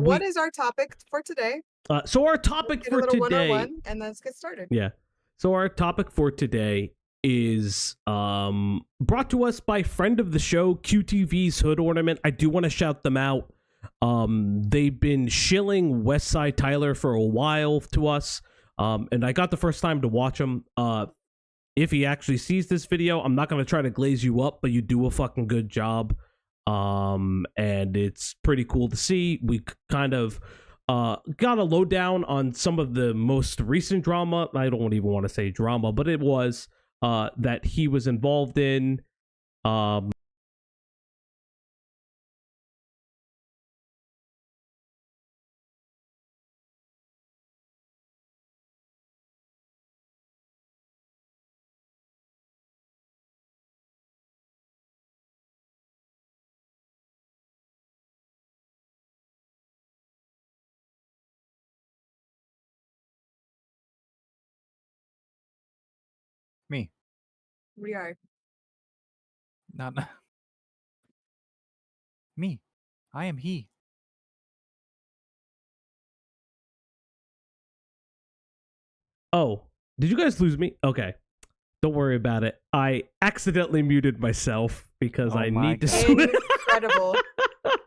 what is our topic for today? So our topic for today, 101, and let's get started. Yeah. So our topic for today is brought to us by friend of the show, QTV's Hood Ornament. I do want to shout them out. They've been shilling Westside Tyler for a while to us. And I got the first time to watch him. If he actually sees this video, I'm not going to try to glaze you up, but you do a fucking good job. And it's pretty cool to see. We kind of got a lowdown on some of the most recent drama. I don't even want to say drama, but it was that he was involved in. Me. We are. Not me. I am he. Oh, did you guys lose me? Okay. Don't worry about it. I accidentally muted myself because I need to switch. Incredible.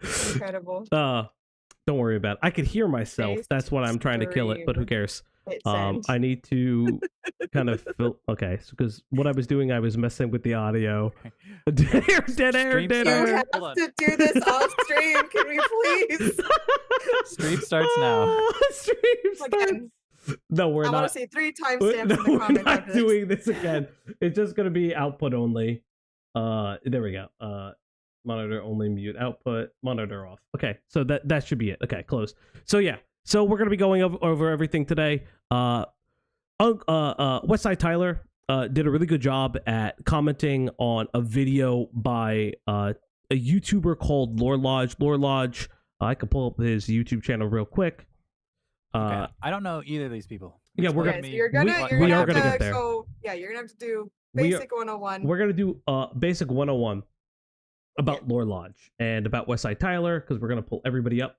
Incredible. Don't worry about it. I could hear myself. That's what I'm trying to kill it, but who cares? I need to kind of fill. Okay, because what I was doing, I was messing with the audio. Dead air. You have to do this off stream. Can we please? Stream starts now. Stream starts. Again. No, we're not. I want to see 3 timestamps No, in the comments. we're not doing this again. It's just going to be output only. There we go. Monitor only, mute output, monitor off. Okay, so that should be it. Okay, close. So yeah, so we're going to be going over everything today. Westside Tyler did a really good job at commenting on a video by a YouTuber called Lolcalf. I can pull up his YouTube channel real quick. Okay. I don't know either of these people. Yeah, we're gonna. You're gonna get there. So yeah, you're gonna have to do basic 101. We're gonna do basic 101 about Lolcalf and about Westside Tyler because we're gonna pull everybody up.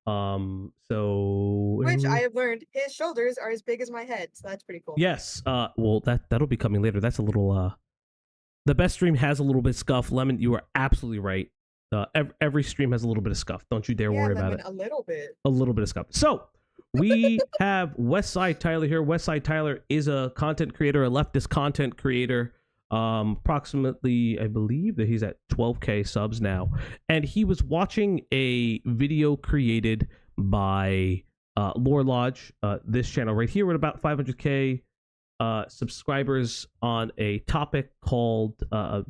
So which I have learned his shoulders are as big as my head, so that's pretty cool. Yes. Well, that'll be coming later. That's a little. The best stream has a little bit of scuff. Lemon, you are absolutely right. Every stream has a little bit of scuff. Don't you dare worry about it. A little bit. A little bit of scuff. So we have Westside Tyler here. Westside Tyler is a content creator, a leftist content creator. Approximately, I believe that he's at 12K subs now, and he was watching a video created by Lolcalf, this channel right here, with about 500K subscribers on a topic called on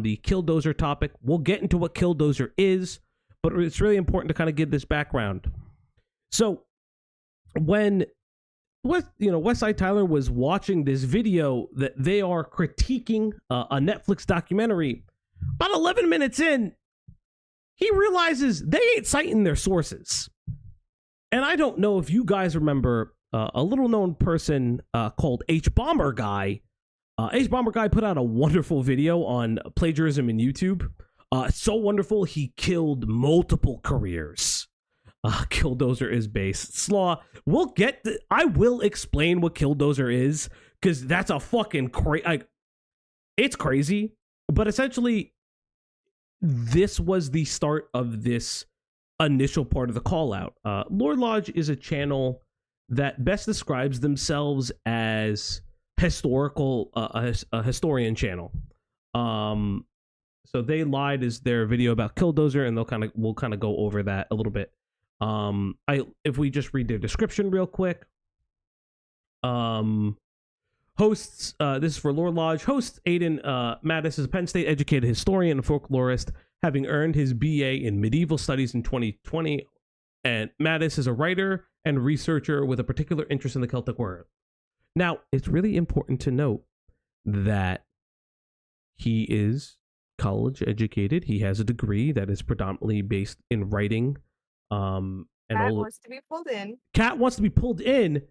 the Killdozer topic. We'll get into what Killdozer is, but it's really important to kind of give this background. So when Westside Tyler was watching this video that they are critiquing a Netflix documentary, about 11 minutes in, he realizes they ain't citing their sources. And I don't know if you guys remember a little known person called Bomber Guy. Bomber Guy put out a wonderful video on plagiarism in YouTube. So wonderful, he killed multiple careers. Killdozer is based. Slaw, I will explain what Killdozer is, because that's a fucking it's crazy. But essentially, this was the start of this initial part of the call out. Lolcalf is a channel that best describes themselves as historical, a historian channel. So they lied as their video about Killdozer, and we'll kind of go over that a little bit. If we just read their description real quick. Hosts, this is for Lolcalf. Host Aiden Mattis is a Penn State educated historian and folklorist, having earned his BA in medieval studies in 2020. And Mattis is a writer and researcher with a particular interest in the Celtic world. Now, it's really important to note that he is college educated. He has a degree that is predominantly based in writing. Cat wants to be pulled in. Cat wants to be pulled in.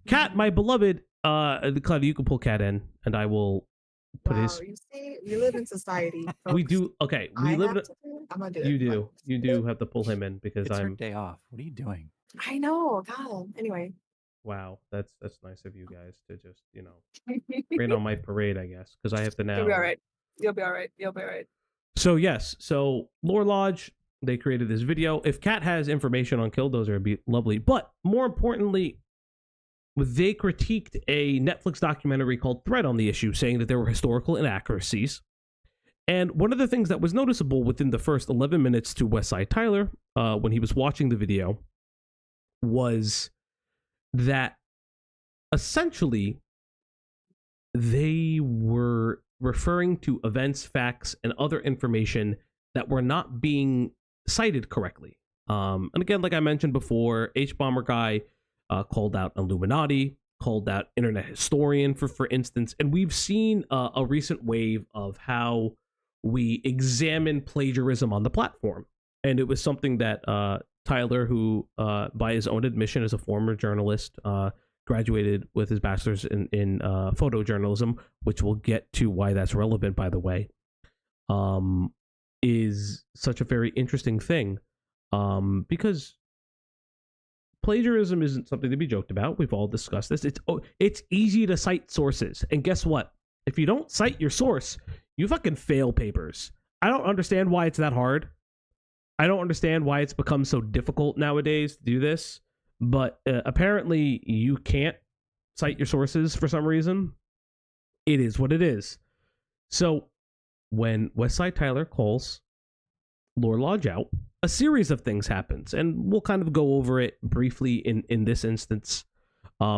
Cat, my beloved, Claudia, you can pull Cat in, and I will put Wow, his. you see, we live in society. We folks. do okay. I We live have in. to do it. I'm gonna do You it. do. You do have to pull him in because It's her I'm. day off. What are you doing? I know. God. Anyway. Wow, that's nice of you guys to just rain on my parade, I guess, because I have to now. You'll be all right. You'll be all right. You'll be all right. So yes, so Lore Lodge, they created this video. If Kat has information on Killdozer, it'd be lovely. But more importantly, they critiqued a Netflix documentary called Thread on the issue, saying that there were historical inaccuracies. And one of the things that was noticeable within the first 11 minutes to Westside Tyler, when he was watching the video, was that essentially they were referring to events, facts, and other information that were not being cited correctly. And again, like I mentioned before, H-Bomber Guy called out Illuminati, called out Internet Historian, for instance, and we've seen a recent wave of how we examine plagiarism on the platform. And it was something that Tyler, who by his own admission is a former journalist, graduated with his bachelor's in photojournalism, which we'll get to why that's relevant, by the way, is such a very interesting thing, because plagiarism isn't something to be joked about. We've all discussed this. It's easy to cite sources, and guess what? If you don't cite your source, you fucking fail papers. I don't understand why it's that hard. I don't understand why it's become so difficult nowadays to do this. But apparently you can't cite your sources for some reason. It is what it is. So when Westside Tyler calls Lore Lodge out, a series of things happens, and we'll kind of go over it briefly in this instance.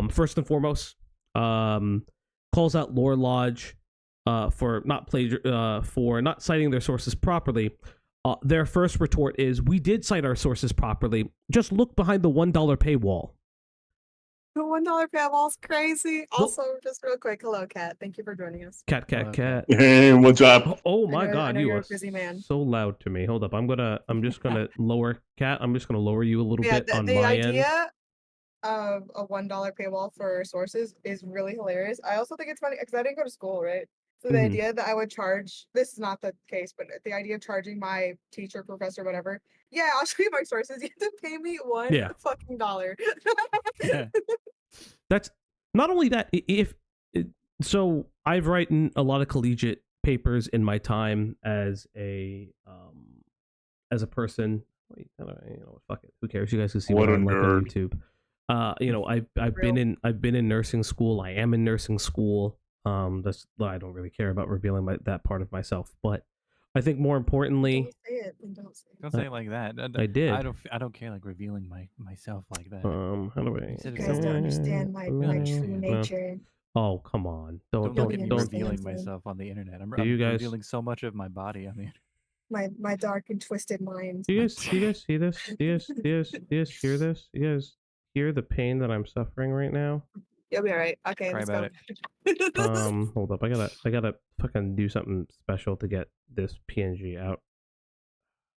First and foremost, calls out Lore Lodge for not citing their sources properly. Their first retort is, "We did cite our sources properly. Just look behind the $1 paywall." The $1 paywall's crazy. Also, just real quick, hello, Kat. Thank you for joining us. Cat. Hey, what's up? Oh my I know God, you you're are a busy man. so loud to me. Hold up, I'm just gonna lower Cat. I'm just gonna lower you a little bit on the my idea end. of a $1 paywall for sources is really hilarious. I also think it's funny because I didn't go to school, right? So the Mhm. idea that I would charge, this is not the case, but the idea of charging my teacher, professor, whatever, yeah, I'll show you my sources. You have to pay me $1 fucking dollar. Yeah. That's not only that. So I've written a lot of collegiate papers in my time as a person. Wait, fuck it. Who cares? You guys can see what I'm like on YouTube. I've been in nursing school. I am in nursing school. I don't really care about revealing that part of myself, but I think more importantly, Don't say it. Don't say it. Don't say it like that. I did. I don't care like revealing myself like that. How do I? You guys don't understand my true nature. Oh, come on! Don't revealing myself on the internet. I'm revealing so much of my body on the internet. My dark and twisted mind. Do you guys see this? Do you guys hear this? You guys hear the pain that I'm suffering right now? You'll be all right. Okay, Cry let's about go. Hold up. I gotta fucking do something special to get this PNG out.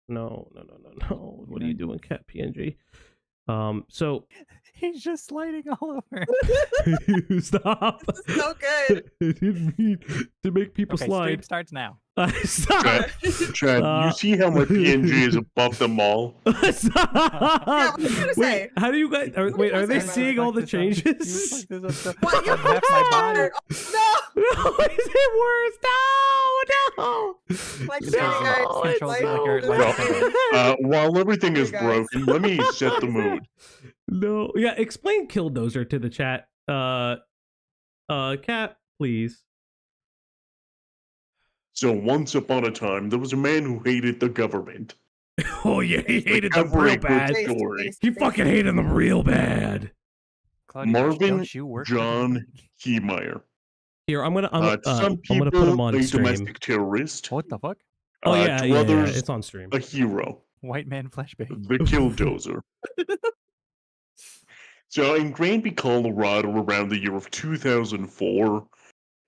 No. What are you doing, Cat PNG? So he's just sliding all over. Stop. This is so good. I didn't mean to make people slide. Stream starts now. Stop. Chad, you see how my PNG is above them all? Stop. Yeah, what are you gonna say? Wait, how do you guys? Are they seeing all the changes? What? You half my body. No! Is it worse? No. Like, No, it's controls like, While everything is guys. broken, let me set the mood. No. Yeah, explain Killdozer to the chat. Cat, please. So once upon a time, there was a man who hated the government. Oh yeah, he hated them Every real bad. good story. He fucking hated them real bad. Claudia, Marvin don't you work for the John government? Heemeyer. Here, I'm gonna Some people, put him on a stream. domestic terrorist. What the fuck? Oh yeah, to yeah, others, it's on stream. a hero. White man flashbang. The Killdozer. So in Granby, Colorado, around the year of 2004,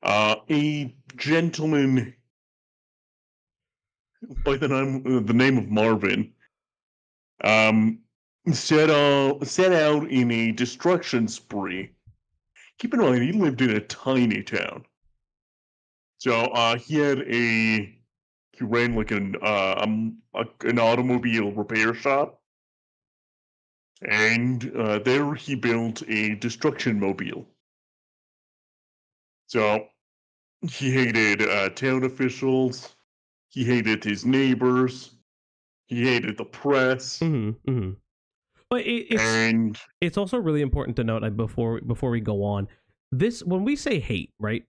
a gentleman by the name of Marvin set out in a destruction spree. Keep in mind, he lived in a tiny town. So he ran like an automobile repair shop, and there he built a destruction mobile. So he hated town officials, he hated his neighbors, he hated the press. But it's also really important to note before we go on, this, when we say hate, right?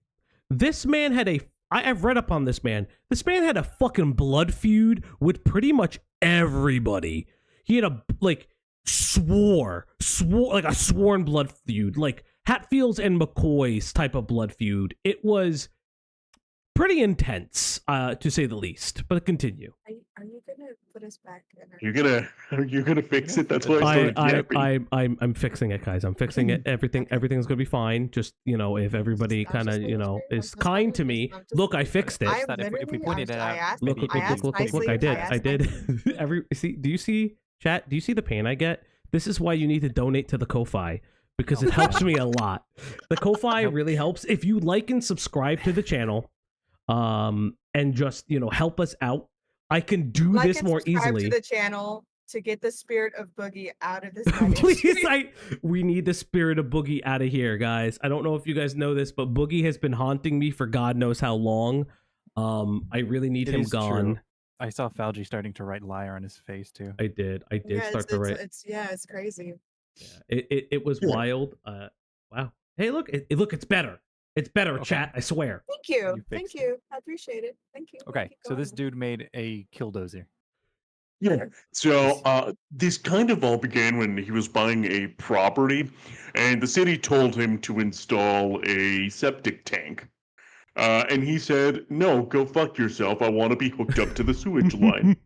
This man had I've read up on this man. This man had a fucking blood feud with pretty much everybody. He had swore like a sworn blood feud, like Hatfields and McCoy's type of blood feud. It was pretty intense, to say the least. But continue. Are you gonna put us back in our... You're gonna fix it? That's why I'm fixing it, guys. I'm fixing it. Everything's gonna be fine. Just, if everybody kind of, is kind to me. Look, I fixed it. If we pointed it out, look, I did. Do you see, chat? Do you see the pain I get? This is why you need to donate to the Ko-Fi, because it helps me a lot. The Ko-Fi really helps. If you like and subscribe to the channel, and just, help us out, I can do this more easily. To the channel to get the spirit of Boogie out of this. Please, we need the spirit of Boogie out of here, guys. I don't know if you guys know this, but Boogie has been haunting me for God knows how long. I really need him gone. True. I saw Falgi starting to write liar on his face too. I did start to write. It's crazy. Yeah, it was wild. Wow. Hey, look, it's better. It's better, okay. Chat, I swear. Thank you. Thank you. I appreciate it. Thank you. Okay, so this dude made a Killdozer. Yeah. So this kind of all began when he was buying a property, and the city told him to install a septic tank. And he said, "No, go fuck yourself. I want to be hooked up to the sewage line."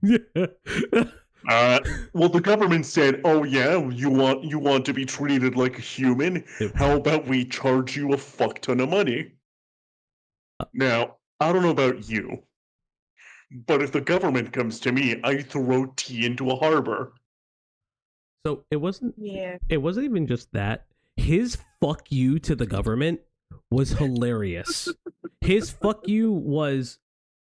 Well, the government said, "Oh yeah, you want to be treated like a human? How about we charge you a fuck ton of money?" Now, I don't know about you, but if the government comes to me, I throw tea into a harbor. So it wasn't even just that. His fuck you to the government was hilarious. His fuck you was,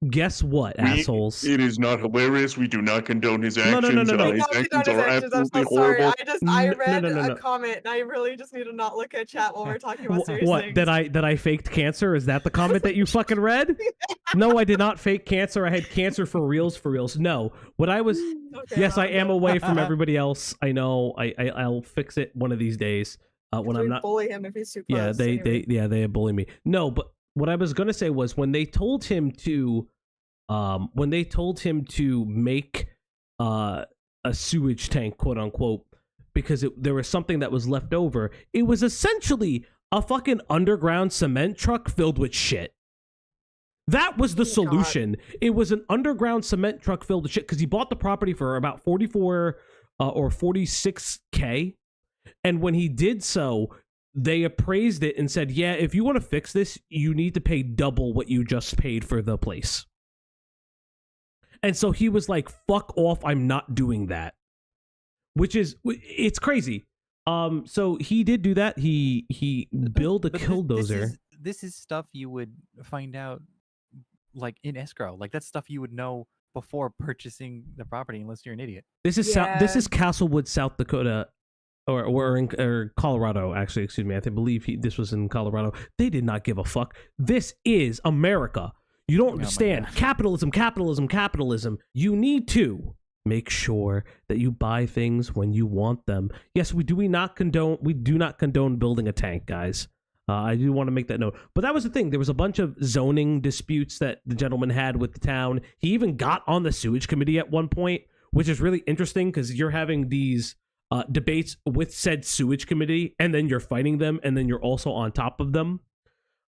guess what, assholes? It is not hilarious. We do not condone his actions. No. His actions are absolutely horrible. I read a comment, and I really just need to not look at chat while we're talking about serious things. That I faked cancer? Is that the comment that you fucking read? No, I did not fake cancer. I had cancer for reals. No, what I was. Okay, yes, I am away from everybody else. I know. I'll fix it one of these days. When I'm not bully him if he's too close. They bully me. No, but what I was gonna say was when they told him to make a sewage tank, quote unquote, because there was something that was left over. It was essentially a fucking underground cement truck filled with shit. That was the solution. God. It was an underground cement truck filled with shit because he bought the property for about 44 or 46K. And when he did so, they appraised it and said, yeah, if you want to fix this, you need to pay double what you just paid for the place. And so he was like, fuck off, I'm not doing that. It's crazy. So he did do that. He built a Killdozer. This is stuff you would find out like in escrow. Like that's stuff you would know before purchasing the property, unless you're an idiot. This is Castlewood, South Dakota. Or in Colorado, actually, excuse me. I believe this was in Colorado. They did not give a fuck. This is America. You don't understand. Capitalism. You need to make sure that you buy things when you want them. Yes, we do not condone building a tank, guys. I do want to make that note. But that was the thing. There was a bunch of zoning disputes that the gentleman had with the town. He even got on the sewage committee at one point, which is really interesting because you're having these debates with said sewage committee, and then you're fighting them, and then you're also on top of them.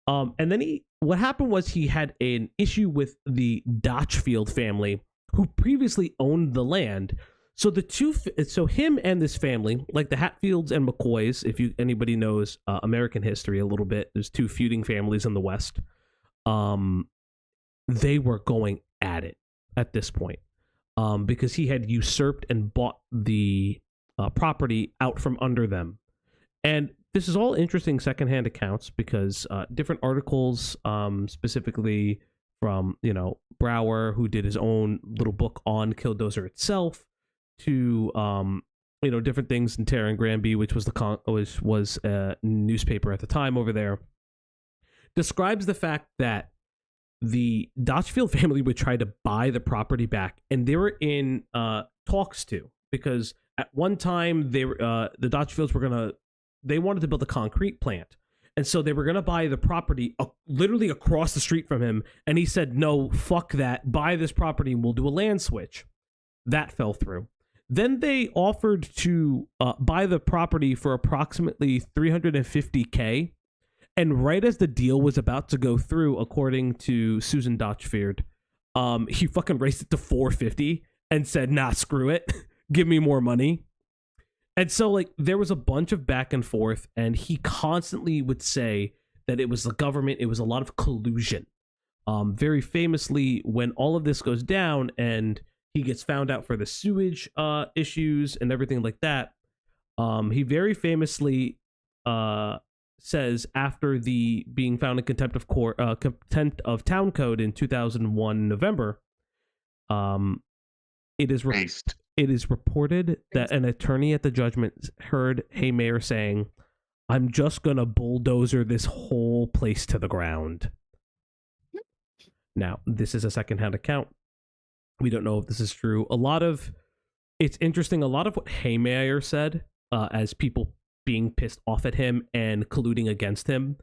And then what happened was he had an issue with the Dotchfield family, who previously owned the land. So him and this family, like the Hatfields and McCoys, if anybody knows American history a little bit, there's two feuding families in the West. They were going at it at this point because he had usurped and bought the property out from under them. And this is all interesting secondhand accounts because different articles, specifically from, Brower, who did his own little book on Killdozer itself, to different things in Terra and Granby, which was was a newspaper at the time over there, describes the fact that the Dotchfield family would try to buy the property back, and they were in talks because at one time the Dotchfields they wanted to build a concrete plant, and so they were gonna buy the property literally across the street from him, and he said, "No, fuck that, buy this property and we'll do a land switch." That fell through. Then they offered to buy the property for approximately $350K. And right as the deal was about to go through, according to Susan Dotchfield, he fucking raised it to $450 and said, "Nah, screw it. Give me more money." And so, there was a bunch of back and forth, and he constantly would say that it was the government, it was a lot of collusion. Very famously, when all of this goes down and he gets found out for the sewage issues and everything like that, he very famously says, after the being found in contempt of town code in 2001 November, it is reported that an attorney at the judgment heard Haymayer saying, "I'm just gonna bulldozer this whole place to the ground." Now, this is a secondhand account. We don't know if this is true. It's interesting, a lot of what Haymayer said, as people being pissed off at him and colluding against him,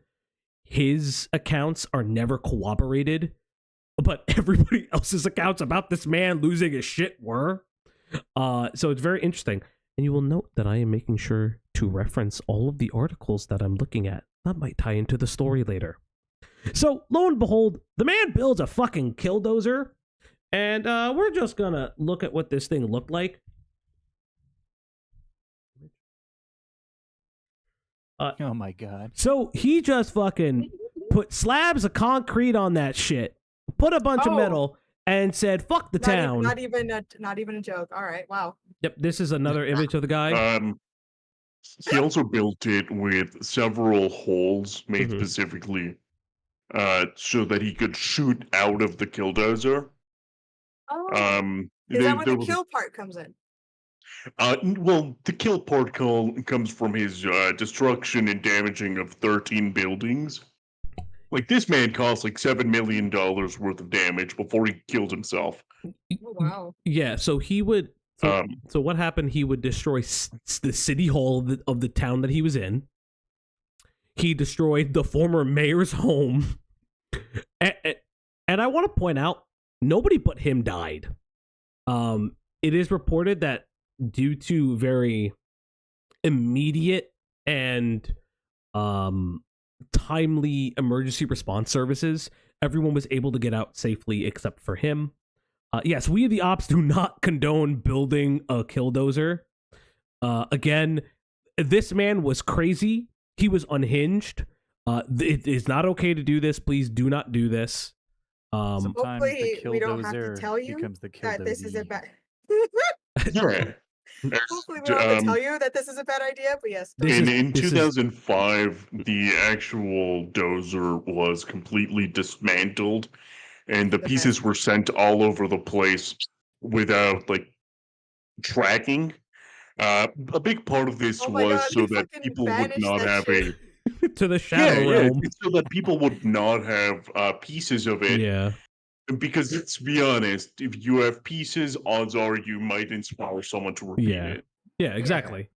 his accounts are never corroborated, but everybody else's accounts about this man losing his shit were. So it's very interesting. And you will note that I am making sure to reference all of the articles that I'm looking at. That might tie into the story later. So, lo and behold, the man builds a fucking Killdozer, and we're just gonna look at what this thing looked like. Oh my god. So he just fucking put slabs of concrete on that shit, put a bunch of metal, and said, "Fuck the town." Not even a joke. All right, wow. Yep, this is another image of the guy. He also built it with several holes made specifically so that he could shoot out of the Killdozer. Oh. Is that where the kill part comes in? Well, the kill part comes from his destruction and damaging of 13 buildings. This man caused $7 million worth of damage before he killed himself. Oh, wow. Yeah, so he would. So what happened? He would destroy the city hall of the town that he was in. He destroyed the former mayor's home, and I want to point out, nobody but him died. It is reported that due to very immediate and timely emergency response services, everyone was able to get out safely except for him. Yes, we the Opps do not condone building a Killdozer. Again, this man was crazy. He was unhinged. It is not okay to do this. Please do not do this. Hopefully we don't have to tell you that this is a bad. Yeah. Hopefully we don't have to tell you that this is a bad idea, but yes. In 2005, the actual dozer was completely dismantled, and the pieces were sent all over the place without tracking. A big part of this was so that people would not have to the shadow realm. So that people would not have pieces of it. Yeah. Because let's be honest, if you have pieces, odds are you might inspire someone to repeat it. Yeah, exactly.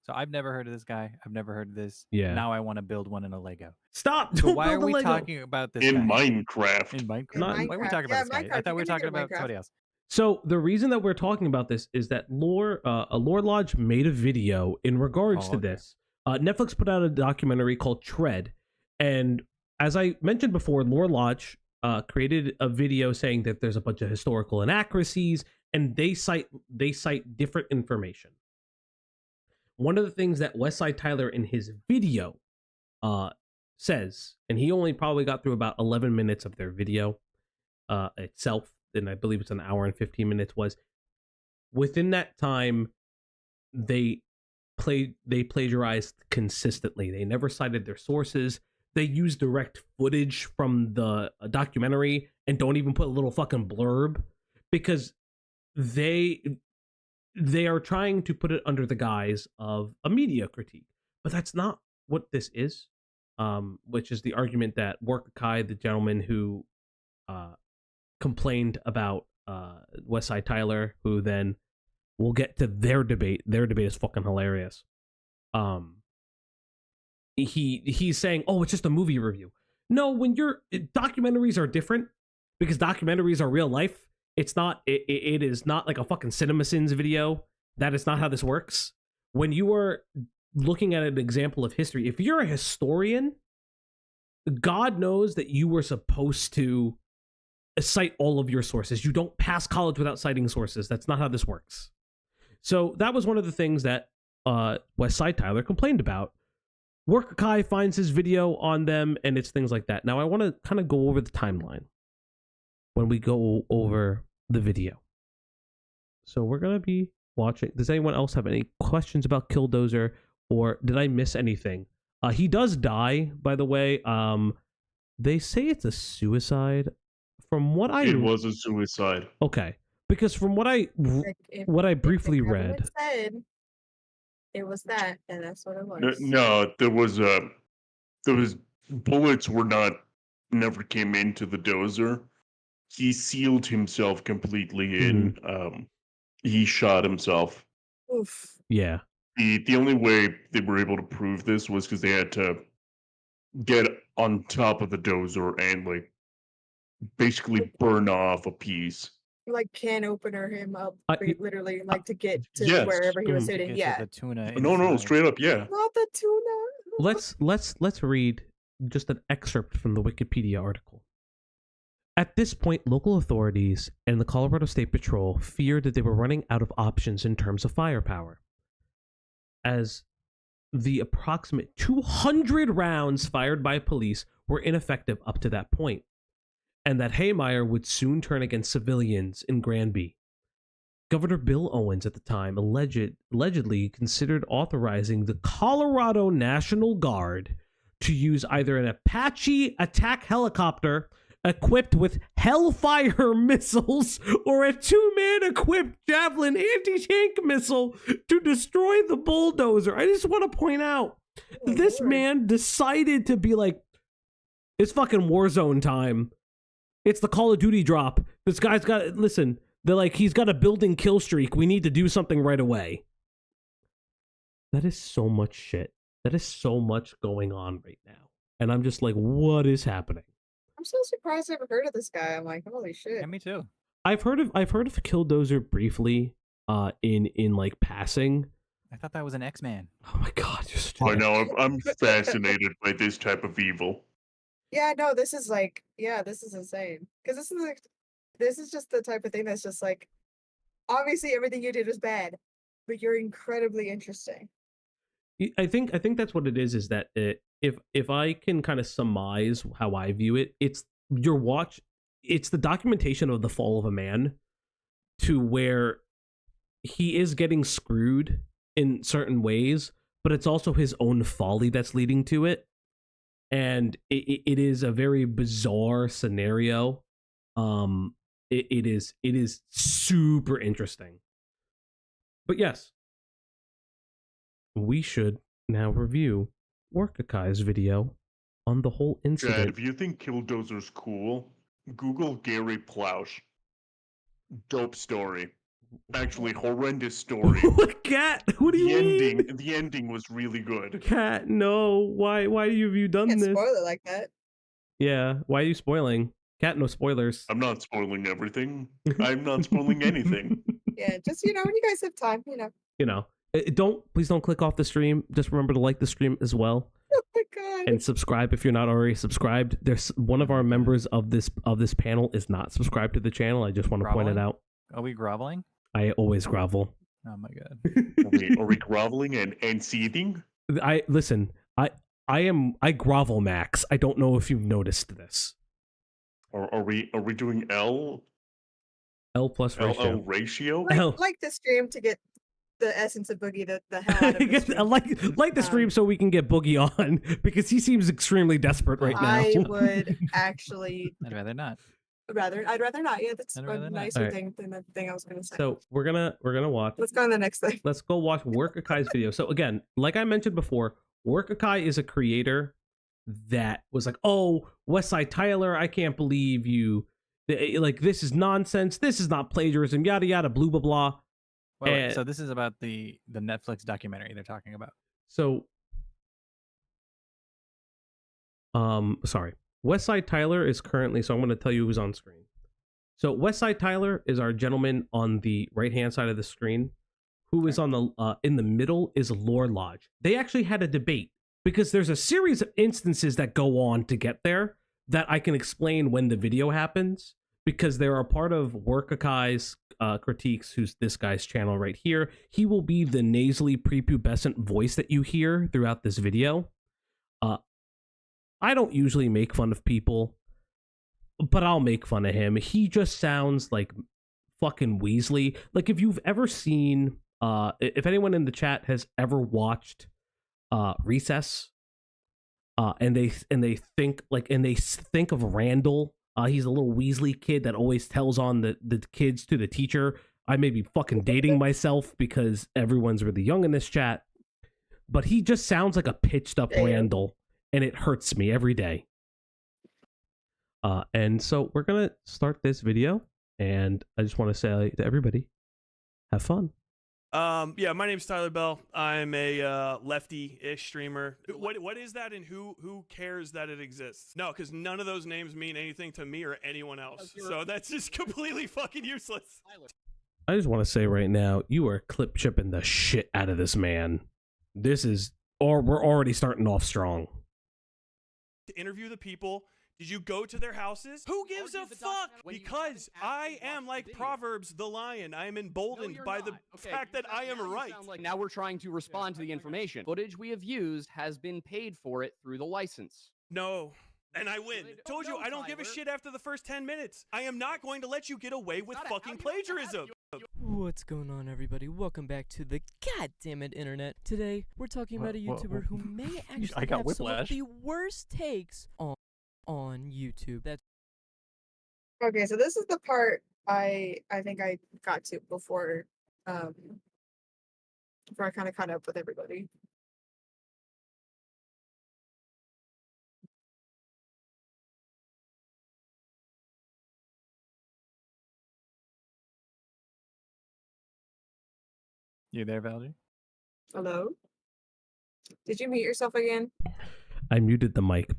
So I've never heard of this guy. I've never heard of this. Yeah. Now I want to build one in a Lego. Stop! So why are we talking about this in guy? Minecraft? In Minecraft? Minecraft. Why are we talking about this guy? I thought we were talking about somebody else. So the reason that we're talking about this is that Lore Lodge made a video in regards to this. Netflix put out a documentary called Tread, and as I mentioned before, Lore Lodge created a video saying that there's a bunch of historical inaccuracies, and they cite different information. One of the things that Westside Tyler in his video says, and he only probably got through about 11 minutes of their video itself, and I believe it's an hour and 15 minutes, was within that time they they plagiarized consistently. They never cited their sources. They use direct footage from the documentary and don't even put a little fucking blurb because they are trying to put it under the guise of a media critique. But that's not what this is, which is the argument that Warkikia, the gentleman who complained about Westside Tyler, who then we'll get to their debate. Their debate is fucking hilarious. He's saying, "Oh, it's just a movie review." No, when documentaries are different because documentaries are real life. It's not. It is not like a fucking CinemaSins video. That is not how this works. When you are looking at an example of history, if you're a historian, God knows that you were supposed to cite all of your sources. You don't pass college without citing sources. That's not how this works. So that was one of the things that Westside Tyler complained about. Warkikia finds his video on them, and it's things like that. Now, I want to kind of go over the timeline when we go over the video. So we're going to be watching. Does anyone else have any questions about Killdozer, or did I miss anything? He does die, by the way. They say it's a suicide. It was a suicide. Okay, because from what I briefly read, said it was that, and that's what it was. No, there was bullets never came into the dozer. He sealed himself completely in. He shot himself. Oof. Yeah. The only way they were able to prove this was because they had to get on top of the dozer and like basically burn off a piece. Like can opener him up, literally, like to get to wherever he was sitting. Yeah. The tuna No, straight up, yeah. Not the tuna. Let's read just an excerpt from the Wikipedia article. At this point, local authorities and the Colorado State Patrol feared that they were running out of options in terms of firepower, as the approximate 200 rounds fired by police were ineffective up to that point, and that Haymeyer would soon turn against civilians in Granby. Governor Bill Owens at the time allegedly considered authorizing the Colorado National Guard to use either an Apache attack helicopter equipped with Hellfire missiles or a two-man equipped Javelin anti-tank missile to destroy the bulldozer. I just want to point out, this man decided to be like, it's fucking Warzone time. It's the Call of Duty drop. This guy's got, listen, they're like, he's got a building kill streak. We need to do something right away. That is so much shit. That is so much going on right now. And I'm just like, what is happening? I'm so surprised I ever heard of this guy. I'm like, holy shit. Yeah, me too. I've heard of Killdozer briefly, in like passing. I thought that was an X-Man. Oh my god, I know. I'm fascinated by this type of evil. Yeah, no, this is like, this is insane. Because this is just the type of thing that's just like, obviously everything you did was bad, but you're incredibly interesting. I think that's what it is that if I can kind of surmise how I view it, it's the documentation of the fall of a man, to where he is getting screwed in certain ways, but it's also his own folly that's leading to it. And it is a very bizarre scenario. It is super interesting. But yes, we should now review Warkikia's video on the whole incident. Chad, if you think Killdozer's cool, Google Gary Plausch. Dope story. Actually, horrendous story. Cat, what do you mean? The ending was really good. Cat, no. Why have you done this? Spoil it like that. Yeah, why are you spoiling? Cat, no spoilers. I'm not spoiling everything. I'm not spoiling anything. Yeah, just, when you guys have time, Please don't click off the stream. Just remember to like the stream as well. Oh my god. And subscribe if you're not already subscribed. There's one of our members of this panel is not subscribed to the channel. I just want to point it out. Are we groveling? I always grovel. Oh my god. Are we groveling and seething? I grovel max. I don't know if you've noticed this. Are we doing L plus ratio? L ratio? Like the stream to get the essence of Boogie the hell out of the stream. I like the stream so we can get Boogie on because he seems extremely desperate right now. I would actually I'd rather not. I'd rather not. Yeah, that's I'd a rather not. nicer Alright. thing than the thing I was gonna say. So we're gonna watch. Let's go on the next thing. Let's go watch Warkikai's video. So again, like I mentioned before, Warkikai is a creator that was like, "Oh, Westside Tyler, I can't believe you. Like this is nonsense. This is not plagiarism. Yada yada. Blah blah blah." Wait, so this is about the Netflix documentary they're talking about. So, sorry. Westside Tyler is currently. So I'm going to tell you who's on screen. So Westside Tyler is our gentleman on the right hand side of the screen. Who is on the in the middle is Lore Lodge. They actually had a debate because there's a series of instances that go on to get there that I can explain when the video happens because they're a part of Warkikai's critiques, who's this guy's channel right here. He will be the nasally prepubescent voice that you hear throughout this video. I don't usually make fun of people, but I'll make fun of him. He just sounds like fucking Weasley. Like if you've ever seen, if anyone in the chat has ever watched Recess, and they think of Randall. He's a little Weasley kid that always tells on the kids to the teacher. I may be fucking dating myself because everyone's really young in this chat, but he just sounds like a pitched up Randall, and it hurts me every day. And so we're gonna start this video, and I just want to say to everybody, have fun. Yeah, my name's Tyler Bell. I'm a lefty-ish streamer. What is that, and who cares that it exists? No, because none of those names mean anything to me or anyone else. So that's just completely fucking useless. I just want to say right now, you are clip chipping the shit out of this man. This is, or we're already starting off strong. To interview the people. Did you go to their houses? Who gives a fuck? Because I am like Proverbs the lion. I am emboldened by the fact that I am right. Like now we're trying to respond to the information. Footage we have used has been paid for it through the license. No. And I win. Told you, I don't give a shit after the first 10 minutes. I am not going to let you get away with fucking plagiarism. What's going on, everybody? Welcome back to the goddammit internet. Today, we're talking about a YouTuber who may actually have some of the worst takes on YouTube. That's Okay, so this is the part I think I got to before I kind of caught up with everybody. You there, Valji? Hello? Did you mute yourself again? I muted the mic.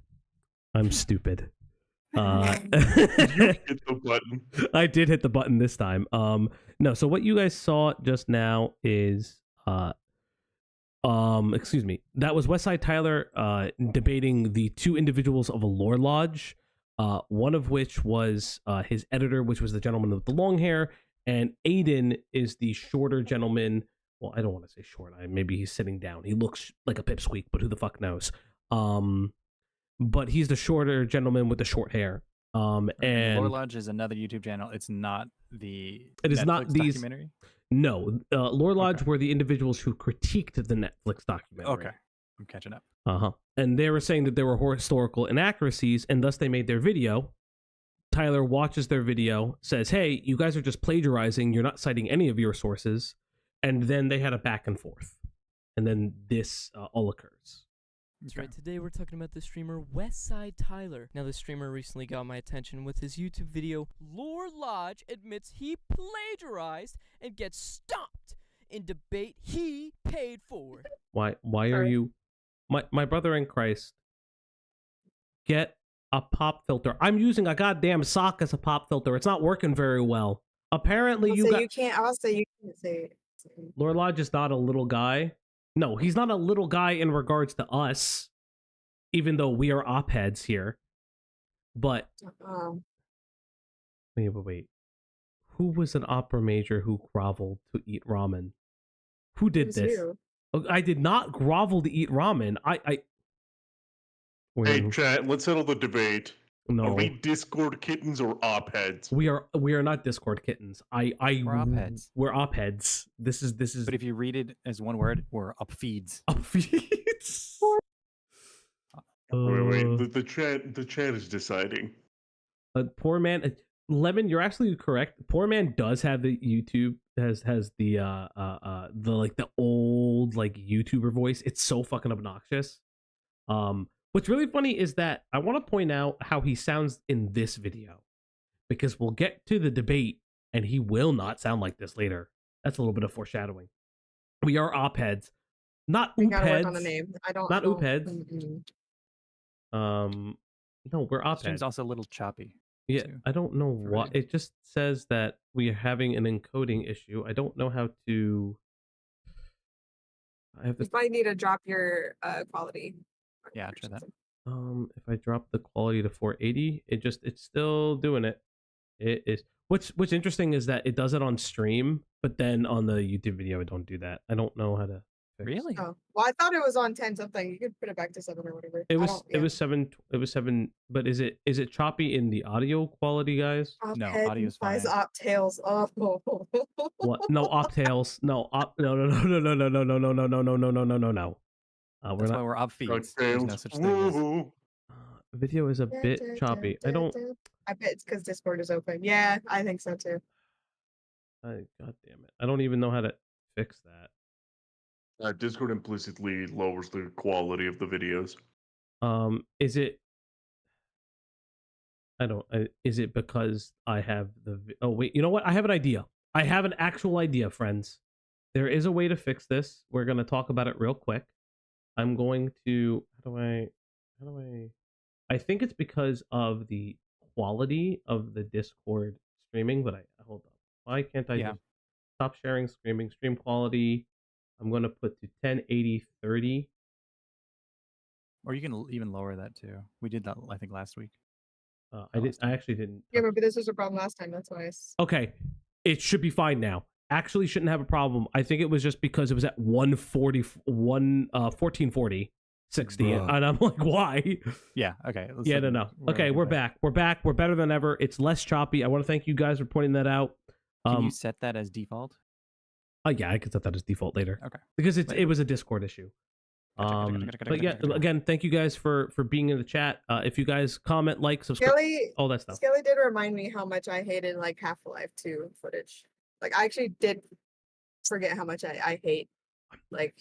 I'm stupid. You hit the button. I did hit the button this time. No, so what you guys saw just now is excuse me. That was Westside Tyler debating the two individuals of a lore lodge. One of which was his editor, which was the gentleman with the long hair, and Aiden is the shorter gentleman. Well, I don't want to say short. Maybe he's sitting down. He looks like a pipsqueak, but who the fuck knows? But he's the shorter gentleman with the short hair. And Lore Lodge is another YouTube channel. It's not the it is Netflix not these documentary? No, Lore Lodge were the individuals who critiqued the Netflix documentary. Okay, I'm catching up. And they were saying that there were historical inaccuracies, and thus they made their video. Tyler watches their video, says, "Hey, you guys are just plagiarizing. You're not citing any of your sources." And then they had a back and forth, and then this all occurs. That's right. Today we're talking about the streamer Westside Tyler. Now, the streamer recently got my attention with his YouTube video, Lore Lodge admits he plagiarized and gets stopped in debate he paid for. Why are you... My brother in Christ, get a pop filter. I'm using a goddamn sock as a pop filter. It's not working very well. Apparently you can't. I'll say you can't say it. Lore Lodge is not a little guy. No, he's not a little guy in regards to us, even though we are op heads here. But wait. Who was an opera major who groveled to eat ramen? Who did this? You. I did not grovel to eat ramen. Hey, chat, let's settle the debate. No, we Discord kittens or op heads? we are not Discord kittens. We're op heads. We're op heads. This is But if you read it as one word, we're up feeds. up feeds. Wait. The chat is deciding. Poor man, Lemon, you're actually correct. Poor man does have the YouTube has the like the old like YouTuber voice. It's so fucking obnoxious. What's really funny is that I want to point out how he sounds in this video, because we'll get to the debate and he will not sound like this later. That's a little bit of foreshadowing. We are op heads, not We oop gotta heads. work on the name. I don't. Not oop heads. Mm-mm. No, we're op Stream's heads. also a little choppy. Yeah, too, I don't know for what. reading. It just says that we are having an encoding issue. I don't know how to. I have You to. might need to drop your quality. Yeah, try that. If I drop the quality to 480, it's still doing it. It is. What's interesting is that it does it on stream, but then on the YouTube video, it don't do that. I don't know how to. Fix. Really? Oh, well, I thought it was on 10 something. You could put it back to 7 or whatever. It I was don't- it yeah. was 7. It was 7. But is it choppy in the audio quality, guys? No, Op-head audio's implies fine. op tails. Oh. What? No optails. No op. No. We're That's not. why we're up feeds. Got There's no tails. such thing as Woo-hoo. Video is a bit choppy. I don't. I bet it's because Discord is open. Yeah, I think so too. God damn it! I don't even know how to fix that. Discord implicitly lowers the quality of the videos. Is it? I don't. Is it because I have the? Oh wait, you know what? I have an idea. I have an actual idea, friends. There is a way to fix this. We're gonna talk about it real quick. I'm going to. How do I? I think it's because of the quality of the Discord streaming. But hold on. Why can't I Yeah. just stop sharing streaming? Stream quality. I'm gonna put to 1080 30. Or you can even lower that too. We did that, I think, last week. I actually didn't. Yeah, but this was a problem last time. That's why. Okay, it should be fine now. Actually, shouldn't have a problem. I think it was just because it was at 1440 60, Bruh. and I'm like, why? Yeah. Okay. Yeah, no. Okay, we're back. We're back. We're better than ever. It's less choppy. I want to thank you guys for pointing that out. Can you set that as default? Yeah, I could set that as default later. Okay. Because Later. it was a Discord issue. But yeah, again, thank you guys for being in the chat. If you guys comment, like, subscribe, Skelly, all that stuff. Skelly did remind me how much I hated like Half-Life 2 footage. Like I actually did forget how much I hate like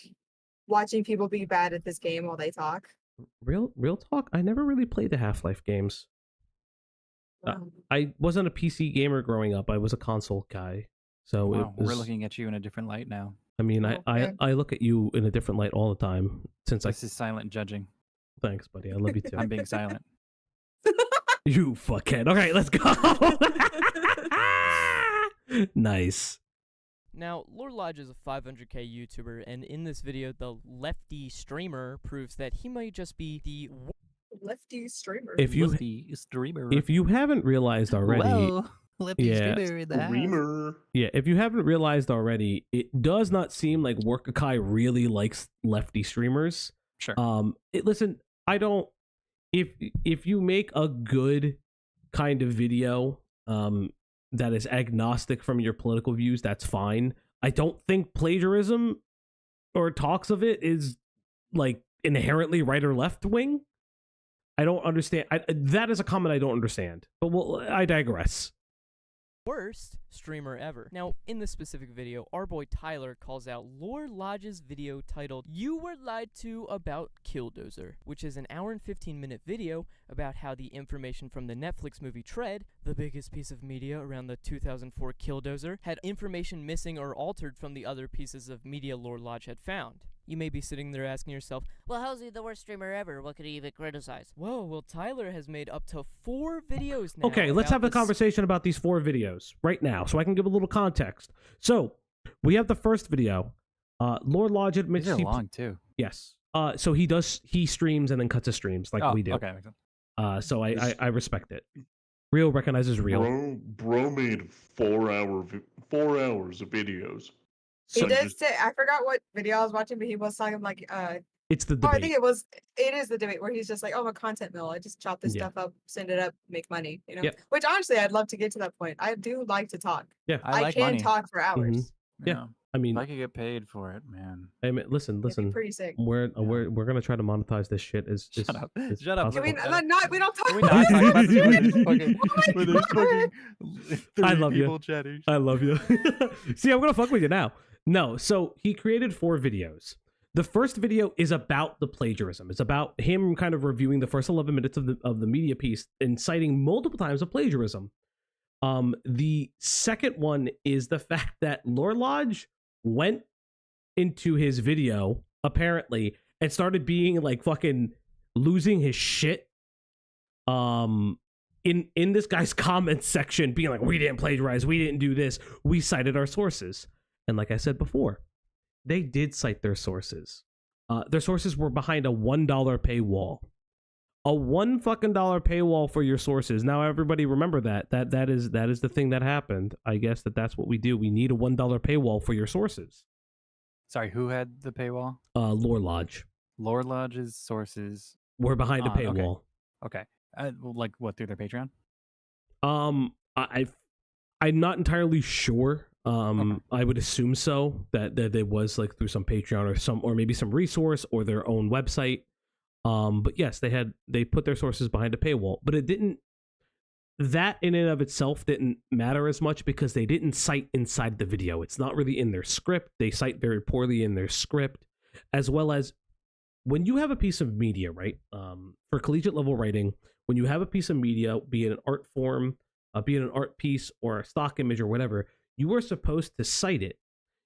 watching people be bad at this game while they talk. Real talk. I never really played the Half-Life games. I wasn't a PC gamer growing up. I was a console guy. So Wow, it was, we're looking at you in a different light now. I mean, Okay. I look at you in a different light all the time. Since This is silent judging. thanks, buddy. I love you too. I'm being silent. You fuckhead. Okay, let's go. Nice. Now, Lord Lodge is a 500k YouTuber, and in this video, the lefty streamer proves that he might just be the Lefty streamer. If you Lefty streamer. haven't realized already, Whoa, lefty Yeah. streamer in the house. Reamer. yeah, if you haven't realized already, it does not seem like Warkikia really likes lefty streamers. Sure. Listen, I don't. If you make a good kind of video, that is agnostic from your political views, that's fine. I don't think plagiarism or talks of it is like inherently right or left wing. I don't understand. That is a comment I don't understand. But I digress. worst streamer ever. Now, in this specific video, our boy Tyler calls out Lore Lodge's video titled "You Were Lied to About Killdozer," which is an hour and 15-minute video about how the information from the Netflix movie Tread, the biggest piece of media around the 2004 Killdozer, had information missing or altered from the other pieces of media Lore Lodge had found. You may be sitting there asking yourself, well, how's he the worst streamer ever? What could he even criticize? Whoa, well, Tyler has made up to 4 videos now. Okay, let's about have a this- conversation about these 4 videos right now so I can give a little context. So, we have the first video. Lord Lodge admits These are he... long too. Yes. So he streams and then cuts his streams like we do. Okay, makes sense. So I respect it. Real recognizes real. Bro made 4 hours of videos. He So did just- say, I forgot what video I was watching, but he was talking like It's the Oh, I debate. think it is the debate where he's just like, oh, I'm a content mill. I just chop this Yeah. stuff up, send it up, make money, you know? Yep. Which honestly, I'd love to get to that point. I do like to talk. Yeah. I like can money. talk for hours. Yeah. I If mean, I could get paid for it, man. I mean, listen. It'd be pretty sick. We're gonna try to monetize this shit as Shut up. as Shut up. Can we possible. not? We don't talk. Can we not talk about this Oh where my there's God. fucking I 3 love you. people chatting? I love you. See, I'm gonna fuck with you now. No, so he created 4 videos. The first video is about the plagiarism. It's about him kind of reviewing the first 11 minutes of the media piece and citing multiple times of plagiarism. The second one is the fact that Lore Lodge went into his video apparently and started being like fucking losing his shit. In this guy's comments section, being like, "We didn't plagiarize. We didn't do this. We cited our sources." And like I said before, they did cite their sources. Their sources were behind a $1 paywall. A $1 fucking paywall for your sources. Now everybody remember that. That is the thing that happened. I guess that's what we do. We need a $1 paywall for your sources. Sorry, who had the paywall? Lore Lodge. Lore Lodge's sources. We're behind a Okay. paywall. Okay. Like what, through their Patreon? I'm not entirely sure. Okay. I would assume so that it was like through some Patreon or maybe some resource or their own website. But yes, they put their sources behind a paywall, but that in and of itself didn't matter as much because they didn't cite inside the video. It's not really in their script. They cite very poorly in their script, as well as when you have a piece of media, right? For collegiate level writing, when you have a piece of media, be it an art form, be it an art piece or a stock image or whatever, you are supposed to cite it.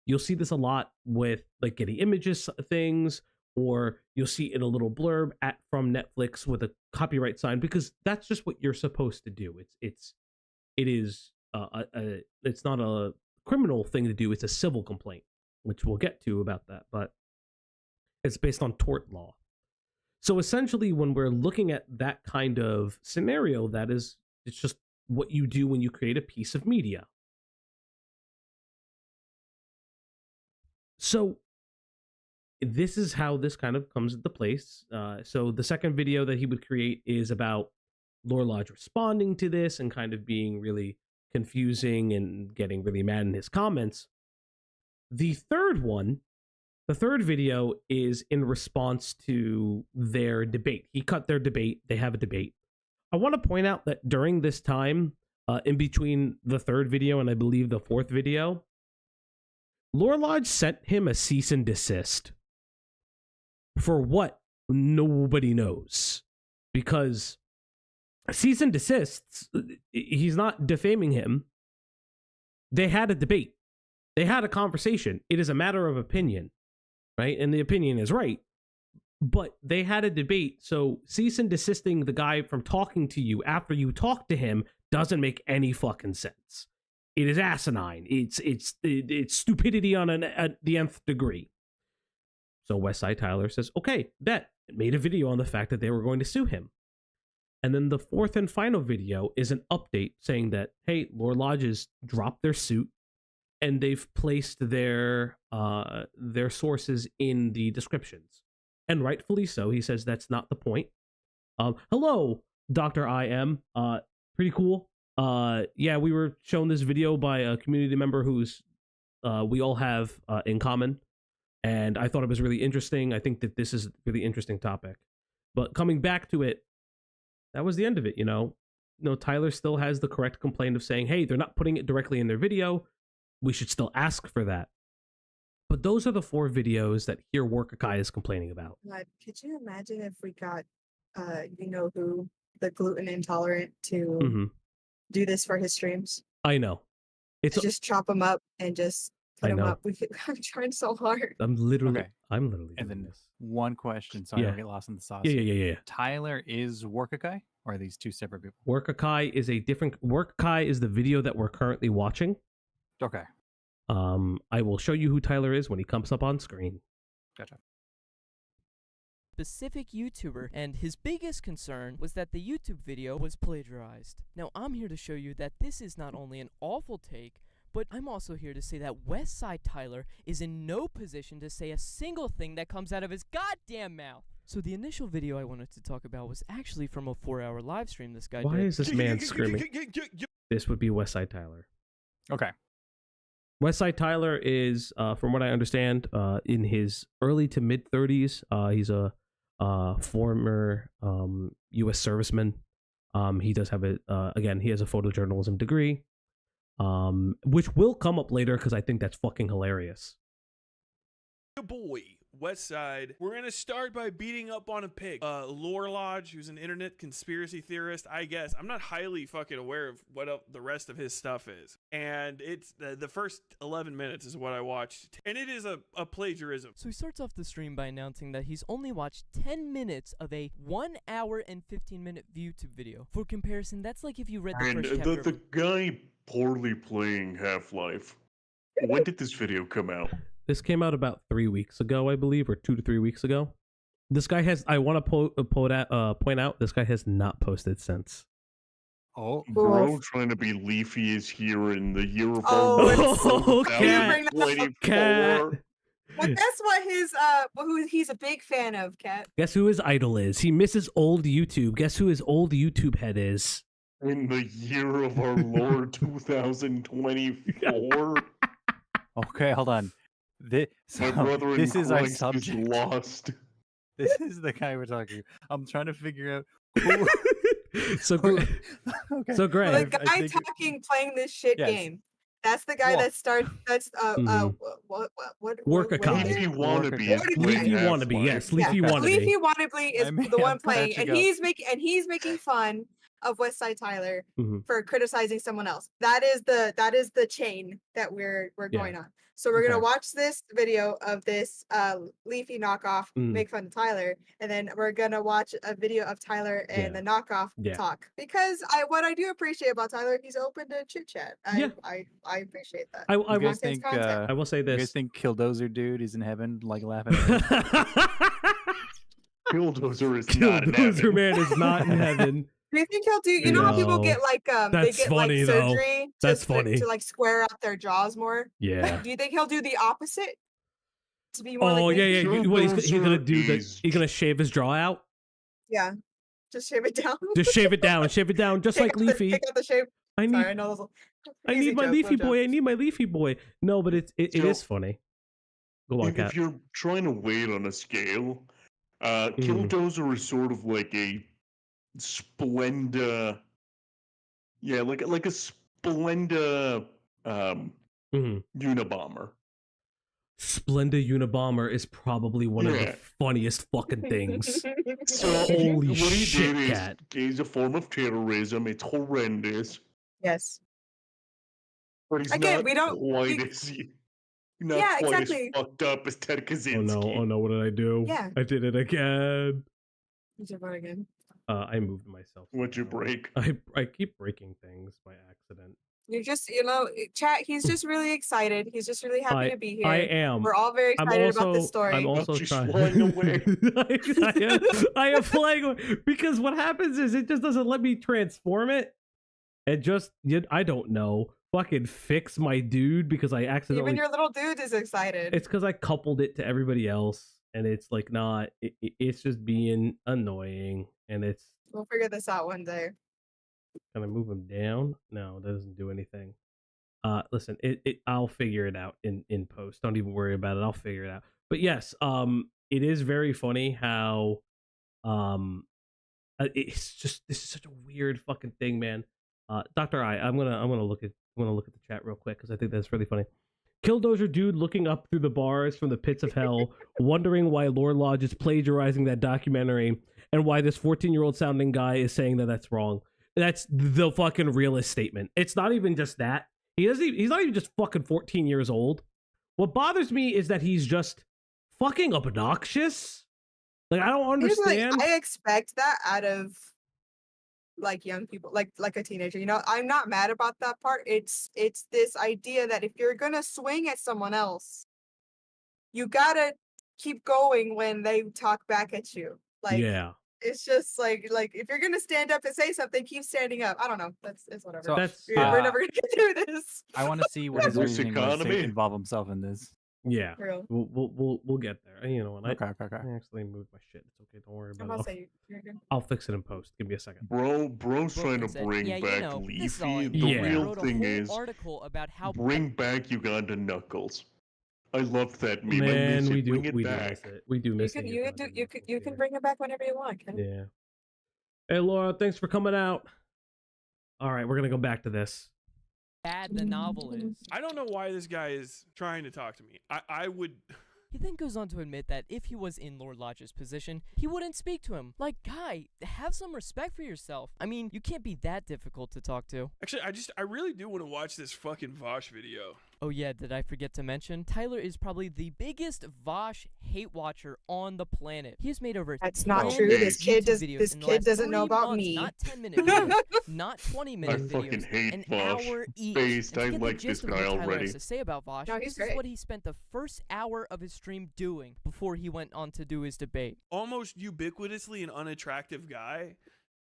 You'll see this a lot with like Getty Images things, or you'll see in a little blurb from Netflix with a copyright sign, because that's just what you're supposed to do. It's not a criminal thing to do. It's a civil complaint, which we'll get to about that, but it's based on tort law. So essentially, when we're looking at that kind of scenario, it's just what you do when you create a piece of media. So this is how this kind of comes into place. So the second video that he would create is about Lore Lodge responding to this and kind of being really confusing and getting really mad in his comments. The third video is in response to their debate. He cut their debate. They have a debate. I want to point out that during this time, in between the third video and I believe the fourth video, Lore Lodge sent him a cease and desist. For what? Nobody knows. Because cease and desists, he's not defaming him. They had a debate. They had a conversation. It is a matter of opinion, right? And the opinion is right. But they had a debate, so cease and desisting the guy from talking to you after you talk to him doesn't make any fucking sense. It is asinine. It's stupidity on the nth degree. So Westside Tyler says, okay, bet. Made a video on the fact that they were going to sue him. And then the fourth and final video is an update saying that, hey, Lore Lodges dropped their suit and they've placed their sources in the descriptions. And rightfully so. He says that's not the point. Hello, Dr. IM. Pretty cool. Yeah, we were shown this video by a community member who's we all have in common. And I thought it was really interesting. I think that this is a really interesting topic. But coming back to it, that was the end of it, you know? Tyler still has the correct complaint of saying, hey, they're not putting it directly in their video. We should still ask for that. But those are the 4 videos that Here Warkikia is complaining about. God, could you imagine if we got, who, the gluten intolerant to do this for his streams? I know. It's just chop them up and just put them know. up. I'm trying so hard. I'm literally And doing then this. one question, so I don't get lost in the sauce. Yeah. Tyler is Warkikia, or are these 2 separate people? Warkikia is the video that we're currently watching. Okay. I will show you who Tyler is when he comes up on screen. Gotcha. Specific YouTuber, and his biggest concern was that the YouTube video was plagiarized. Now I'm here to show you that this is not only an awful take, But I'm also here to say that Westside Tyler is in no position to say a single thing that comes out of his goddamn mouth. So the initial video I wanted to talk about was actually from a 4-hour live stream this guy Why did. is this man screaming? This would be Westside Tyler. Okay. Westside Tyler is, from what I understand, in his early to mid 30s. He's a former U.S. serviceman. He does have again, he has a photojournalism degree, which will come up later because I think that's fucking hilarious. Your boy, Westside. We're gonna start by beating up on a pig. Lore Lodge, who's an internet conspiracy theorist, I guess. I'm not highly fucking aware of what the rest of his stuff is. And it's the first 11 minutes is what I watched. And it is a plagiarism. So he starts off the stream by announcing that he's only watched 10 minutes of a 1 hour and 15-minute YouTube video. For comparison, that's like if you read the And first chapter the guy poorly playing Half-Life. When did this video come out? This came out about 3 weeks ago, I believe, or 2 to 3 weeks ago. This guy has, I want to point out, this guy has not posted since. Oh, Bro, trying to be leafy is here in the year of Oh, our Cat. Cat. But that's what his who he's a big fan of, Cat. Guess who his idol is? He misses old YouTube. Guess who his old YouTube head is? In the year of our Lord 2024. okay, hold on. My brother This in is our Christ subject. is lost. This is the guy we're talking. I'm trying to figure out who. So, okay. so Greg, The guy talking, playing this shit Yes. game. That's the guy Well, that starts. That's what Workikia. is it? Leafy wannabe. Workikia. Leafy playing wannabe, Half-Life. yes, Leafy Yeah. wannabe. Leafy Wannabe is I may the one have playing, catching and up. he's making fun of Westside Tyler Mhm. for criticizing someone else. That is the chain that we're going on. So we're gonna Okay. watch this video of this Leafy knockoff Mm. make fun of Tyler, and then we're gonna watch a video of Tyler and Yeah. the knockoff Yeah. talk. Because what I do appreciate about Tyler, he's open to chit chat. Yeah. I appreciate that. I You will, guys Content, think? content. I will say You guys this. think Killdozer dude is in heaven, like laughing? At Killdozer is not in Killdozer heaven. man is not in heaven. Do you think he'll do? You know how people No. get like they That's get funny, like though. surgery That's to funny. like square out their jaws more. Yeah. Do you think he'll do the opposite? To be more Oh like yeah, Leafy? yeah. What he's gonna do? Killdozer He's gonna shave his jaw out. Yeah. Just shave it down. Just shave it down. Shave it down, just like Leafy. Take out the shape. I need. Sorry, I know those. I need my Leafy boy. I need my Leafy boy. No, but it So- is funny. Go on, If Cat. you're trying to weight on a scale, Killdozer is sort of like a Splenda. Yeah, like a Splenda Unabomber. Splenda Unabomber is probably one of the Yeah. funniest fucking things. So Holy what he shit, did Cat. is a form of terrorism. It's horrendous, Yes. but he's Again, not we don't- quite we- as not Yeah, quite exactly. as fucked up as Ted Oh Kaczynski. no! Oh no! What did I do? Yeah. I did it again. You did what again? I moved myself. What'd you break? I keep breaking things by accident. You just, chat. He's just really excited. He's just really happy to be here. I am. We're all very I'm excited also. about this story. I'm also she's trying. flying away. I am flying away because what happens is it just doesn't let me transform it. It just I don't know. Fucking fix my dude because I accidentally. Even your little dude is excited. It's because I coupled it to everybody else, and it's like not. It's just being annoying, and it's. We'll figure this out one day. Can I move him down? No, that doesn't do anything. Listen, I'll figure it out in post. Don't even worry about it. I'll figure it out. But yes, it is very funny how, it's just this is such a weird fucking thing, man. Dr. I'm gonna look at the chat real quick because I think that's really funny. Killdozer dude looking up through the bars from the pits of hell, wondering why Lore Lodge is plagiarizing that documentary and why this 14-year-old sounding guy is saying that that's wrong. That's the fucking realest statement. It's not even just that. He's not even just fucking 14 years old. What bothers me is that he's just fucking obnoxious. Like, I don't Here's, like, understand. I expect that out of like young people, like a teenager. I'm not mad about that part. It's this idea that if you're gonna swing at someone else, you gotta keep going when they talk back at you. Like, Yeah. it's just like if you're gonna stand up and say something, keep standing up. I don't know. It's whatever. So That's We're never gonna get through this. I want to see what his This reasoning was to economy. involve himself in this. Yeah. Real. We'll get there. You know what? Okay. I actually moved my shit. It's okay. Don't worry I'm about about to it. say you're good. I'll fix it in post. Give me a second. Bro's Brooklyn trying to said, bring yeah, you back know, this is all I Leafy. need. The Yeah. I real wrote a thing whole is, article about how bring back Uganda Knuckles. I loved that meme. I Man, miss it. we do Bring it we back. do miss it. We do miss it. You can bring it back whenever you want. Ken. Yeah. Hey Laura, thanks for coming out. All right, we're gonna go back to this. bad the novel is. I don't know why this guy is trying to talk to me. I would. He then goes on to admit that if he was in Lord Lodge's position, he wouldn't speak to him. Like, guy, have some respect for yourself. I mean, you can't be that difficult to talk to. Actually, I really do want to watch this fucking Vosh video. Oh yeah, did I forget to mention? Tyler is probably the biggest Vosh hate watcher on the planet. He has made over That's not 10 true. This kid YouTube does. videos This in the kid last doesn't know 3 about months, me. Not 10-minute videos, not 20-minute fucking videos, hate an Vosh. hour each. Based, And to I get the like this gist of guy what Tyler already. has to say about Vosh, No, he's this is great. what he spent the first hour of his stream doing before he went on to do his debate. Almost ubiquitously an unattractive guy.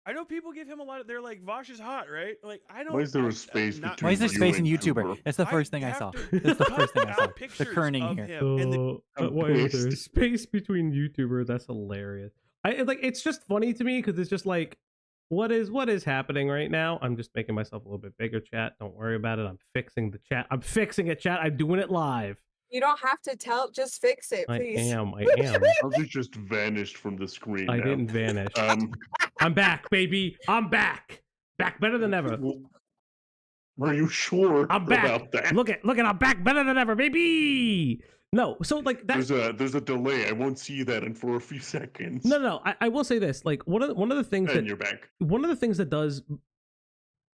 I know people give him a lot of. They're like, Vosh is hot, right? Like, I don't. Why is there I- a space not- between Why is there you space in and YouTuber? That's the first thing I have saw. to That's the cut first thing I out saw. The pictures kerning of here. him, and the- I'm Why is there pissed. space between YouTuber? That's hilarious. It's just funny to me because it's just like, what is happening right now? I'm just making myself a little bit bigger, chat. Don't worry about it. I'm fixing the chat. I'm fixing it, chat. I'm doing it live. You don't have to tell. Just fix it, I please. am. Ozzy just vanished from the screen. I now. didn't vanish. Um, I'm back, baby. I'm back. Back better than ever. Are you sure I'm back. about that? Look at, I'm back better than ever, baby. No, so like that's There's a delay. I won't see that in for a few seconds. no. I will say this. Like one of the things And that you're back. one of the things that does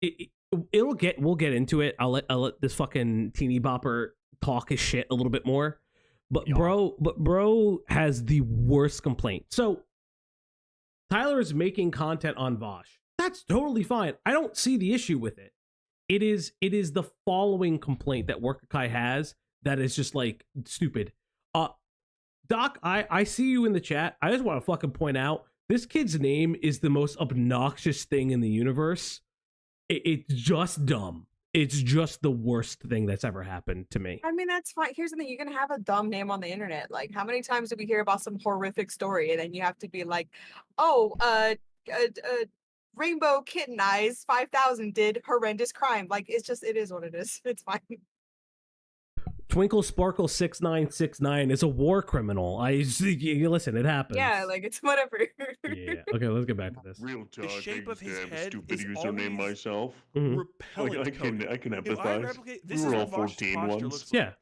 we'll get into it. I'll let this fucking teeny bopper talk his shit a little bit more. But Yeah. bro has the worst complaint. So Tyler is making content on Vosh. That's totally fine. I don't see the issue with it. It is the following complaint that Warkikia has that is just like stupid. Doc, I see you in the chat. I just want to fucking point out this kid's name is the most obnoxious thing in the universe. It's just dumb. It's just the worst thing that's ever happened to me. I mean, that's fine. Here's the thing: you're gonna have a dumb name on the internet. Like, how many times do we hear about some horrific story, and then you have to be like, "Oh, Rainbow Kitten Eyes 5000 did horrendous crime." Like, it is what it is. It's fine. Twinkle Sparkle 6969 is a war criminal. Listen, it happens. Yeah, like it's whatever. Yeah. Okay, let's get back to this. Real talk. shape I of used his to have a head stupid is username always- myself. Mhm. Repellent. Like, I can If I empathize. replicate, We this were is all what Vosh's 14 posture once. looks like. Yeah.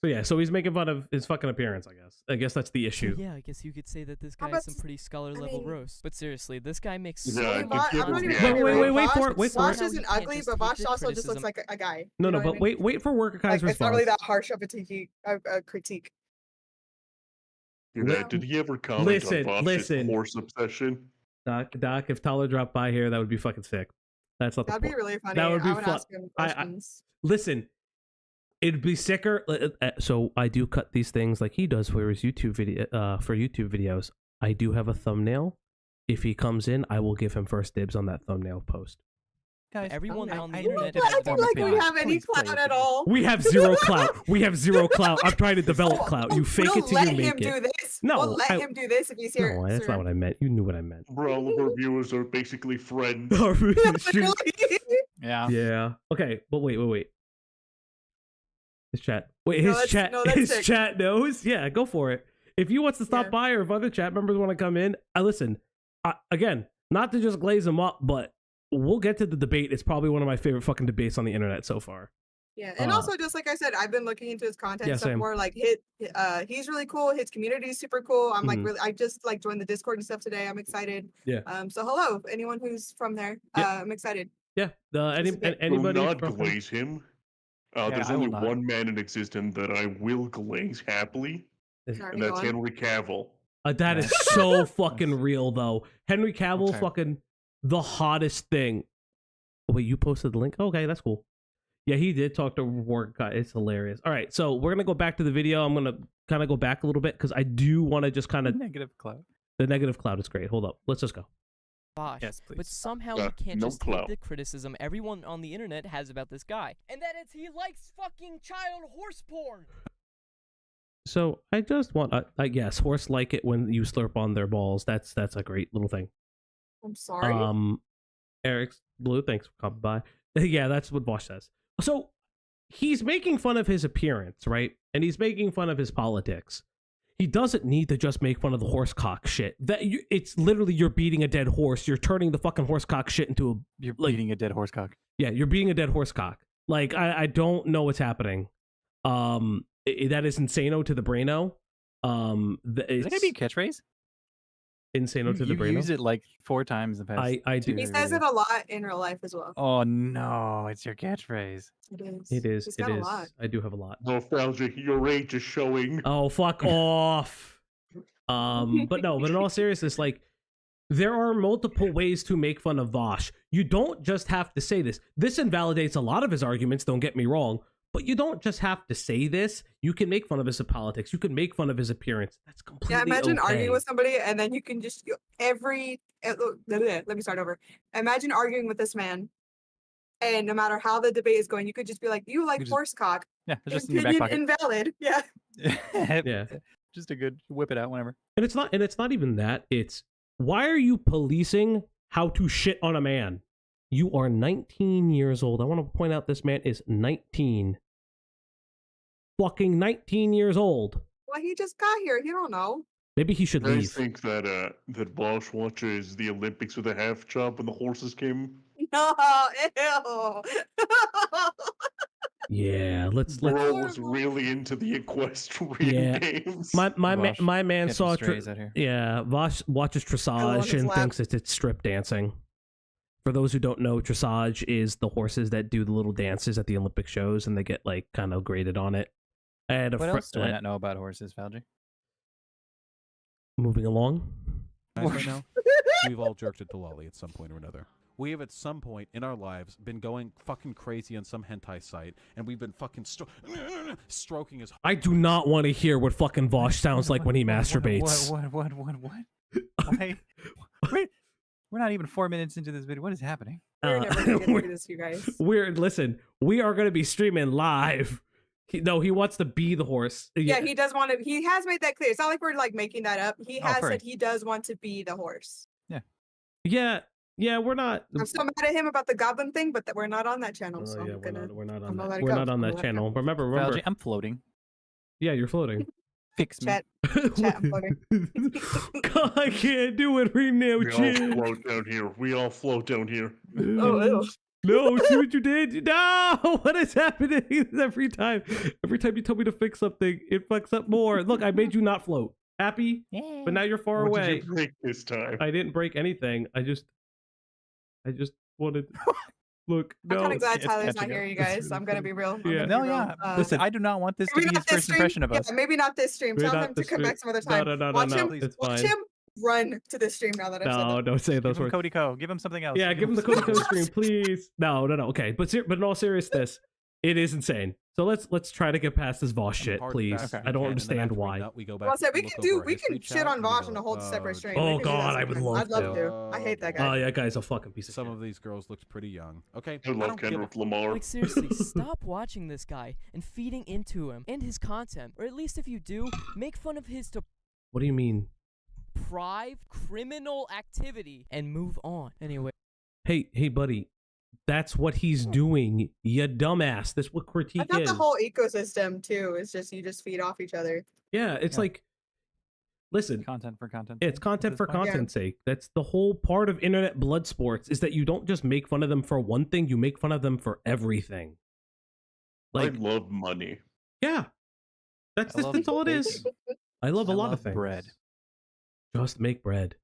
So yeah, so he's making fun of his fucking appearance, I guess. I guess that's the So issue. yeah, I guess you could say that this How guy about is some s- pretty scholar I level mean- roast. But seriously, this guy makes Yeah, so I Hey, think Vosh, it I'm was- not even yeah. gonna Wait, be wait, rude. wait for Vosh- it, wait for Vosh it. isn't How you ugly, can't but just Vosh take also just looks criticism. like a guy. No, You no, know what I but mean? wait for Warkikai's Like, it's not really response. that harsh of a critique. Did he ever comment Listen, on Vosh's listen. horse obsession? Doc, if Tyler dropped by here, that would be fucking sick. That's not the That'd be point. really funny. That would be I would fun. ask him I- questions. Listen, it'd be sicker. So I do cut these things like he does for his YouTube video. For YouTube videos, I do have a thumbnail. If he comes in, I will give him first dibs on that thumbnail post. Guys, Everyone I- on the I internet did I has have don't one like we opinion. have any Please play clout it. at all. We have zero clout. We have zero clout. I'm trying to develop clout. You fake we'll it till let you him make do it. this. No, we'll let I- him do this if he's here. No, that's sir. not what I meant. You knew what I meant. Bro, all of our viewers are basically friends. Shoot. Yeah. Yeah. Okay, but wait. His chat. Wait, No, his that's- chat. no, that's His sick. chat knows. Yeah, go for it. If he wants to stop Yeah. by, or if other chat members want to come in, I listen. Again, not to just glaze him up, but we'll get to the debate. It's probably one of my favorite fucking debates on the internet so far. Yeah, and also just like I said, I've been looking into his content Yeah, stuff same. more. Like, he's really cool. His community is super cool. I'm like Mhm. really. I just like joined the Discord and stuff today. I'm excited. Yeah. So hello, anyone who's from there. Yeah. I'm excited. Yeah. Anybody Anybody? Do not from- glaze him. There's I will only not. one man in existence that I will glaze happily, Sorry, and go that's on. Henry Cavill. That is so fucking real, though. Henry Cavill, Okay. fucking the hottest thing. Oh, wait, you posted the link? Okay, that's cool. Yeah, he did talk to Warkikia. It's hilarious. All right, so we're gonna go back to the video. I'm gonna kind of go back a little bit because I do want to just kind of Negative clout. The negative cloud is great. Hold up. Let's just go. Bosh. Yes, please. But somehow Yeah, you can't no just take clout. the criticism everyone on the internet has about this guy. And that is he likes fucking child horse porn. So I just want, I guess, horse like it when you slurp on their balls. That's a great little thing. I'm sorry. Eric's Blue, thanks for coming by. Yeah, that's what Bosch says. So he's making fun of his appearance, right? And he's making fun of his politics. He doesn't need to just make fun of the horsecock shit. It's literally you're beating a dead horse. You're turning the fucking horsecock shit into a... You're like, beating a dead horsecock. Yeah, you're beating a dead horsecock. Like, I don't know what's happening. That is insano to the braino. Is that gonna be a catchphrase? Insano to the You braino. used it like 4 times in the past. I do. He says it a lot in real life as well. Oh no, it's your catchphrase. It is. It is. He's It got a is. lot. I do have a lot. Nostalgia, your age is showing. Oh, fuck off. But no, but in all seriousness, like, there are multiple ways to make fun of Vosh. You don't just have to say this. This invalidates a lot of his arguments, don't get me wrong, but you don't just have to say this. You can make fun of his politics. You can make fun of his appearance. That's completely Yeah, imagine okay. arguing with somebody and then you can just let me start over. Imagine arguing with this man, and no matter how the debate is going, you could just be like, "You like You just- horsecock? Yeah, it's just in your back Opinion pocket. invalid." Yeah. Yeah. Just a good whip it out whenever. And it's not even that. It's, why are you policing how to shit on a man? You are 19 years old. I want to point out this man is 19. Fucking 19 years old. Well, he just got here. He don't know. Maybe he should I leave. think that that Bosch watches the Olympics with a half chop when the horses came. No, ew. Yeah, let's Bro was really into the equestrian Yeah. games. my Vosh, man catching saw strays out here. yeah, Vosh watches on dressage his and lap. thinks it's strip dancing. For those who don't know, dressage is the horses that do the little dances at the Olympic shows, and they get like kind of graded on it. I had a What else do I not know about horses, Falgi? moving along. Guys, right now, we've all jerked it to Lolly at some point or another. We have at some point in our lives been going fucking crazy on some hentai site, and we've been fucking stroking his. I do not want to hear what fucking Vosh sounds like when he masturbates. What? Why? We're not even 4 minutes into this video. What is happening? We're never gonna get through this, you guys. Listen, we are going to be streaming live. He wants to be the horse. Yeah, he does want to. He has made that clear. It's not like we're like making that up. He has furry. said he does want to be the horse. Yeah, we're not. I'm still mad at him about the goblin thing, but we're not on that channel. Oh, so yeah, I'm gonna. we're not I'm on gonna that. let it We're go. not on I'm that gonna let it channel. go. Remember. Falgi, I'm floating. Yeah, you're floating. Fix me. Chat. Chat, I'm floating. God, I can't do it right now, We all Chin. float down here. We all float down here. Oh, ew. No, see what you did? No, what is happening every time? Every time you tell me to fix something, it fucks up more. Look, I made you not float. Happy? Yeah. But now you're far What away. did you break this time? I didn't break anything. I just wanted. Look, I'm no. kind of glad it's Tyler's not catching here, up. you guys. I'm gonna be real. I'm Yeah. gonna No, be real. yeah. Listen, I do not want this to maybe be his not this first stream. impression of Yeah, us. maybe not this stream. Maybe Tell not him to this come stream. back some other No, time. no, Watch him. please. It's Watch fine. him run to this stream now that I've said No, that. don't say those Give him words. Cody Co. Give him something else. Yeah, give him the Cody Code stream, please. No. Okay, but in all seriousness, it is insane. So let's try to get past this Vosh shit, Hard please. facts Okay. I don't we can, and then understand after we why. nut, we go back Well, I said we and can look over do. our We history can shit chat, on and we Vosh go, on a whole separate stream. Oh, We can do that God, I would sometime. love I'd love to. to. I hate that guy. Oh, yeah, guy's a fucking piece of Some shit. of these girls looked pretty young. Okay, I love Kendrick Lamar. Like seriously, stop watching this guy and feeding into him and his content. Or at least if you do, make fun of his What do you mean? deprived criminal activity and move on. Anyway. Hey, buddy. That's what he's doing, you dumbass. That's what I critique thought is. the whole ecosystem too is just you just feed off each other. Yeah, it's Yeah. like, listen, Content for content. it's content for content. content's sake. That's the whole part of internet blood sports, is that you don't just make fun of them for one thing, you make fun of them for everything. Like, I love money. yeah. That's I love that's all it bacon. is. I love a lot of things. Bread. Just make bread.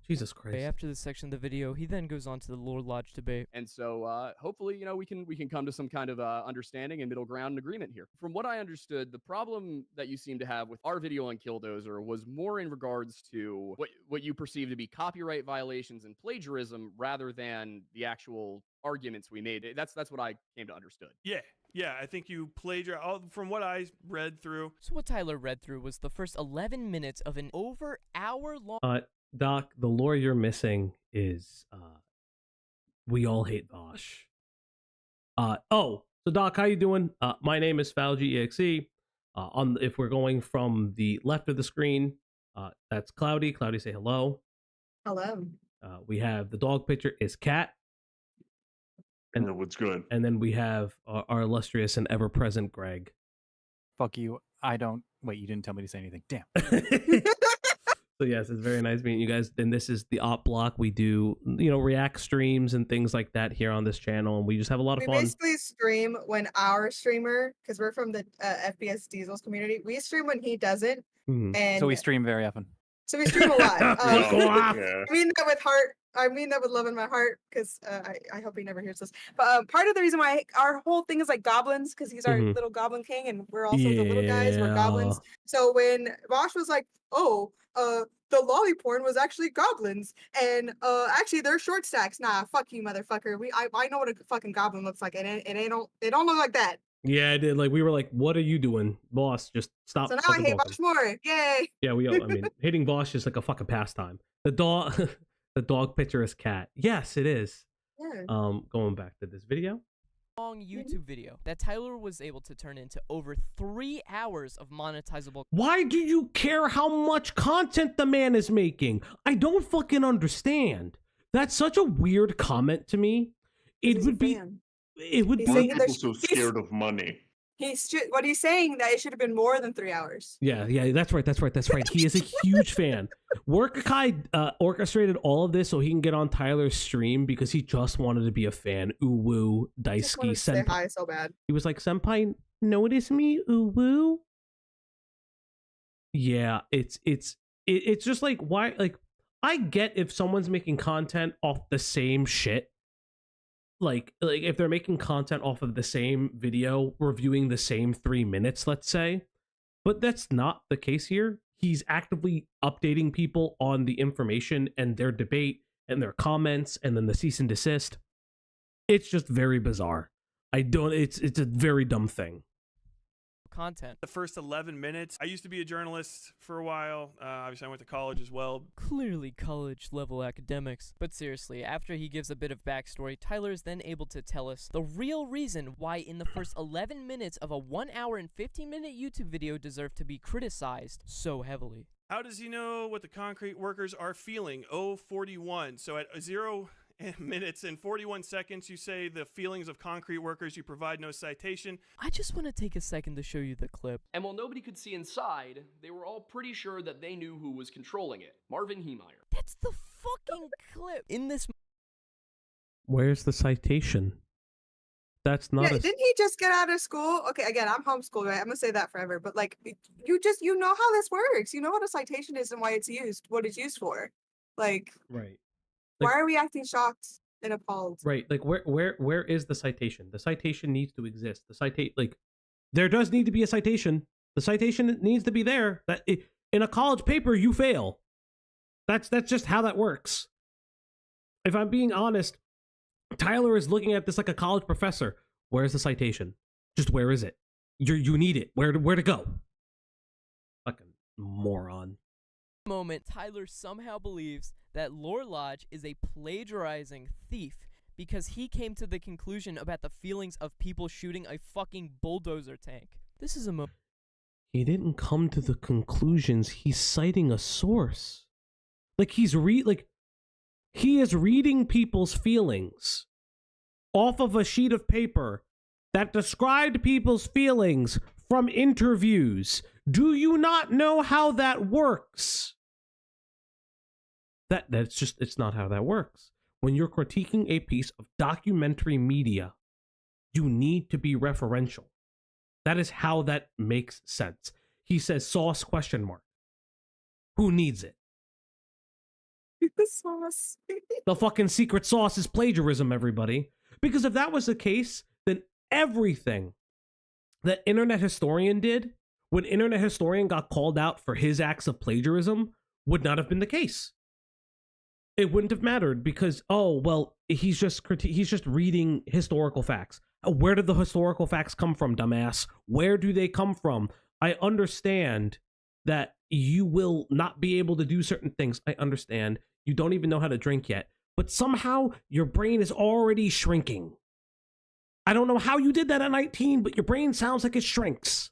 Jesus Christ. After this section of the video, he then goes on to the Lore Lodge debate. And so hopefully, we can come to some kind of understanding and middle ground and agreement here. From what I understood, the problem that you seem to have with our video on Killdozer was more in regards to what you perceive to be copyright violations and plagiarism rather than the actual arguments we made. That's what I came to understood. Yeah, I think you plagiarized. From what I read through. So what Tyler read through was the first 11 minutes of an over hour-long... Doc, the lore you're missing is, we all hate Vosh. So Doc, how you doing? My name is Falgi.Exe. If we're going from the left of the screen, that's Cloudy. Cloudy, say hello. Hello. We have the dog picture is Cat. And what's good? And then we have our illustrious and ever-present Greg. Fuck you. I don't... Wait, you didn't tell me to say anything. Damn. So yes, it's very nice meeting you guys. And this is the Opp Block. We do, react streams and things like that here on this channel, and we just have a lot of fun. We basically stream when our streamer, because we're from the FPS Diesels community, we stream when he doesn't. And so we stream very often. So we stream a lot. Yeah. I mean that with heart. I mean that with love in my heart, because I hope he never hears this. But part of the reason why our whole thing is like goblins, because he's our little goblin king, and we're also the little guys. We're goblins. So when Vosh was like, "Oh, the lolly porn was actually goblins, and actually they're short stacks." Nah, fuck you, motherfucker. I know what a fucking goblin looks like, and it don't look like that. Yeah, I did. Like, we were like, "What are you doing, boss? Just stop." So now I hate Vosh more. Yay! Yeah, I mean, hating Vosh is like a fucking pastime. The dog picture is Cat. Yes, it is. Yeah. Going back to this video. Long YouTube video that Tyler was able to turn into over 3 hours of monetizable. Why do you care how much content the man is making? I don't fucking understand. That's such a weird comment to me. It would be. It would He's be. saying People so scared of money. What he's saying that it should have been more than 3 hours. Yeah, that's right. He is a huge fan. Warkikia orchestrated all of this so he can get on Tyler's stream because he just wanted to be a fan. Ooh woo, Daisuke Say senpai. hi so bad. He was like, "Senpai, notice me, ooh woo." Yeah, it's just like, why? Like, I get if someone's making content off the same shit. Like if they're making content off of the same video, reviewing the same 3 minutes, let's say, but that's not the case here. He's actively updating people on the information and their debate and their comments and then the cease and desist. It's just very bizarre. It's a very dumb thing. Content. The first 11 minutes. I used to be a journalist for a while. Obviously, I went to college as well. Clearly college level academics. But seriously, after he gives a bit of backstory, Tyler is then able to tell us the real reason why in the first 11 minutes of a 1 hour and 15-minute YouTube video deserved to be criticized so heavily. How does he know what the concrete workers are feeling? 041. So at 0 minutes and 41 seconds, you say the feelings of concrete workers. You provide no citation. I just want to take a second to show you the clip. And while nobody could see inside, they were all pretty sure that they knew who was controlling it. Marvin Heemeyer. That's the fucking clip. In this... Where's the citation? That's not. Yeah, didn't he just get out of school? Okay, again, I'm homeschooled, right? I'm gonna say that forever. But like, you know how this works. You know what a citation is and why it's used, what it's used for. Like, Right. why are we acting shocked and appalled? Right. Like, where is the citation? The citation needs to exist. There does need to be a citation. The citation needs to be there. In a college paper, you fail. That's just how that works. If I'm being honest, Tyler is looking at this like a college professor. Where's the citation? Just where is it? You need it. Where to go? Fucking moron. Moment, Tyler somehow believes that Lore Lodge is a plagiarizing thief because he came to the conclusion about the feelings of people shooting a fucking bulldozer tank. This is a moment. He didn't come to the conclusions. He's citing a source. Like he is reading people's feelings off of a sheet of paper that described people's feelings from interviews. Do you not know how that works? It's not how that works. When you're critiquing a piece of documentary media, you need to be referential. That is how that makes sense. He says sauce ? Who needs it? The sauce. The fucking secret sauce is plagiarism, everybody. Because if that was the case, then everything that Internet Historian did when Internet Historian got called out for his acts of plagiarism would not have been the case. It wouldn't have mattered because, oh, well, he's just reading historical facts. Where did the historical facts come from, dumbass? Where do they come from? I understand that you will not be able to do certain things. I understand. You don't even know how to drink yet. But somehow your brain is already shrinking. I don't know how you did that at 19, but your brain sounds like it shrinks.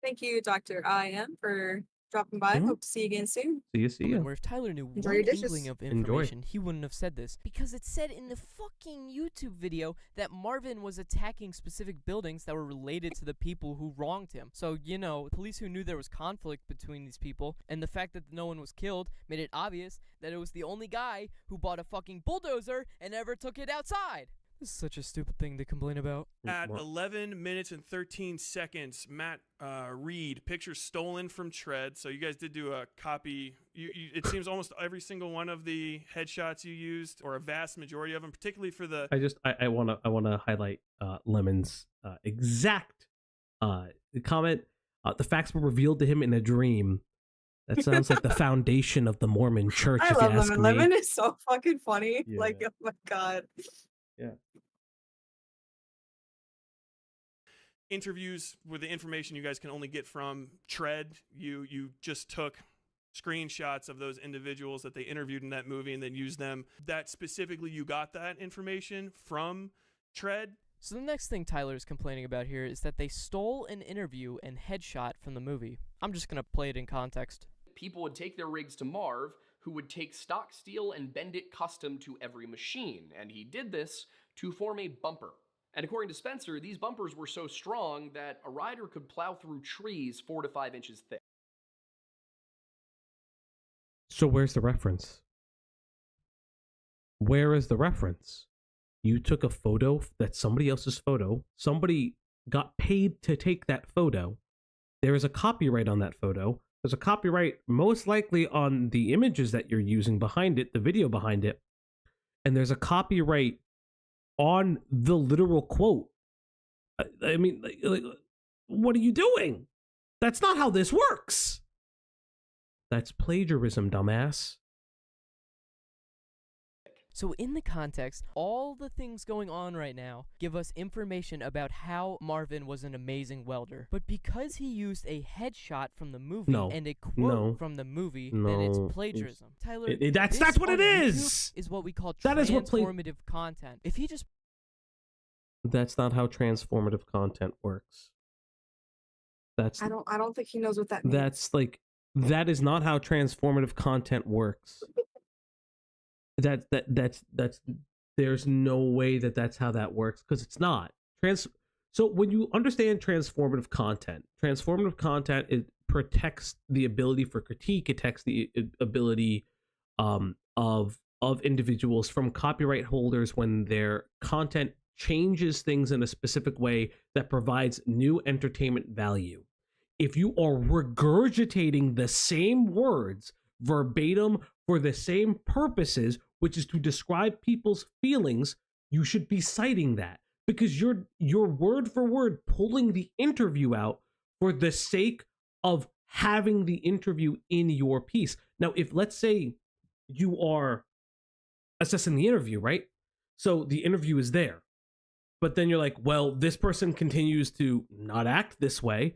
Thank you, Dr. IM, for dropping by. Hope to see you again soon. See you. Where if Tyler knew Enjoy one your dishes. inkling of information, he wouldn't have said this. Because it said in the fucking YouTube video that Marvin was attacking specific buildings that were related to the people who wronged him. So, you know, police who knew there was conflict between these people, and the fact that no one was killed made it obvious that it was the only guy who bought a fucking bulldozer and never took it outside. This is such a stupid thing to complain about. At 11 minutes and 13 seconds, Matt Reed, pictures stolen from Tread. So you guys did do a copy. It seems almost every single one of the headshots you used, or a vast majority of them, particularly for the. I wanna highlight Lemon's exact comment. The facts were revealed to him in a dream. That sounds like the foundation of the Mormon Church. I love Lemon. Lemon is so fucking funny. Yeah. Like, oh my god. Yeah. Interviews with the information you guys can only get from Tread. You just took screenshots of those individuals that they interviewed in that movie and then used them. That specifically, you got that information from Tread. So the next thing Tyler is complaining about here is that they stole an interview and headshot from the movie. I'm just gonna play it in context. People would take their rigs to Marv, who would take stock steel and bend it custom to every machine, and he did this to form a bumper. And according to Spencer, these bumpers were so strong that a rider could plow through trees 4 to 5 inches thick. So where's the reference? Where is the reference? You took a photo that's somebody else's photo. Somebody got paid to take that photo. There is a copyright on that photo. There's a copyright most likely on the images that you're using behind it, the video behind it. And there's a copyright on the literal quote. I mean, like, what are you doing? That's not how this works. That's plagiarism, dumbass. So in the context, all the things going on right now give us information about how Marvin was an amazing welder. But because he used a headshot from the movie and a quote from the movie, then it's plagiarism. Tyler, that's what it is. Is what we call that transformative content. If he just That's not how transformative content works. I don't think he knows what that means. That is not how transformative content works. That's there's no way that's how that works, because it's not. So when you understand transformative content, it protects the ability for critique, it protects the ability of individuals from copyright holders when their content changes things in a specific way that provides new entertainment value. If you are regurgitating the same words verbatim for the same purposes, which is to describe people's feelings, you should be citing that, because you're word for word pulling the interview out for the sake of having the interview in your piece. Now, if let's say you are assessing the interview, right? So the interview is there, but then you're like, well, this person continues to not act this way,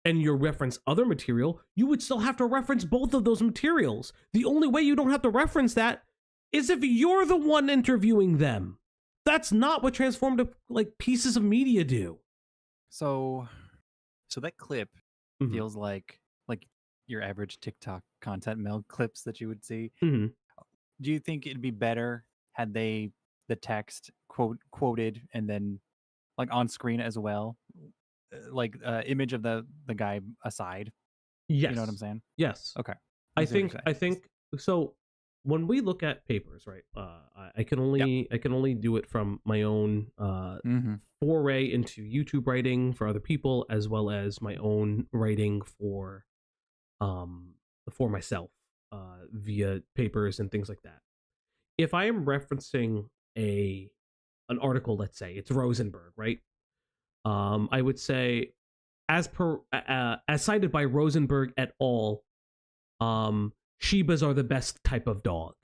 and you reference other material, you would still have to reference both of those materials. The only way you don't have to reference that is if you're the one interviewing them. That's not what transformative pieces of media do. So that clip feels like your average TikTok content meld clips that you would see. Mm-hmm. Do you think it'd be better had the text quoted and then on screen as well? Image of the guy aside. Yes. You know what I'm saying? Yes. Okay. I think so. When we look at papers, right? I can only do it from my own foray into YouTube writing for other people, as well as my own writing for myself. via papers and things like that. If I am referencing an article, let's say it's Rosenberg, right? I would say, as cited by Rosenberg et al., Shibas are the best type of dog.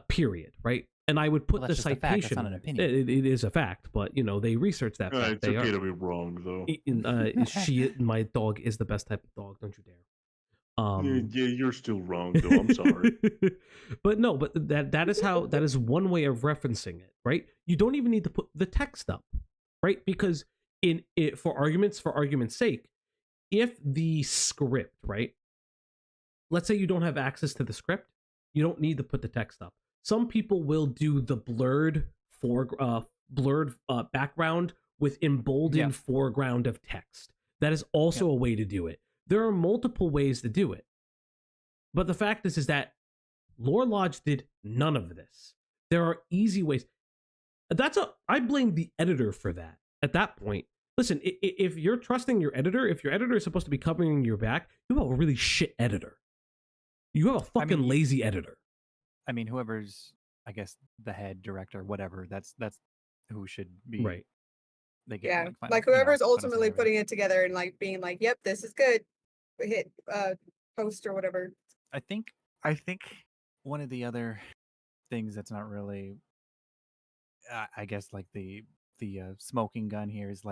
Period, right? And I would put the citation. Fact. That's not an opinion. It is a fact, but they researched that fact. It's okay to be wrong, though. My dog is the best type of dog. Don't you dare. Yeah, you're still wrong, though. I'm sorry. But that is one way of referencing it, right? You don't even need to put the text up, right? Because for argument's sake, if the script, right? Let's say you don't have access to the script, you don't need to put the text up. Some people will do the blurred background with emboldened foreground of text. That is also a way to do it. There are multiple ways to do it. But the fact is that Lore Lodge did none of this. There are easy ways. I blame the editor for that. At that point, listen, if you're trusting your editor, if your editor is supposed to be covering your back, you have a really shit editor. You have a fucking lazy editor. I mean, whoever's, I guess, the head director, whatever, that's who should be. Right. They get, whoever's ultimately putting it together and being like, yep, this is good. Hit post or whatever. I think one of the other things that's not really, I guess, the smoking gun here is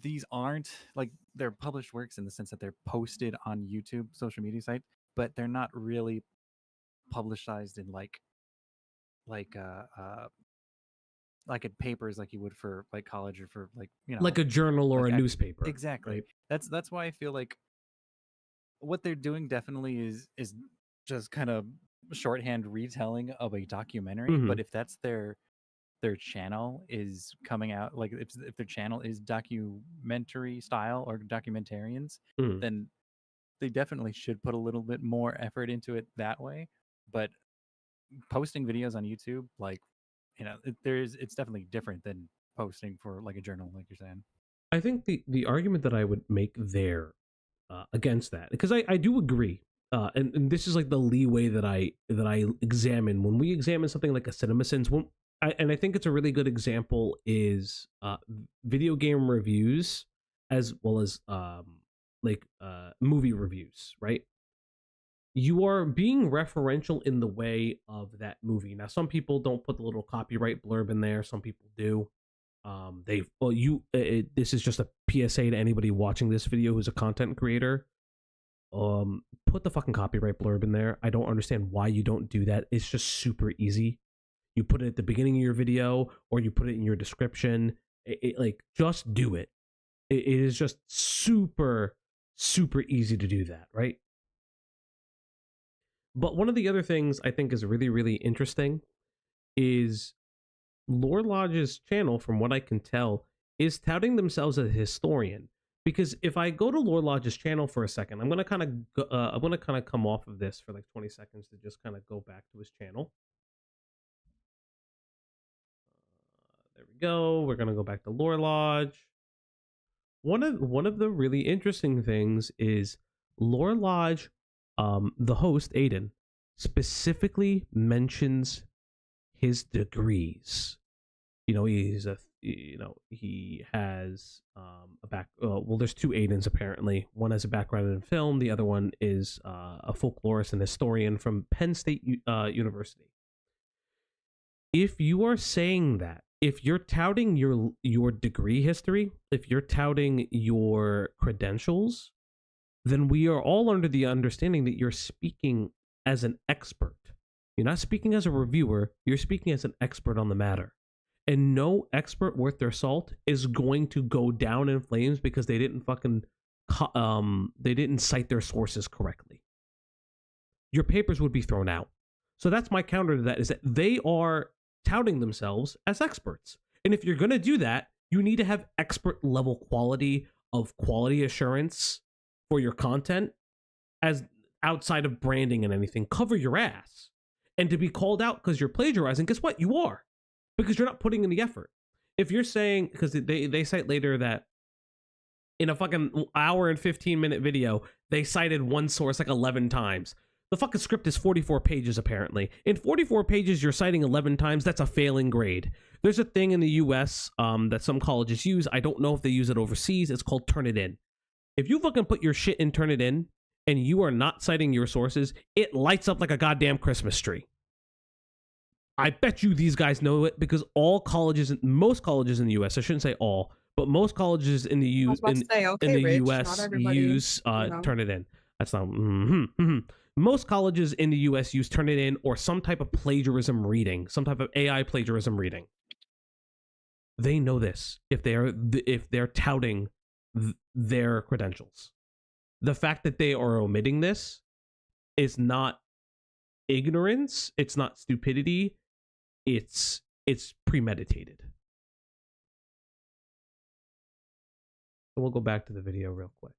these aren't they're published works in the sense that they're posted on YouTube social media site, but they're not really publicized in like in papers like you would for college or for like a journal or a newspaper. Exactly. Right? That's why I feel like what they're doing definitely is just kind of shorthand retelling of a documentary. Mm-hmm. But if that's their channel is coming out, if their channel is documentary style or documentarians, then they definitely should put a little bit more effort into it that way. But posting videos on YouTube, it's definitely different than posting for a journal, like you're saying. I think the argument that I would make there against that, because I do agree, and this is the leeway that I examine when we examine something like a CinemaSins. And I think it's a really good example is video game reviews as well as movie reviews, right? You are being referential in the way of that movie. Now, some people don't put the little copyright blurb in there. Some people do. This is just a PSA to anybody watching this video who's a content creator. Put the fucking copyright blurb in there. I don't understand why you don't do that. It's just super easy. You put it at the beginning of your video, or you put it in your description. Just do it. It is just super, super easy to do that, right? But one of the other things I think is really, really interesting is Lore Lodge's channel, from what I can tell, is touting themselves as a historian. Because if I go to Lore Lodge's channel for a second, I'm gonna kind of come off of this for 20 seconds to just kind of go back to his channel. There we go. We're gonna go back to Lore Lodge. One of the really interesting things is Lore Lodge, the host Aiden, specifically mentions his degrees. He has a back. Well, there's two Aidens apparently. One has a background in film. The other one is a folklorist and historian from Penn State University. If you are saying that, if you're touting your degree history, if you're touting your credentials, then we are all under the understanding that you're speaking as an expert. You're not speaking as a reviewer. You're speaking as an expert on the matter. And no expert worth their salt is going to go down in flames because they didn't they didn't cite their sources correctly. Your papers would be thrown out. So that's my counter to that, is that they are touting themselves as experts. And if you're going to do that, you need to have expert level quality assurance for your content, as outside of branding and anything. Cover your ass. And to be called out because you're plagiarizing, guess what? You are. Because you're not putting in the effort. If you're saying, because they cite later that in a fucking hour and 15-minute video, they cited one source like 11 times. The fucking script is 44 pages, apparently. In 44 pages, you're citing 11 times. That's a failing grade. There's a thing in the U.S. That some colleges use. I don't know if they use it overseas. It's called Turnitin. If you fucking put your shit in Turnitin and you are not citing your sources, it lights up like a goddamn Christmas tree. I bet you these guys know it because most colleges in the U.S., I shouldn't say all, but most colleges in the U.S. use Turnitin. That's not... Most colleges in the U.S. use Turnitin or some type of plagiarism reading, some type of AI plagiarism reading. They know this if they're touting their credentials. The fact that they are omitting this is not ignorance. It's not stupidity. It's premeditated. So we'll go back to the video real quick.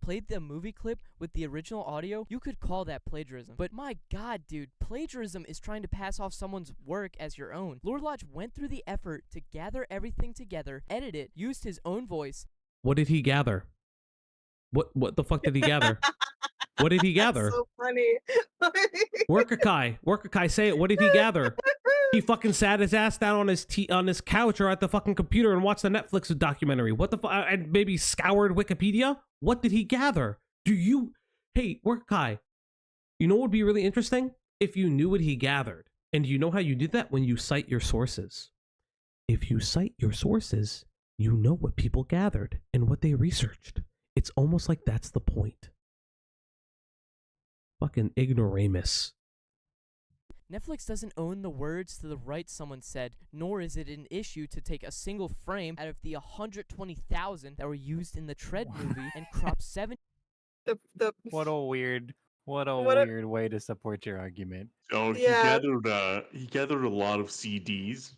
Played the movie clip with the original audio, you could call that plagiarism. But my god, dude, plagiarism is trying to pass off someone's work as your own. Lord Lodge went through the effort to gather everything together, edit it, used his own voice. What did he gather? What the fuck did he gather? What did he gather? That's so funny. Warkikia, say it. What did he gather? He fucking sat his ass down on his couch or at the fucking computer and watched the Netflix documentary. What the fuck? And maybe scoured Wikipedia? What did he gather? Hey, Warkikia, you know what would be really interesting? If you knew what he gathered. And you know how you did that? When you cite your sources. If you cite your sources, you know what people gathered and what they researched. It's almost like that's the point. Fucking ignoramus. Netflix doesn't own the words to the rights someone said, nor is it an issue to take a single frame out of the 120,000 that were used in the Tread movie and crop 7. What a weird way to support your argument. Oh, Yeah. he gathered a lot of CDs.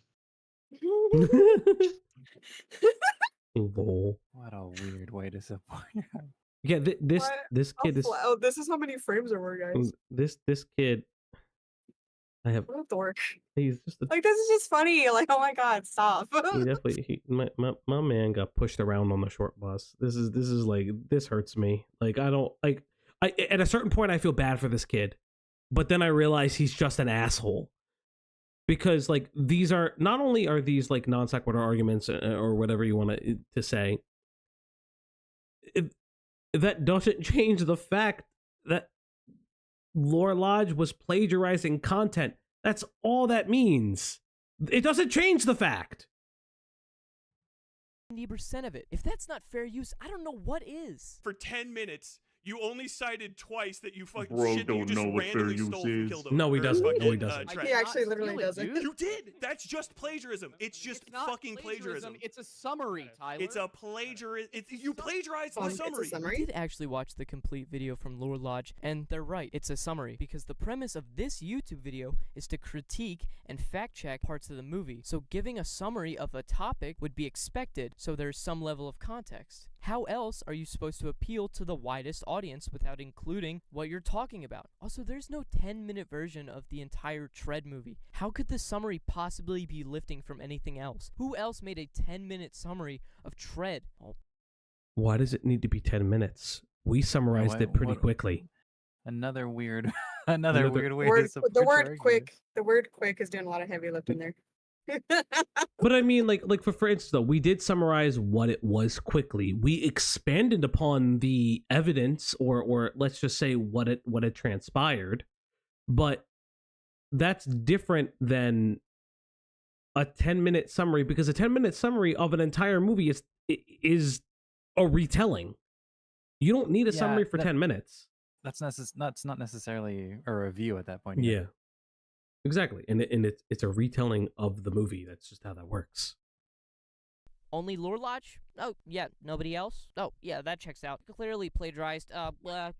Lol. What a weird way to support your argument. Yeah, this kid is. Oh, this is how many frames there were, guys. This kid. I have. What a dork. He's just like, this is just funny. Like, oh my god, stop. My man got pushed around on the short bus. This is like, this hurts me. Like, I don't like. At a certain point I feel bad for this kid, but then I realize he's just an asshole. Because like these are not only are these like non sequitur arguments or whatever you want to say. That doesn't change the fact that Lord Lodge was plagiarizing content. That's all that means. It doesn't change the fact. 90% of it. If that's not fair use, I don't know what is. For 10 minutes, you only cited twice that you fucking Bro shit that you don't just know what fair randomly use stole from is. Killdozer. No, he doesn't. Fucking, No, he doesn't. He actually literally doesn't. You did. That's just plagiarism. It's just fucking plagiarism. It's a summary, Tyler. It's a plagiarism. You plagiarized the summary. I did actually watch the complete video from Lord Lodge, and they're right. It's a summary because the premise of this YouTube video is to critique and fact check parts of the movie. So giving a summary of a topic would be expected, so there's some level of context. How else are you supposed to appeal to the widest audience without including what you're talking about? Also, there's no 10-minute version of the entire Tread movie. How could the summary possibly be lifting from anything else? Who else made a 10-minute summary of Tread? Oh. Why does it need to be 10 minutes? We summarized it pretty quickly. Another weird weird way to support the your word argument. quick. The word quick is doing a lot of heavy lifting there. But I mean, like for instance, though, we did summarize what it was quickly. We expanded upon the evidence, or let's just say what had transpired. But that's different than a 10-minute summary, because a 10-minute summary of an entire movie is a retelling. You don't need a summary for 10 minutes. That's not necessarily a review at that point. Yeah. Exactly, and it's a retelling of the movie. That's just how that works. Only Lord Lodge? Oh, yeah, nobody else? Oh, yeah, that checks out. Clearly plagiarized.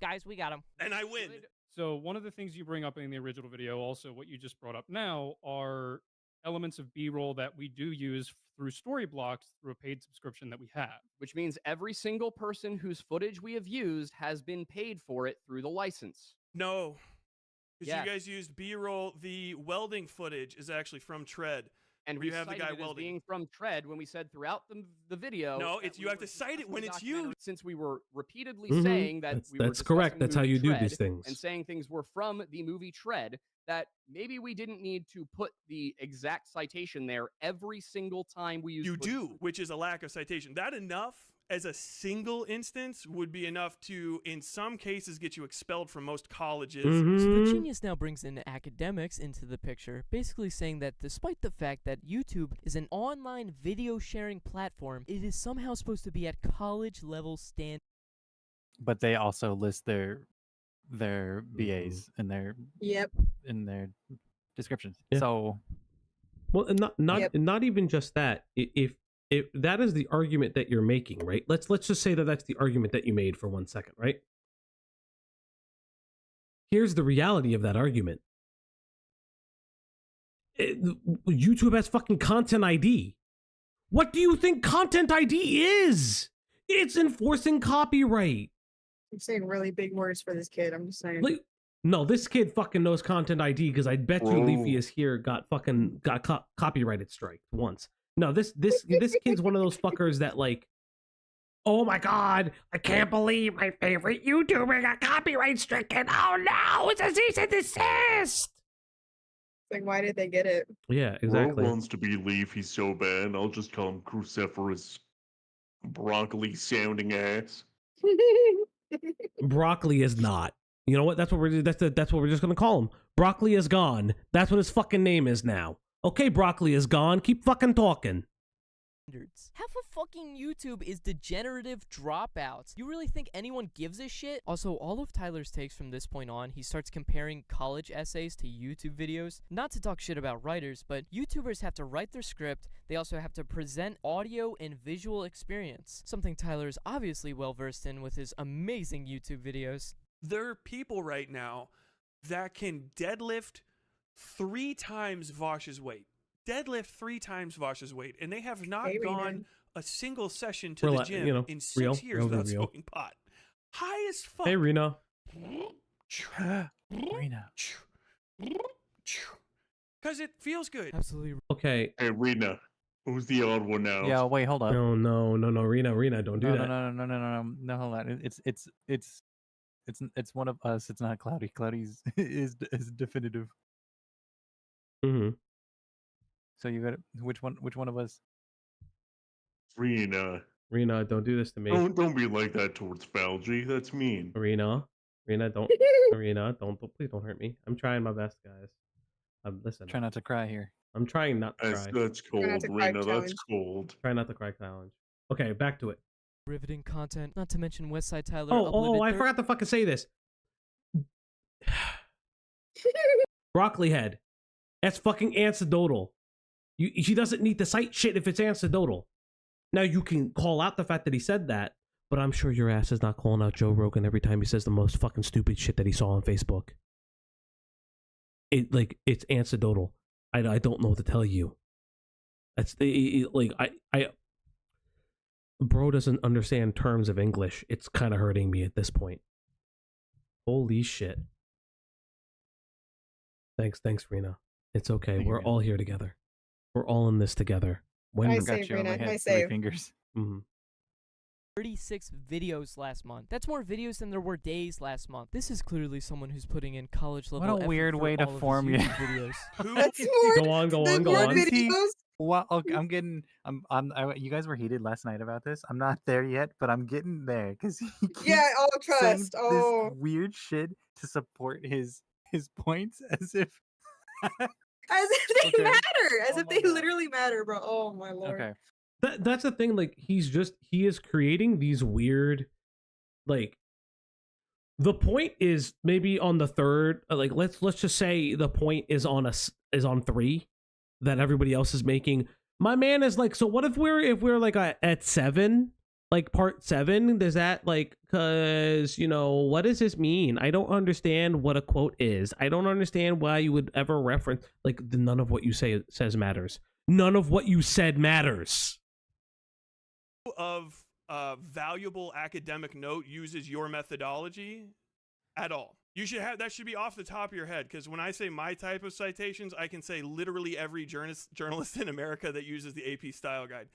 Guys, we got him. And I win. So one of the things you bring up in the original video, also what you just brought up now, are elements of B-roll that we do use through story blocks through a paid subscription that we have. Which means every single person whose footage we have used has been paid for it through the license. No. Because Yes. you guys used B-roll. The welding footage is actually from Tread. And you we have the cited guy it as welding. being from Tread when we said throughout the video. No, that you have to cite it when it's you. Since we were repeatedly Mhm. saying that we were That's discussing correct. the That's how movie you do Tread these things. and saying things were from the movie Tread, that maybe we didn't need to put the exact citation there every single time we use. You do, which is a lack of citation. That enough as a single instance would be enough to, in some cases, get you expelled from most colleges. So Mm-hmm. the genius now brings in academics into the picture, basically saying that despite the fact that YouTube is an online video sharing platform, it is somehow supposed to be at college level standard. But they also list their BAs in their descriptions. Yeah. So Well, and not even just that. If that is the argument that you're making, right? Let's just say that that's the argument that you made for 1 second, right? Here's the reality of that argument. YouTube has fucking content ID. What do you think content ID is? It's enforcing copyright. I'm saying really big words for this kid. I'm just saying. Like, no, this kid fucking knows content ID because I bet you Leafy here got copyrighted strike once. No, this kid's one of those fuckers that like, oh my god, I can't believe my favorite YouTuber got copyright stricken. Oh no, it's a cease and desist. Like, why did they get it? Yeah, exactly. Bro wants to be Leafy so bad. I'll just call him cruciferous broccoli sounding ass. Broccoli is not. You know what? That's what we're just gonna call him. Broccoli is gone. That's what his fucking name is now. Okay, Broccoli is gone. Keep fucking talking. Half of fucking YouTube is degenerative dropouts. You really think anyone gives a shit? Also, all of Tyler's takes from this point on, he starts comparing college essays to YouTube videos. Not to talk shit about writers, but YouTubers have to write their script. They also have to present audio and visual experience. Something Tyler is obviously well versed in with his amazing YouTube videos. There are people right now that can deadlift 3 times Vosh's weight. Deadlift 3 times Vosh's weight, and they have not gone a single session to the gym in 6 years without smoking pot. High as fuck. Hey, Reno. Reno. Because it feels good. Absolutely. Okay. Hey, Rena. Who's the odd one now? Yeah, wait, hold up. No, Rena, don't do that. No, hold on. It's one of us. It's not Cloudy. Cloudy's is definitive. Mm-hmm. So you got it. Which one of us? Rena, don't do this to me. Don't be like that towards Falgi. That's mean. Rena, don't. Rena, please don't hurt me. I'm trying my best, guys. Listen. Try not to cry here. I'm trying not to cry. That's cold, Rena. That's cold. Try not to cry challenge. Okay, back to it. Riveting content, not to mention Westside Tyler. Oh, I forgot to fucking say this. Broccoli head. That's fucking anecdotal. She doesn't need to cite shit if it's anecdotal. Now you can call out the fact that he said that, but I'm sure your ass is not calling out Joe Rogan every time he says the most fucking stupid shit that he saw on Facebook. It's anecdotal. I don't know what to tell you. That's bro doesn't understand terms of English. It's kind of hurting me at this point. Holy shit. Thanks, Rena. It's okay. We're all here together. We're all in this together. When I save, Rena. I save. Fingers. Mm-hmm. 36 videos last month. That's more videos than there were days last month. This is clearly someone who's putting in college level. What a weird way to form your videos. That's more. Go on. Videos. Well, okay, you guys were heated last night about this. I'm not there yet, but I'm getting there because Yeah, all trust. This weird shit to support his points as if they matter, as if they literally matter, bro. Oh my lord. Okay. That's the thing. Like he is creating these weird, like. The point is maybe on the third. Like let's just say the point is on 3 that everybody else is making. My man is like, so what if we're like at 7, like part 7? Does that like, cause what does this mean? I don't understand what a quote is. I don't understand why you would ever reference like none of what you says matters. None of what you said matters. Of valuable academic note uses your methodology at all. You should have that should be off the top of your head, because when I say my type of citations, I can say literally every journalist in America that uses the AP style guide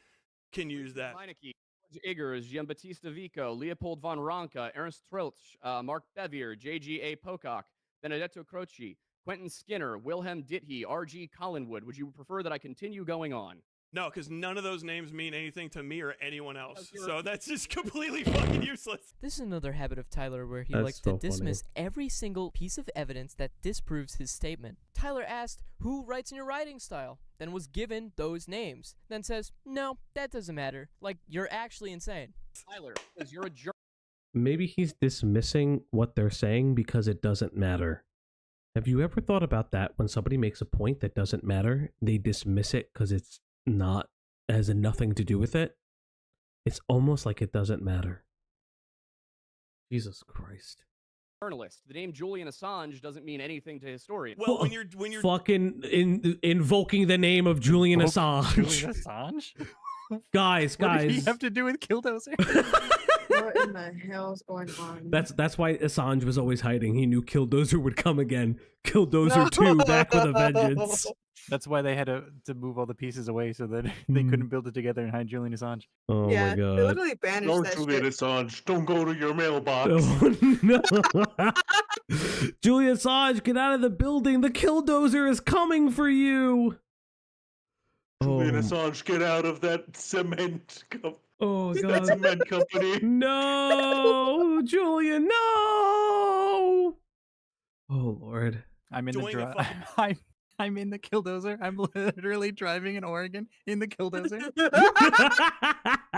can use that. Meineke, George Eggers, Giambattista Vico, Leopold von Ranke, Ernst Trilch, Mark Bevier, J.G.A. Pocock, Benedetto Croce, Quentin Skinner, Wilhelm Dithe, R.G. Collinwood. Would you prefer that I continue going on? No, because none of those names mean anything to me or anyone else. So that's just completely fucking useless. This is another habit of Tyler where he That's likes so to dismiss every single piece of evidence that disproves his statement. Tyler asked, who writes in your writing style? Then was given those names. Then says, no, that doesn't matter. Like, you're actually insane. Tyler, because you're a jerk. Maybe he's dismissing what they're saying because it doesn't matter. Have you ever thought about that? When somebody makes a point that doesn't matter, they dismiss it because it's not, has nothing to do with it. It's almost like it doesn't matter. Jesus Christ. Journalist. The name Julian Assange doesn't mean anything to historians. Well, when you're fucking invoking the name of Julian Assange. Julian Assange? guys. What did he have to do with Killdozer? What in the hell is going on? That's why Assange was always hiding. He knew Killdozer would come again. Killdozer 2 back with a vengeance. That's why they had to move all the pieces away so that they couldn't build it together and hide Julian Assange. Oh yeah, my god. they literally banished No, that Julian shit. Assange, don't go to your mailbox. Oh, no. Julian Assange, get out of the building. The Killdozer is coming for you. Julian Assange, get out of that cement Oh that god. cement company. No, Julian, no. Oh lord. I'm in the Doing a drive. I'm in the Killdozer. I'm literally driving in Oregon in the Killdozer.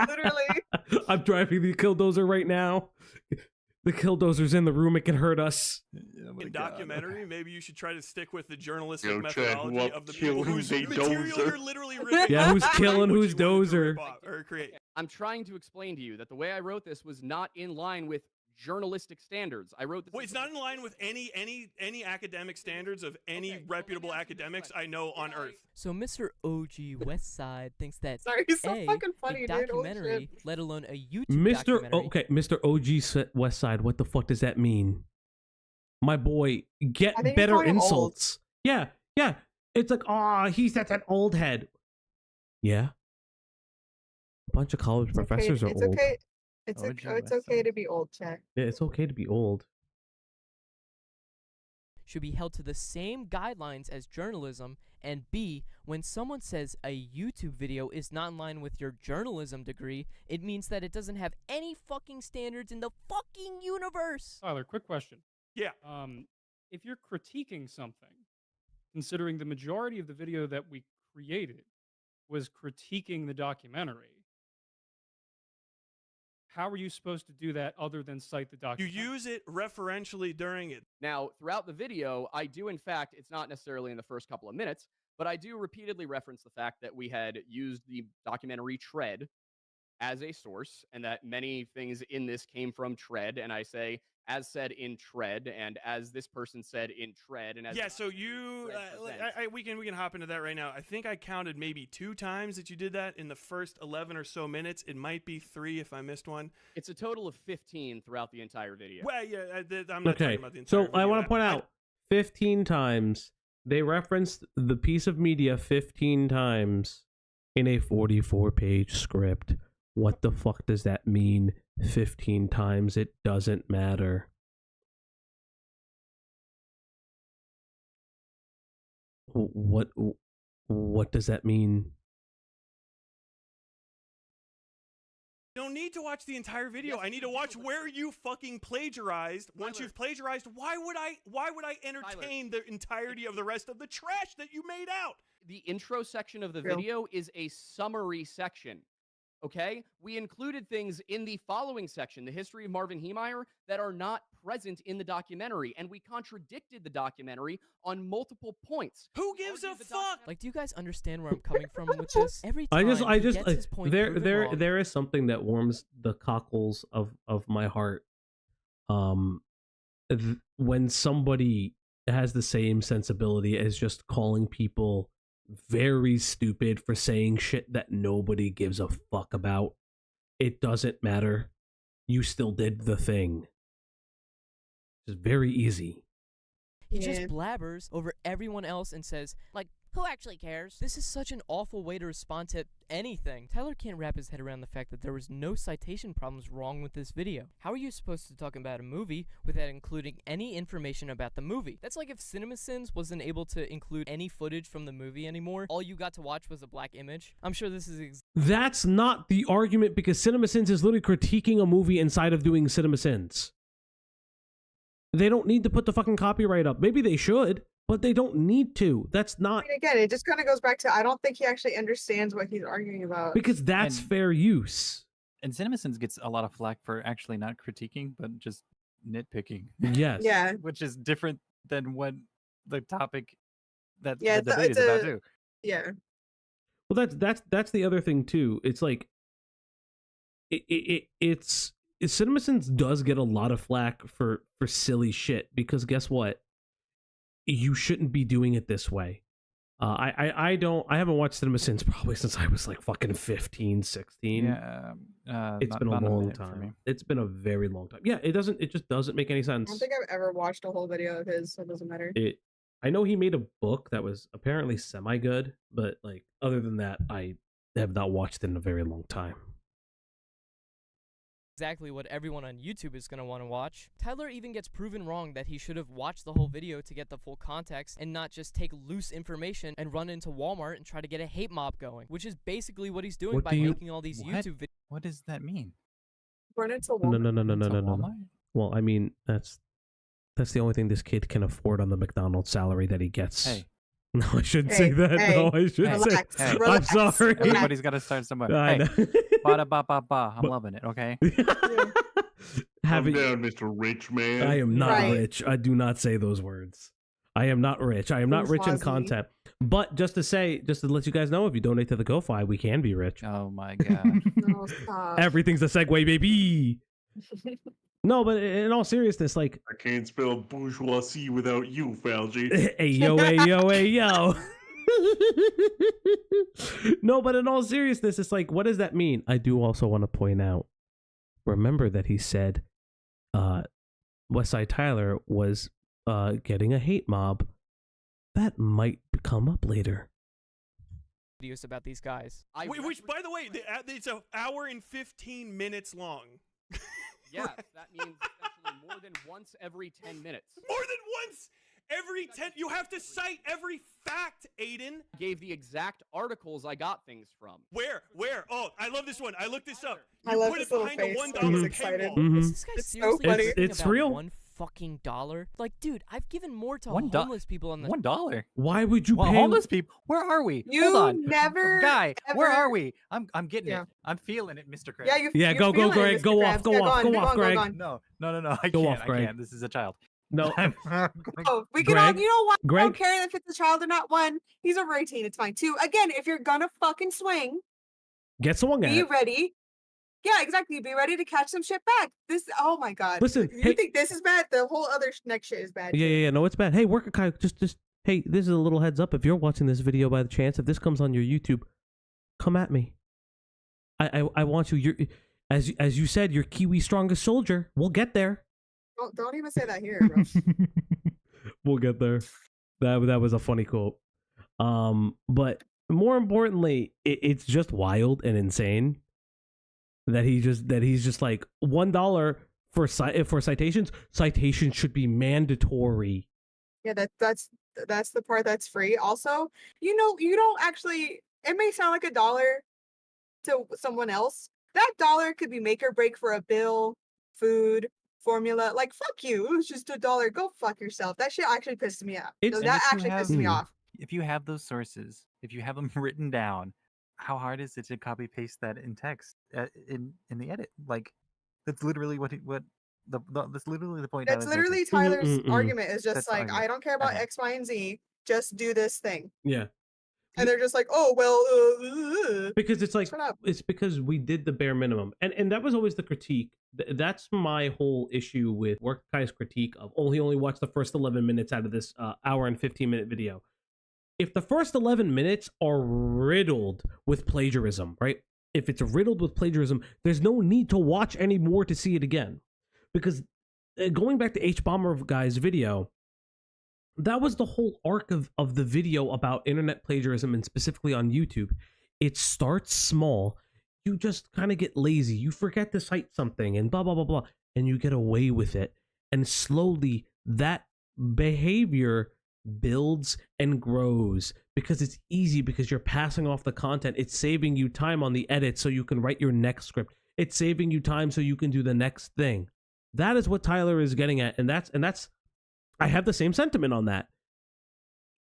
Literally. I'm driving the Killdozer right now. The Killdozer's in the room. It can hurt us. in documentary, maybe you should try to stick with the journalistic Yo, Chad, methodology what of the people whose killing they material dozer. you're literally ripping. Yeah, off, who's killing, what who's you wanted to dozer. rip off or create. I'm trying to explain to you that the way I wrote this was not in line with journalistic standards. I wrote this. Well, it's not in line with any academic standards of any reputable academics I know on Earth. So Mr. OG Westside thinks that Sorry, he's so A, fucking funny, a dude. Holy documentary, shit. let alone a YouTube Mr. documentary. Okay, Mr. OG Westside, what the fuck does that mean? My boy, get I think he's better calling him old. insults. Yeah. It's like, that's an old head. Yeah. A bunch of college It's okay- professors are it's old. okay. It's OG okay. It's okay to be old, Chad. Yeah, it's okay to be old. Should be held to the same guidelines as journalism, and B, when someone says a YouTube video is not in line with your journalism degree, it means that it doesn't have any fucking standards in the fucking universe. Tyler, quick question. Yeah. If you're critiquing something, considering the majority of the video that we created was critiquing the documentary, how are you supposed to do that other than cite the You documentary? use it referentially during it. Now, throughout the video, I do, in fact, it's not necessarily in the first couple of minutes, but I do repeatedly reference the fact that we had used the documentary Tread as a source, and that many things in this came from Tread, and I say, as said in Tread, and as this person said in Tread, and as Yeah, so you, we can hop into that right now. I think I counted maybe 2 times that you did that in the first 11 or so minutes. It might be 3 if I missed one. It's a total of 15 throughout the entire video. Well, yeah, I'm not Okay, talking about the entire so I video. want to point out 15 times. They referenced the piece of media 15 times in a 44-page script. What the fuck does that mean? 15 times? It doesn't matter. What does that mean? You don't need to watch the entire video. Yes, I need to you watch do. where you fucking plagiarized. Once Tyler. you've plagiarized, why would I entertain the entirety of the rest of the trash that you made out? The intro section of the True. video is a summary section. Okay? We included things in the following section, the history of Marvin Heemeyer, that are not present in the documentary, and we contradicted the documentary on multiple points. Who gives a fuck? Like, do you guys understand where I'm coming from with this? Every I time just he gets his point proven wrong, there is something that warms the cockles of my heart. When somebody has the same sensibility as just calling people very stupid for saying shit that nobody gives a fuck about. It doesn't matter. You still did the thing. It's very easy. He just blabbers over everyone else and says, like, who actually cares? This is such an awful way to respond to anything. Tyler can't wrap his head around the fact that there was no citation problems wrong with this video. How are you supposed to talk about a movie without including any information about the movie? That's like if CinemaSins wasn't able to include any footage from the movie anymore. All you got to watch was a black image. I'm sure this is That's not the argument, because CinemaSins is literally critiquing a movie inside of doing CinemaSins. They don't need to put the fucking copyright up. Maybe they should, but they don't need to. That's not... I mean, again, it just kind of goes back to, I don't think he actually understands what he's arguing about. Because that's fair use. And CinemaSins gets a lot of flack for actually not critiquing, but just nitpicking. Yes. Yeah. Which is different than what the topic that yeah, the debate is about too. Yeah. Well, that's the other thing too. It's like CinemaSins does get a lot of flack for silly shit, because guess what? You shouldn't be doing it this way. I haven't watched CinemaSins probably since I was like fucking 15, 16. Yeah. It's been a long time. It's been a very long time. Yeah, it just doesn't make any sense. I don't think I've ever watched a whole video of his, so it doesn't matter. I know he made a book that was apparently semi-good, but like other than that, I have not watched it in a very long time. exactly what everyone on YouTube is going to want to watch. Tyler even gets proven wrong that he should have watched the whole video to get the full context and not just take loose information and run into Walmart and try to get a hate mob going, which is basically what he's doing by making all these YouTube videos. What does that mean? Run into Walmart? No. Well, I mean, that's the only thing this kid can afford on the McDonald's salary that he gets. Hey. No, I shouldn't say that. No, I shouldn't say that. I'm sorry. Everybody's got to start somewhere. I know. Ba-da-ba-ba-ba. I'm loving it, okay? Calm down, Mr. Rich Man. I am not rich. I do not say those words. I am not rich. I am not rich in content. But just to let you guys know, if you donate to the Ko-Fi, we can be rich. Oh my god. No, stop. Everything's a segue, baby. No, but in all seriousness, like... I can't spell bourgeoisie without you, Falgi. Hey, yo, hey, yo, hey, yo. No, but in all seriousness, it's like, what does that mean? I do also want to point out, remember that he said Westside Tyler was getting a hate mob. That might come up later. Videos about these guys. Which, by the way, it's an hour and 15 minutes long. Yes, that means essentially more than once every 10 minutes. More than once every 10. You have to cite every fact, Aiden. I gave the exact articles I got things from. Where? Oh, I love this one. I looked this up. I love put this it little behind face. a $1 He's excited. paywall. Is this guy It's so seriously funny. talking It's about real. $1 fucking dollar? Like, dude, I've given more to $1. homeless people on the $1. Why would you Well, pay... homeless people. Where are we? You Hold on. never, Guy, ever... where are we? I'm getting Yeah. it. I'm feeling it, Mr. Krabs. Yeah, go, feeling it, Greg. Mr. Go Krabs. off, go Yeah, off, go off, Greg. No. I Go can't. off, Greg. I can't. This is a child. No. Oh, we can all, Greg? you know what? I Greg? don't care if it's a child or not. One, he's over 18. It's fine. Two, again, if you're gonna fucking swing, Get swung be at. ready. Yeah, exactly. Be ready to catch some shit back. This, oh my god. Listen, you hey- think this is bad? The whole other next shit is bad. Yeah. No, it's bad. Hey, worker Kai, just hey, this is a little heads up. If you're watching this video by the chance, if this comes on your YouTube, come at me. I want you. You're as you said, you're Kiwi strongest soldier. We'll get there. Don't even say that here, bro. We'll get there. That was a funny quote. But more importantly, it's just wild and insane that he's just like $1 for citations. Citations should be mandatory. Yeah, that's the part that's free. Also, you don't actually. It may sound like $1 to someone else. That $1 could be make or break for a bill, food, formula. Like, fuck you. It was just $1. Go fuck yourself. That shit actually pisses me off. It's- That actually pisses me off. If you have those sources, if you have them written down, how hard is it to copy paste that in text in the edit? Like, that's literally that's literally the point. That's Tyler's making. literally Tyler's argument. Is just That's the like, argument. I don't care about Okay. X, Y, and Z. Just do this thing. Yeah. And they're just like, oh well. Because it's like Shut up. it's because we did the bare minimum, and that was always the critique. That's my whole issue with Work Kai's critique of he only watched the first 11 minutes out of this hour and 15-minute video. If the first 11 minutes are riddled with plagiarism, right? If it's riddled with plagiarism, there's no need to watch any more to see it again, because going back to H Bomber guy's video, that was the whole arc of the video about internet plagiarism, and specifically on YouTube. It starts small. You just kind of get lazy. You forget to cite something and blah, blah, blah, blah, and you get away with it. And slowly that behavior builds and grows because it's easy, because you're passing off the content. It's saving you time on the edit so you can write your next script. It's saving you time so you can do the next thing. That is what Tyler is getting at. And that's I have the same sentiment on that.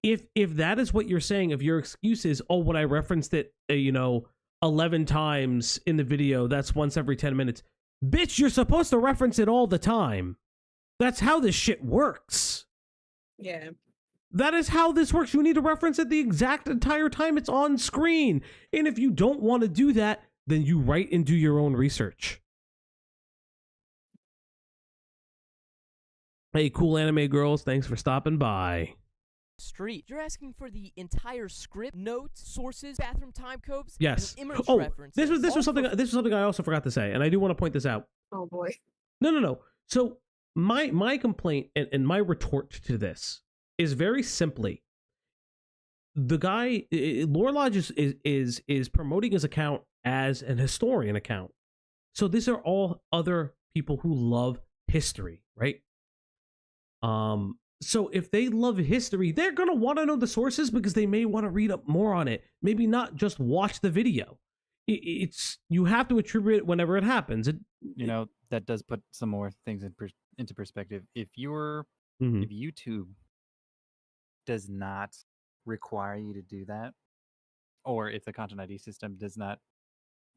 If that is what you're saying, if your excuse is, oh, when I referenced it, 11 times in the video, that's once every 10 minutes. Bitch, you're supposed to reference it all the time. That's how this shit works. Yeah. That is how this works. You need to reference it the exact entire time it's on screen. And if you don't want to do that, then you write and do your own research. Hey, cool anime girls, thanks for stopping by. Street. You're asking for the entire script, notes, sources, bathroom time codes, Yes. and image Oh, references. this was something I also forgot to say, and I do want to point this out. Oh boy. No. So my complaint and my retort to this is very simply, the guy Lore Lodge is promoting his account as an historian account. So these are all other people who love history, right? So if they love history, they're going to want to know the sources because they may want to read up more on it. Maybe not just watch the video. It's you have to attribute it whenever it happens. That does put some more things into perspective. If YouTube does not require you to do that, or if the Content ID system does not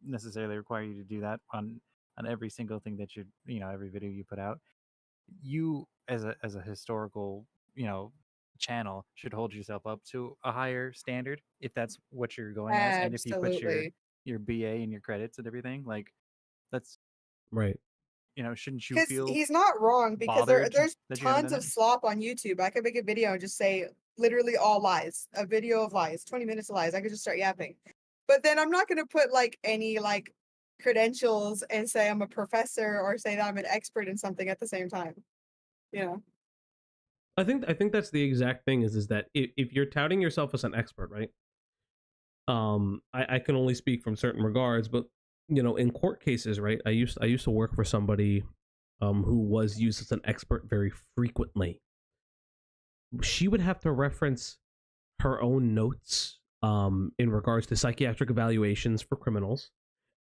necessarily require you to do that on every single thing that every video you put out, you as a historical channel should hold yourself up to a higher standard if that's what you're going as, and if you put your BA and your credits and everything, like, that's right. Shouldn't you feel he's not wrong, because there's tons of slop on YouTube. I could make a video and just say literally all lies, a video of lies, 20 minutes of lies. I could just start yapping, but then I'm not going to put any credentials and say I'm a professor or say that I'm an expert in something at the same time. I think that's the exact thing is that if you're touting yourself as an expert, right? I can only speak from certain regards, but in court cases, right? I used to work for somebody who was used as an expert very frequently. She would have to reference her own notes in regards to psychiatric evaluations for criminals,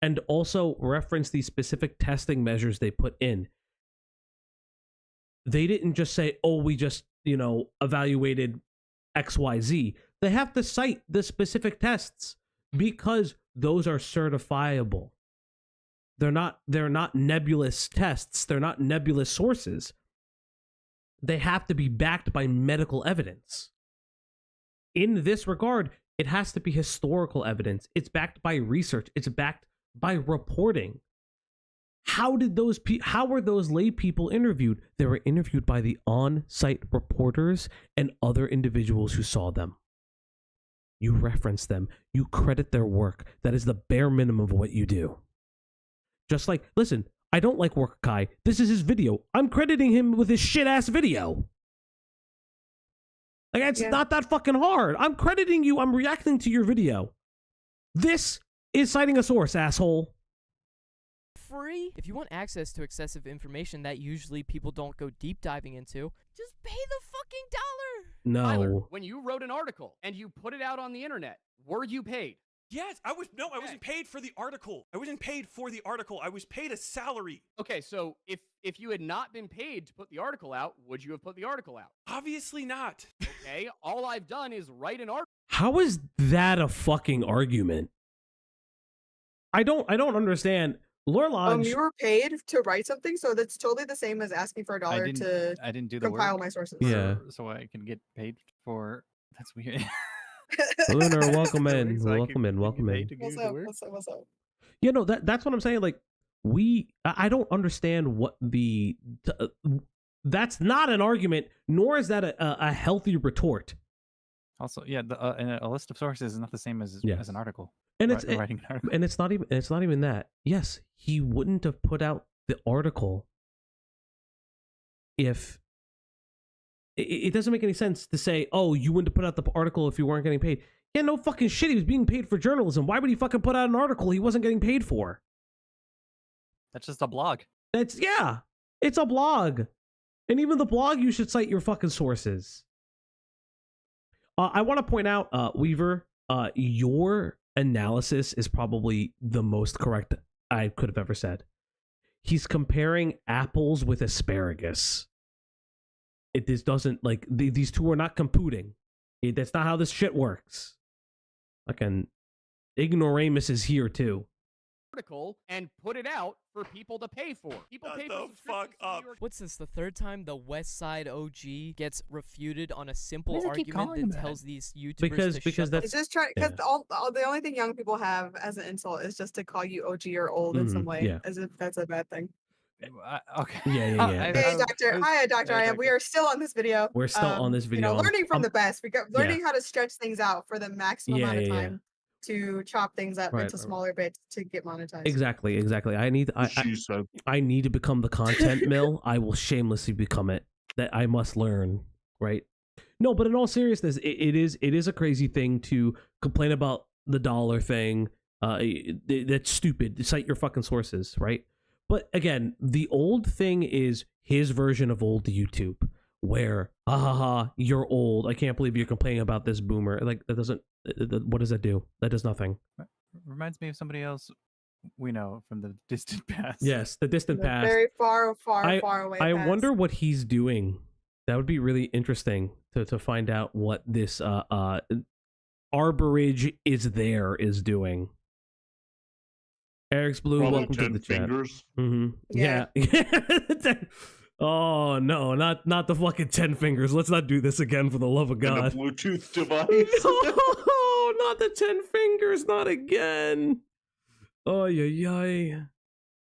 and also reference the specific testing measures they put in. They didn't just say, oh, we just, evaluated XYZ. They have to cite the specific tests because those are certifiable. They're not nebulous tests. They're not nebulous sources. They have to be backed by medical evidence. In this regard, it has to be historical evidence. It's backed by research. It's backed by reporting. How were those lay people interviewed? They were interviewed by the on-site reporters and other individuals who saw them. You reference them. You credit their work. That is the bare minimum of what you do. Just like, listen, I don't like Warkikia. This is his video. I'm crediting him with his shit-ass video. It's not that fucking hard. I'm crediting you. I'm reacting to your video. This is citing a source, asshole. Free. If you want access to excessive information that usually people don't go deep diving into, just pay the fucking dollar. No. Tyler, when you wrote an article and you put it out on the internet, were you paid? Yes, I wasn't paid for the article. I wasn't paid for the article. I was paid a salary. Okay, so if you had not been paid to put the article out, would you have put the article out? Obviously not. Okay, all I've done is write an article. How is that a fucking argument? I don't understand. Lore Lodge. You were paid to write something, so that's totally the same as asking for $1 to I didn't do the compile work, my sources. Yeah. So I can get paid for. That's weird. Lunar, welcome in. So Welcome in. What's up? That's what I'm saying. Like, I don't understand what that's not an argument, nor is that a healthy retort. Also, and a list of sources is not the same as an article. And writing an article. And it's not even that. Yes, he wouldn't have put out the article if it doesn't make any sense to say, oh, you wouldn't have put out the article if you weren't getting paid. Yeah, no fucking shit. He was being paid for journalism. Why would he fucking put out an article he wasn't getting paid for? That's just a blog. It's a blog. And even the blog, you should cite your fucking sources. I want to point out, Weaver, your analysis is probably the most correct I could have ever said. He's comparing apples with asparagus. This doesn't, like, these two are not computing. That's not how this shit works. Fucking ignoramus is here, too. Article and put it out for people to pay for. People Shut pay the for fuck up. What's this, the third time the Westside OG gets refuted on a simple Why does it keep argument calling that that? tells these YouTubers Because to shut that's It's just trying because the only thing young people have as an insult is just to call you OG or old in some way, yeah. as if that's a bad thing. Okay. Yeah. Hey, Doctor. Hi, Dr. I am. We are still on this video. We're still on this video. Learning from the best. We got learning how to stretch things out for the maximum amount of time to chop things up into smaller bits to get monetized. Exactly. I need to become the content mill. I will shamelessly become it. That I must learn, right? No, but in all seriousness, it is a crazy thing to complain about the dollar thing. That's stupid. Cite your fucking sources, right? But again, the old thing is his version of old YouTube, where you're old. I can't believe you're complaining about this boomer. Like, that doesn't. What does that do? That does nothing. Reminds me of somebody else we know from the distant past. Yes, the distant past. Very far away. I past. wonder what he's doing. That would be really interesting to find out what this Arborage is doing. Eric's Blue, Probably welcome to the chat. fingers. Mm-hmm. Yeah. Oh no, not the fucking 10 fingers. Let's not do this again, for the love of God. And a Bluetooth device. Oh, not the 10 fingers, not again. Oh yeah.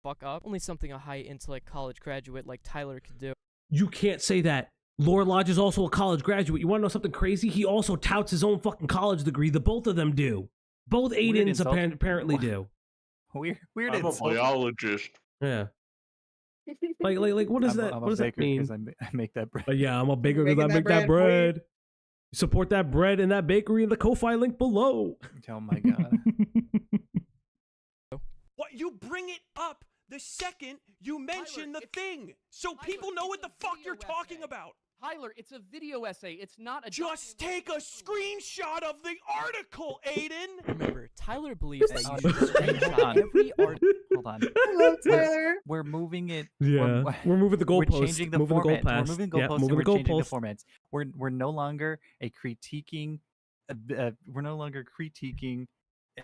fuck up. Only something a high intellect college graduate like Tyler could do. You can't say that. Lore Lodge is also a college graduate. You want to know something crazy? He also touts his own fucking college degree. The both of them do. Both Aidens apparently do. Weird. I'm a biologist. Yeah. Like, what does that? I'm what does that mean? I make that bread. Yeah, I'm a baker because I make that bread. Support that bread in that bakery in the Ko-Fi link below. Oh my God. What, you bring it up the second you mention the thing, so people know what the fuck you're talking about. Tyler, it's a video essay. It's not a. Just take a screenshot of the article, Aiden. Remember, Tyler believes that you should screenshot every article. Hold on. Hello, Tyler. We're moving it. Yeah, we're moving the goalposts. We're changing the format. We're moving the goalposts. Moving We're the changing the goalposts. formats. We're no longer a critiquing. We're no longer critiquing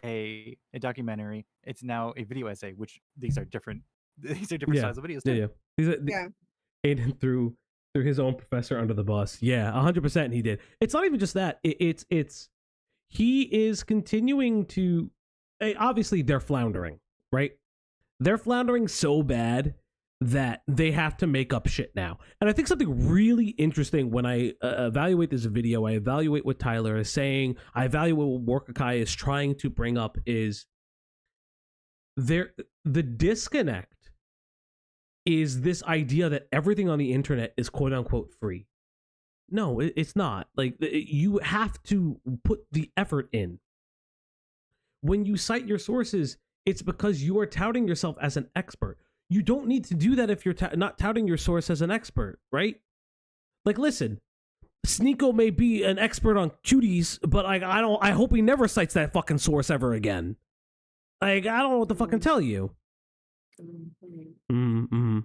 a documentary. It's now a video essay. Which these are different. These are different styles of videos. Too. Yeah. Aiden threw his own professor under the bus. Yeah, 100% he did. It's not even just that. It's he is continuing to. Obviously, they're floundering, right? They're floundering so bad that they have to make up shit now. And I think something really interesting when I evaluate this video, I evaluate what Tyler is saying, I evaluate what Warkikia is trying to bring up is the disconnect is this idea that everything on the internet is quote unquote free. No, it's not. Like, you have to put the effort in. When you cite your sources, it's because you are touting yourself as an expert. You don't need to do that if you're not touting your source as an expert, right? Like, listen, Sneeko may be an expert on cuties, but I hope he never cites that fucking source ever again. Like, I don't know what to fucking tell you. Mm-hmm.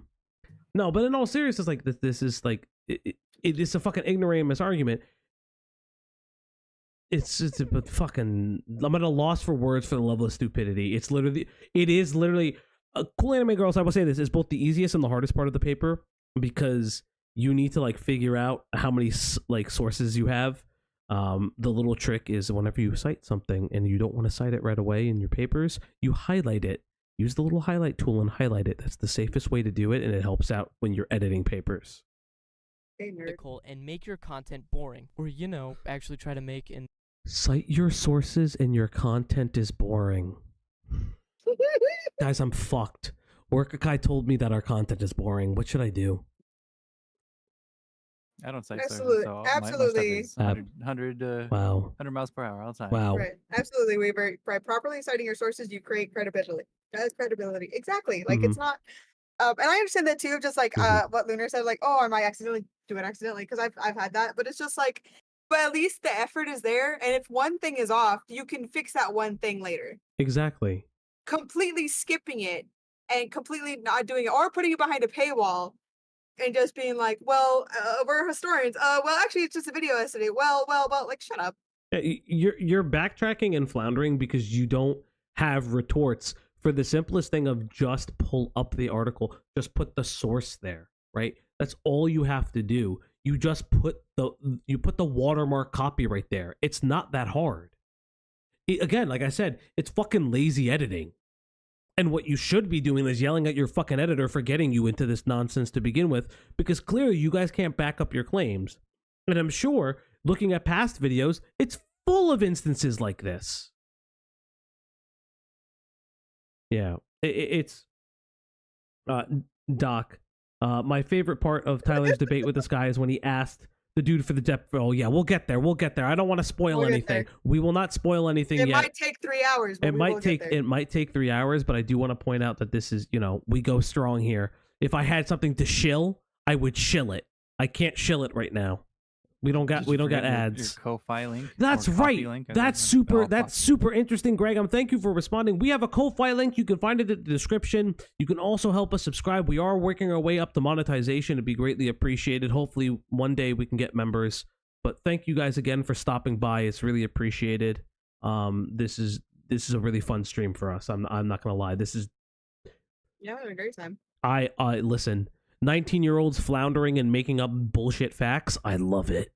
No, but in all seriousness, like, this is like it is a fucking ignoramus argument. It's a fucking. I'm at a loss for words for the level of stupidity. It is literally. Cool Anime Girls, I will say this, is both the easiest and the hardest part of the paper, because you need to like figure out how many like sources you have. The little trick is whenever you cite something and you don't want to cite it right away in your papers, you highlight it. Use the little highlight tool and highlight it. That's the safest way to do it, and it helps out when you're editing papers. And make your content boring, or actually try to make an. Cite your sources and your content is boring. Guys, I'm fucked. Warkikia told me that our content is boring. What should I do? I don't cite Absolutely. sources, so my stuff Absolutely. is 100 Wow. 100 miles per hour all the time. Wow. Right. Absolutely. By properly citing your sources, you create credibility. Credibility. Exactly. Like it's not. And I understand that too. Just like what Lunar said, like, oh, I might accidentally do it accidentally because I've had that. But it's just like, but at least the effort is there. And if one thing is off, you can fix that one thing later. Exactly. Completely skipping it and completely not doing it, or putting it behind a paywall and just being like, well, we're historians. Well, actually, it's just a video essay. Well, like, shut up. You're backtracking and floundering because you don't have retorts for the simplest thing of just pull up the article, just put the source there, right? That's all you have to do. You just put the watermark copy right there. It's not that hard. Again, like I said, it's fucking lazy editing. And what you should be doing is yelling at your fucking editor for getting you into this nonsense to begin with, because clearly you guys can't back up your claims. And I'm sure, looking at past videos, it's full of instances like this. Yeah, it's... Doc, my favorite part of Tyler's debate with this guy is when he asked the dude for the depth roll. Yeah, we'll get there. I don't want to spoil anything. We will not spoil anything yet. It might take 3 hours. But it might take 3 hours, but I do want to point out that this is, we go strong here. If I had something to shill, I would shill it. I can't shill it right now. We don't got ads. Your Ko-Fi link. That's right. Link. That's super interesting, Greg. Thank you for responding. We have a Ko-Fi link. You can find it in the description. You can also help us subscribe. We are working our way up to monetization. It'd be greatly appreciated. Hopefully one day we can get members. But thank you guys again for stopping by. It's really appreciated. This is a really fun stream for us. I'm not gonna lie. Yeah, we had a great time. I listen. 19-year-olds floundering and making up bullshit facts. I love it.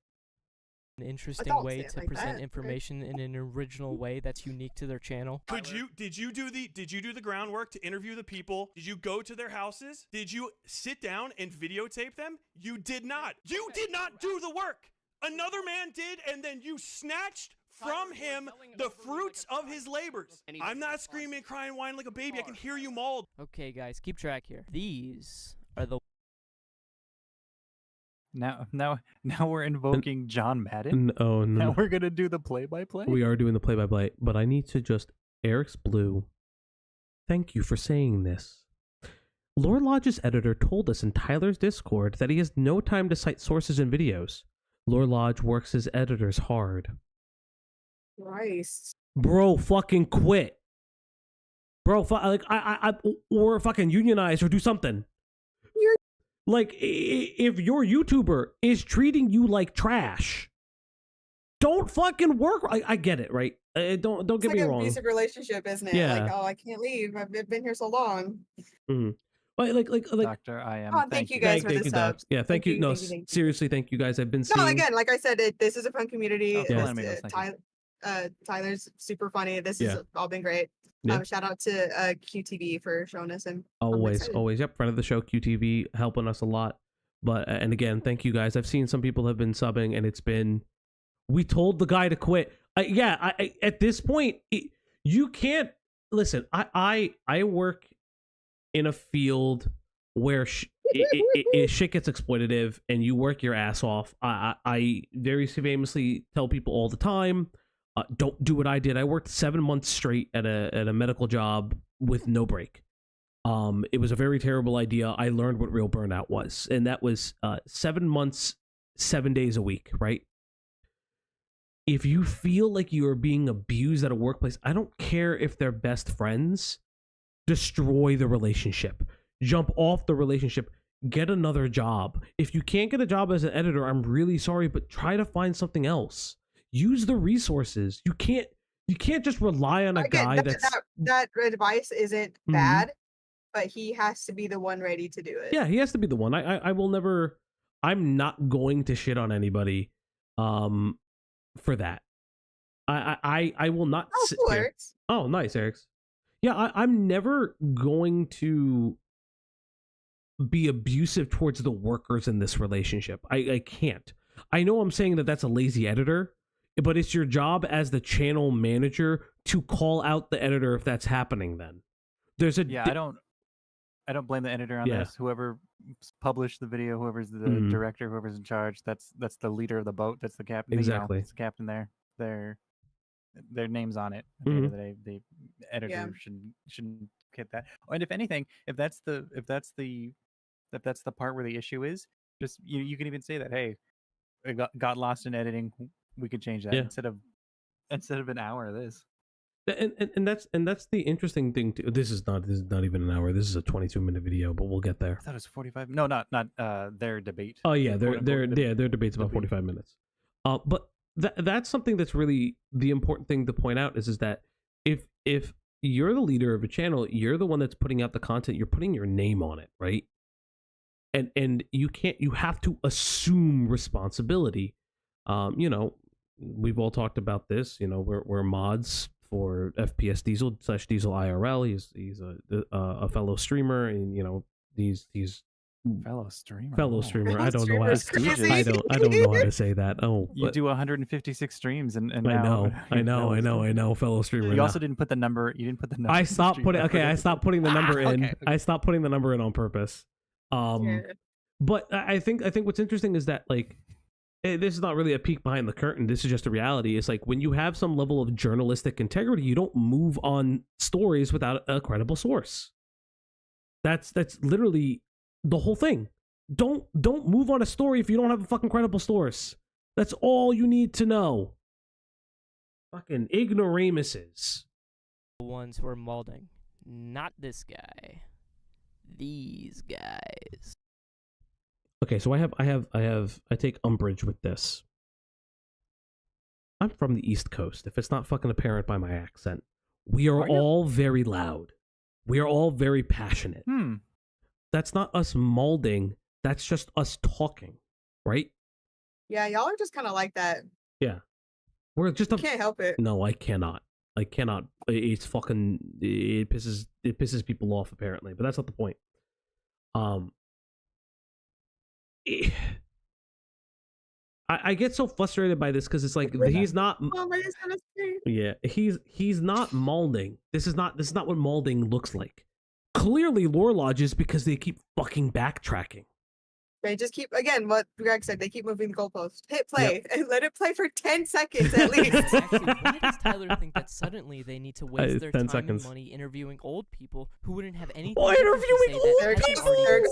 An interesting way to present information in an original way that's unique to their channel. Did you do the groundwork to interview the people? Did you go to their houses? Did you sit down and videotape them? You did not. You did not do the work. Another man did, and then you snatched from him the fruits of his labors. I'm not screaming, crying, whining like a baby. I can hear you mauled. Okay, guys, keep track here. These are the Now we're invoking John Madden. Oh, no. Now we're gonna do the play-by-play. We are doing the play-by-play, but I need to just... Eric's Blue. Thank you for saying this. Lore Lodge's editor told us in Tyler's Discord that he has no time to cite sources and videos. Lore Lodge works his editors hard. Christ. Bro, fucking quit. Bro, or fucking unionize or do something. Like, if your YouTuber is treating you like trash, don't fucking work. I get it, right? Don't get me wrong. It's like an abusive relationship, isn't it? Yeah. Like, oh, I can't leave. I've been here so long. Mm-hmm. Like, Doctor, I am. Oh, thank you guys for this. Yeah, thank you. No, seriously, thank you guys. I've been seeing. No, again, like I said, this is a fun community. Yeah. Tyler's super funny. This has all been great. Yeah. Shout out to QTV for showing us him. Always. Yep, friend of the show, QTV, helping us a lot. But and again, thank you guys. I've seen some people have been subbing, and it's been. We told the guy to quit. I at this point, you can't listen. I work in a field where shit gets exploitative, and you work your ass off. I very famously tell people all the time. Don't do what I did. I worked 7 months straight at a medical job with no break. It was a very terrible idea. I learned what real burnout was, and that was 7 months, 7 days a week, right? If you feel like you are being abused at a workplace, I don't care if they're best friends, destroy the relationship. Jump off the relationship. Get another job. If you can't get a job as an editor, I'm really sorry, but try to find something else. Use the resources. You can't just rely on a guy that advice isn't bad, but he has to be the one ready to do it. Yeah, he has to be the one. I will never. I'm not going to shit on anybody, for that. I will not. Oh, sit cool, there. Eric. Oh, nice, Eric. Yeah, I'm never going to be abusive towards the workers in this relationship. I can't. I know I'm saying that that's a lazy editor, but it's your job as the channel manager to call out the editor if that's happening. Then there's a I I don't blame the editor on this. Whoever published the video, whoever's the director, whoever's in charge, that's the leader of the boat. That's the captain. Exactly. It's the captain there. Their name's on it. At the end of the day, the editor shouldn't get that. And if anything, if that's the part where the issue is, just you can even say that, hey, it got lost in editing. We could change that instead of an hour of this. And that's the interesting thing too. This is not even an hour. This is a 22-minute video, but we'll get there. I thought it was 45. No, not their debate. Oh yeah, their debate's about 45 minutes. But that's something that's really the important thing to point out is that if you're the leader of a channel, you're the one that's putting out the content, you're putting your name on it, right? And you have to assume responsibility. We've all talked about this. We're mods for FPS Diesel / Diesel IRL. He's a fellow streamer, and he's fellow streamer. I don't know how I don't know how to say that. You do 156 streams, and I know, fellow streamer. You also didn't put the number. You didn't put the number. I stopped putting the number in. Okay. I stopped putting the number in on purpose. But I think what's interesting is that this is not really a peek behind the curtain. This is just a reality. It's like when you have some level of journalistic integrity, you don't move on stories without a credible source. That's literally the whole thing. Don't move on a story if you don't have a fucking credible source. That's all you need to know. Fucking ignoramuses. The ones who are molding. Not this guy. These guys. Okay, so I take umbrage with this. I'm from the East Coast. If it's not fucking apparent by my accent, we are all very loud. We are all very passionate. That's not us molding. That's just us talking, right? Yeah, y'all are just kind of like that. Yeah, we're just. Can't help it. No, I cannot. It's fucking. It pisses people off apparently, but that's not the point. I get so frustrated by this because it's like he's not. Yeah, he's not molding. This is not what molding looks like. Clearly, lore lodges because they keep fucking backtracking. They just keep, again, what Greg said, they keep moving the goalpost. Hit play and let it play for 10 seconds at least. Actually, why does Tyler think that suddenly they need to waste their time and money interviewing old people who wouldn't have anything to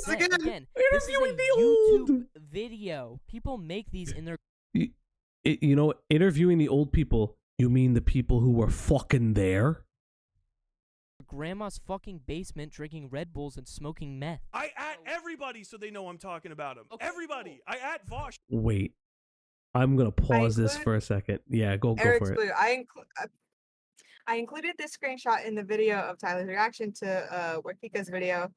say that again, this is a YouTube video. People make these in their... Interviewing the old people, you mean the people who were fucking there? Grandma's fucking basement drinking Red Bulls and smoking meth. I at everybody so they know I'm talking about them. Okay, everybody. Cool. I at Vosh. Wait. I'm going to pause this for a second. Yeah, go for it. I included this screenshot in the video of Tyler's reaction to Warkikia's video.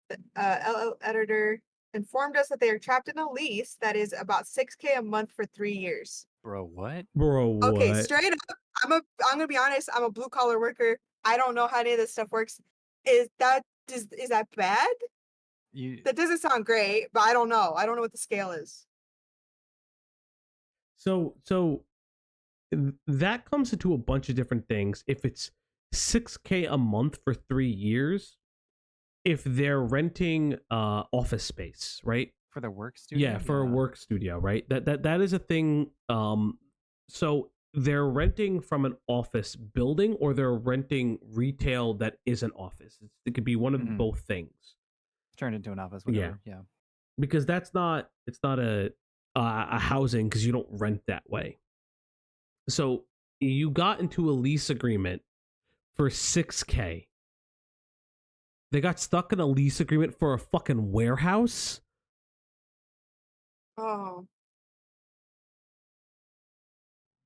The LL editor informed us that they are trapped in a lease that is about $6K a month for 3 years. Bro, what? Okay, straight up. I'm gonna be honest. I'm a blue collar worker. I don't know how any of this stuff works. Is that bad? That doesn't sound great, but I don't know. I don't know what the scale is. So that comes into a bunch of different things. If it's $6K a month for 3 years, if they're renting office space, right? For their work studio? Yeah, for a work studio, right? That is a thing. So they're renting from an office building or they're renting retail that is an office. It could be one of both things. Turned into an office, whatever. Yeah. Because it's not a housing because you don't rent that way. So you got into a lease agreement for $6K. They got stuck in a lease agreement for a fucking warehouse. Oh.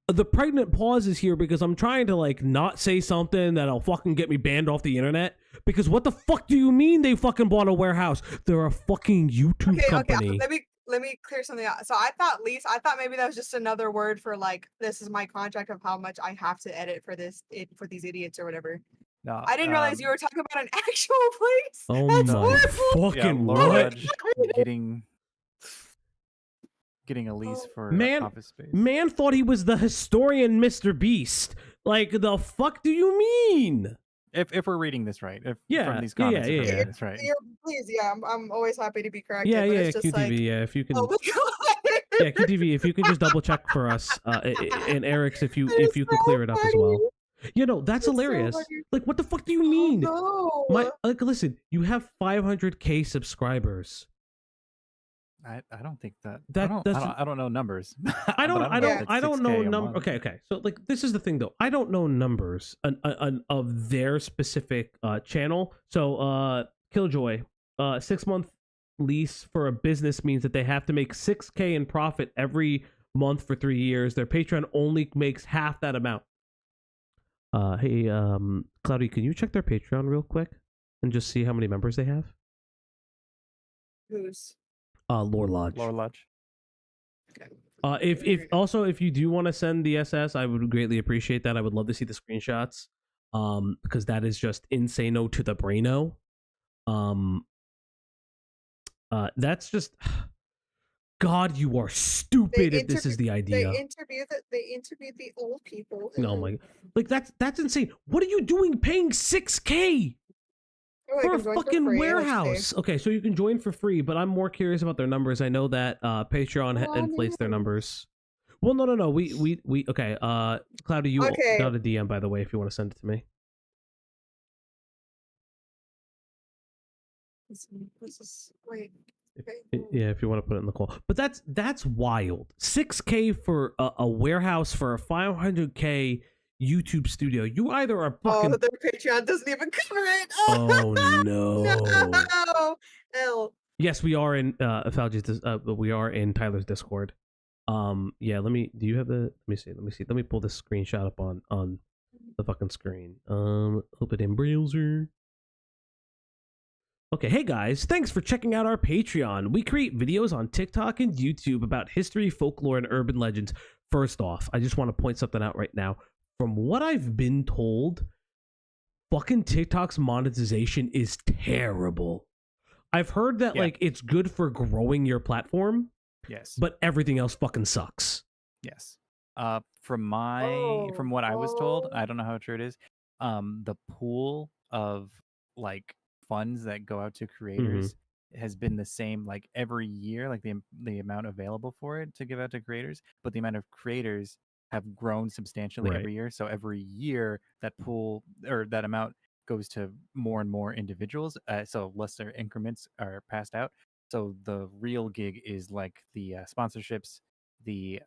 The pregnant pause is here because I'm trying to not say something that'll fucking get me banned off the internet. Because what the fuck do you mean they fucking bought a warehouse? They're a fucking YouTube company. Okay, let me clear something out. So I thought maybe that was just another word for this is my contract of how much I have to edit for for these idiots or whatever. No, I didn't realize you were talking about an actual place. Oh That's my horrible. fucking what? Getting a lease for office space. Man thought he was the historian Mr. Beast. The fuck do you mean? if we're reading this right, if Yeah, from these yeah, comments, if we're yeah. reading this right. Please, yeah, I'm always happy to be corrected. Yeah, but yeah, it's just QTV. like, Yeah, if you can. oh my god. Yeah, QTV. If you can just double check for us, and Eric's, if you It's can so clear it up as well. You know, that's It's so hilarious. funny. Like, what the fuck do you mean? Oh, no. Like, listen, you have 500K subscribers. I don't think that. That's I don't know numbers. I don't know numbers. numbers. Okay. So like, this is the thing though. I don't know numbers of their specific channel. So Killjoy, 6-month lease for a business means that they have to make 6K in profit every month for 3 years. Their Patreon only makes half that amount. Hey, Cloudy, can you check their Patreon real quick and just see how many members they have? Who's? Lore Lodge. Lore Lodge. Okay. If you do want to send the SS, I would greatly appreciate that. I would love to see the screenshots. Because that is just insano to the braino. That's just God, you are stupid if this is the idea. They interviewed the old people. No, my, like that's insane. What are you doing paying 6K? For a fucking warehouse. Okay, so you can join for free, but I'm more curious about their numbers. I know that Patreon inflates their numbers. Well, no. We okay. Cloudy, you got a DM, by the way, if you want to send it to me. This is wait. Yeah, if you want to put it in the call. But that's wild. 6K for a warehouse for a 500K YouTube studio. You either are fucking. Oh, their Patreon doesn't even cover it. Oh no. No. L. Yes, we are in Falgi's. We are in Tyler's Discord. Yeah. Do you have the? Let me see. Let me pull this screenshot up on the fucking screen. Open in browser. Okay, hey guys, thanks for checking out our Patreon. We create videos on TikTok and YouTube about history, folklore, and urban legends. First off, I just want to point something out right now. From what I've been told, fucking TikTok's monetization is terrible. I've heard that like it's good for growing your platform. Yes. But everything else fucking sucks. Yes. From what I was told, I don't know how true it is. The pool of like funds that go out to creators has been the same like every year, like the amount available for it to give out to creators, but the amount of creators have grown substantially every year. So every year that pool or that amount goes to more and more individuals. So lesser increments are passed out. So the real gig is like the sponsorships, the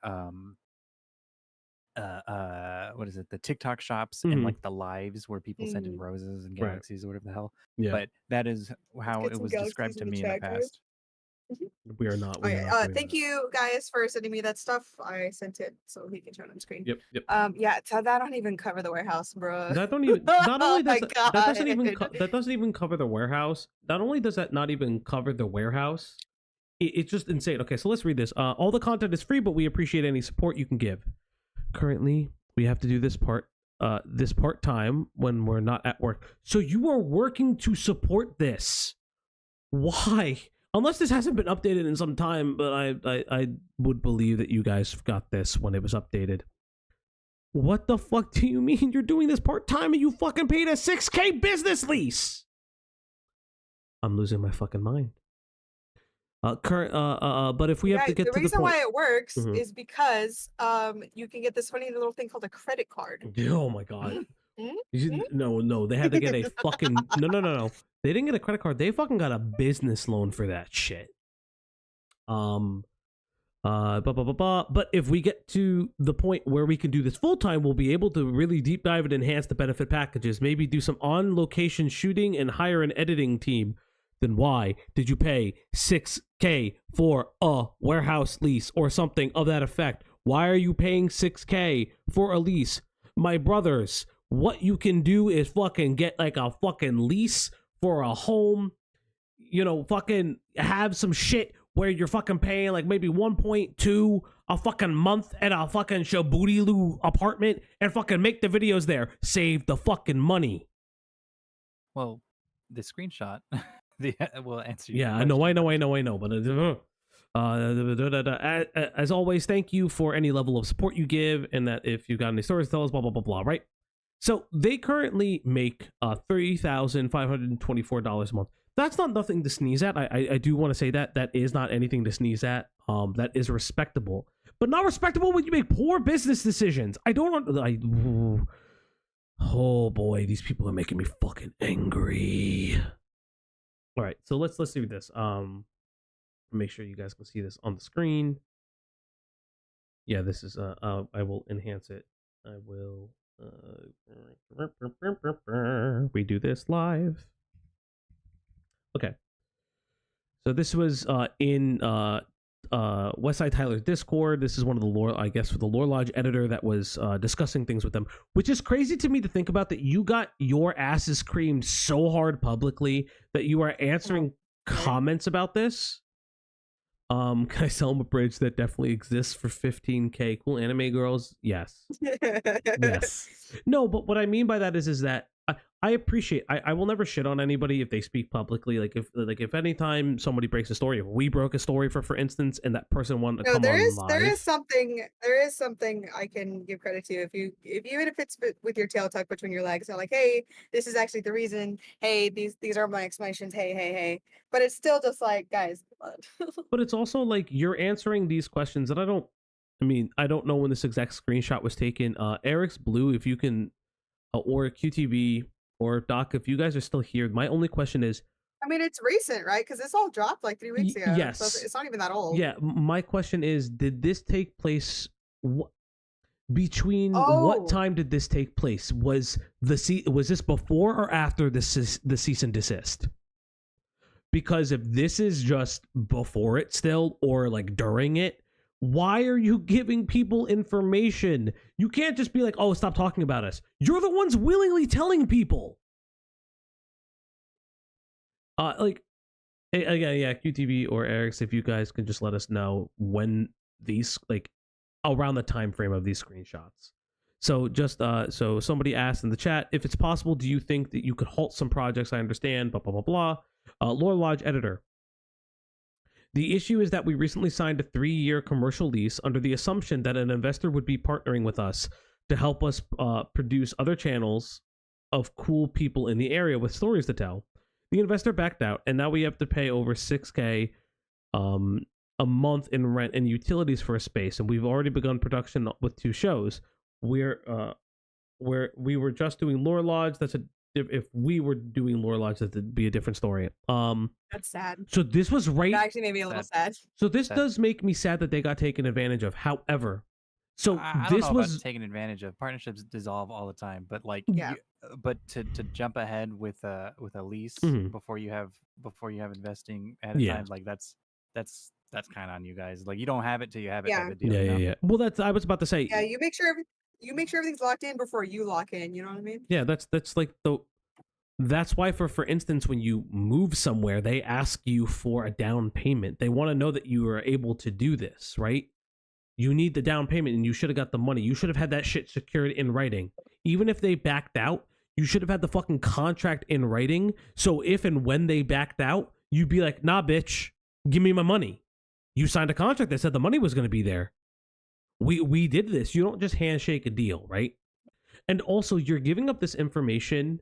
what is it, the TikTok shops and like the lives where people send in roses and galaxies or whatever the hell. But that is how it was described to me in the past. We are not. Thank you guys for sending me that stuff. I sent it so he can show it on screen. Yep. Yeah, so that don't even cover the warehouse, bro. That don't even. Not only does God. that doesn't even cover the warehouse. Not only does that not even cover the warehouse, it's just insane. Okay, so let's read this. All the content is free, but we appreciate any support you can give. Currently, we have to do this part time when we're not at work. So you are working to support this. Why? Unless this hasn't been updated in some time, but I would believe that you guys got this when it was updated. What the fuck do you mean you're doing this part-time and you fucking paid a 6K business lease? I'm losing my fucking mind. But if we have to get to the point... The reason why it works is because you can get this funny little thing called a credit card. Oh my god. No, they had to get a fucking no. They didn't get a credit card. They fucking got a business loan for that shit. But if we get to the point where we can do this full time, we'll be able to really deep dive and enhance the benefit packages. Maybe do some on location shooting and hire an editing team. Then why did you pay 6K for a warehouse lease or something of that effect? Why are you paying 6K for a lease? My brothers, what you can do is fucking get like a fucking lease for a home, you know, fucking have some shit where you're fucking paying like maybe 1.2 a fucking month at a fucking Shaboodiloo apartment and fucking make the videos there. Save the fucking money. Well, the screenshot will answer you. Yeah, I know. But as always, thank you for any level of support you give, and that if you got any stories to tell us, blah blah blah blah. Right? So they currently make $30,524 a month. That's not nothing to sneeze at. I do want to say that is not anything to sneeze at. That is respectable, but not respectable when you make poor business decisions. Oh boy, these people are making me fucking angry. All right, so let's do this. Make sure you guys can see this on the screen. Yeah, this is I will enhance it. I will we do this live. Okay. So this was in Westside Tyler's Discord. This is one of the lore, I guess, for the Lore Lodge editor that was discussing things with them, which is crazy to me to think about, that you got your asses creamed so hard publicly that you are answering comments about this. Can I sell them a bridge that definitely exists for 15K? Cool anime girls? Yes. Yes. No, but what I mean by that is that I appreciate, I will never shit on anybody if they speak publicly. Like if anytime somebody breaks a story, if we broke a story for instance, and that person wanted to come on live. There is something I can give credit to. Even if it's with your tail tucked between your legs, so like, hey, this is actually the reason. Hey, these are my explanations. Hey. But it's still just like, guys. But it's also like you're answering these questions that I don't know when this exact screenshot was taken. Eric's Blue, if you can, or QTV or Doc, if you guys are still here, my only question is, I mean, it's recent, right? Because this all dropped like 3 weeks ago. Yes. So it's not even that old. Yeah, my question is, did this take place between what time did this take place? Was this before or after the cease and desist? Because if this is just before it still, or like during it, why are you giving people information? You can't just be like, oh, stop talking about us. You're the ones willingly telling people. Again, yeah, QTV or Eric's, if you guys can just let us know when these, like, around the time frame of these screenshots. So just so somebody asked in the chat, if it's possible, do you think that you could halt some projects? I understand, blah blah blah blah. Lore Lodge editor. The issue is that we recently signed a 3-year commercial lease under the assumption that an investor would be partnering with us to help us produce other channels of cool people in the area with stories to tell. The investor backed out, and now we have to pay over $6K a month in rent and utilities for a space, and we've already begun production with 2 shows. We were just doing Lore Lodge. If we were doing Lore Lodge, that'd be a different story. That's sad. So this was right. That actually made me a little sad. So this does make me sad that they got taken advantage of. However, so I this don't know was about taken advantage of. Partnerships dissolve all the time, but like, yeah. But to jump ahead with a lease before you have investing ahead of time, like that's kind of on you guys. Like, you don't have it till you have it. Type of deal, yeah. Well, I was about to say. Yeah, you make sure everything's locked in before you lock in. You know what I mean? Yeah, that's like that's why for instance, when you move somewhere, they ask you for a down payment. They want to know that you are able to do this, right? You need the down payment, and you should have got the money. You should have had that shit secured in writing. Even if they backed out, you should have had the fucking contract in writing. So if and when they backed out, you'd be like, nah, bitch, give me my money. You signed a contract that said the money was going to be there. We did this. You don't just handshake a deal, right? And also, you're giving up this information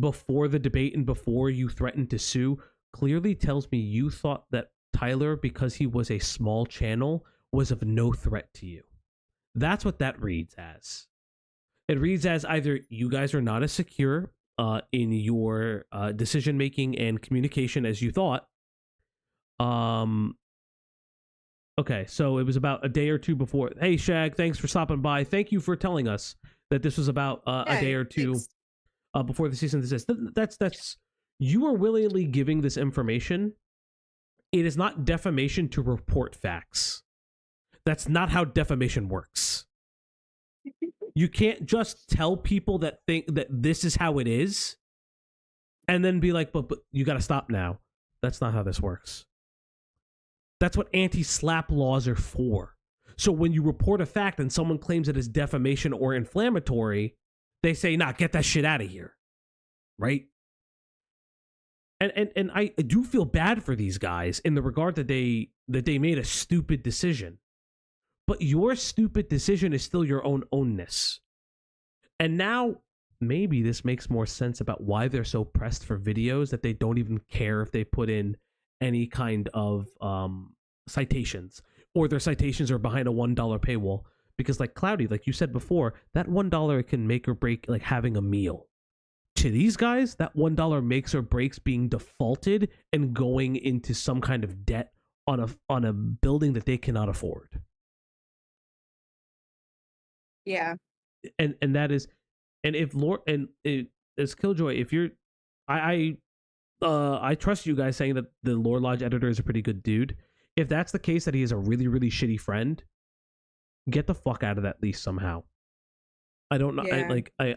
before the debate and before you threatened to sue. Clearly tells me you thought that Tyler, because he was a small channel, was of no threat to you. That's what that reads as. It reads as either you guys are not as secure in your decision making and communication as you thought. Okay, so it was about a day or two before. Hey, Shag, thanks for stopping by. Thank you for telling us that this was about a day or two before the season desist. That's you are willingly giving this information. It is not defamation to report facts. That's not how defamation works. You can't just tell people that think that this is how it is, and then be like, but you got to stop now. That's not how this works. That's what anti-slap laws are for. So when you report a fact and someone claims it is defamation or inflammatory, they say, nah, get that shit out of here. Right? And I do feel bad for these guys in the regard that they made a stupid decision. But your stupid decision is still your ownness. And now maybe this makes more sense about why they're so pressed for videos that they don't even care if they put in any kind of citations, or their citations are behind a $1 paywall. Because like Cloudy, like you said before, that $1 can make or break like having a meal. To these guys, that $1 makes or breaks being defaulted and going into some kind of debt on a building that they cannot afford. Yeah. And that is, and if Lord and it, as Killjoy, if you're, I trust you guys saying that the Lore Lodge editor is a pretty good dude. If that's the case, that he is a really, really shitty friend, get the fuck out of that lease somehow. I don't know. Yeah.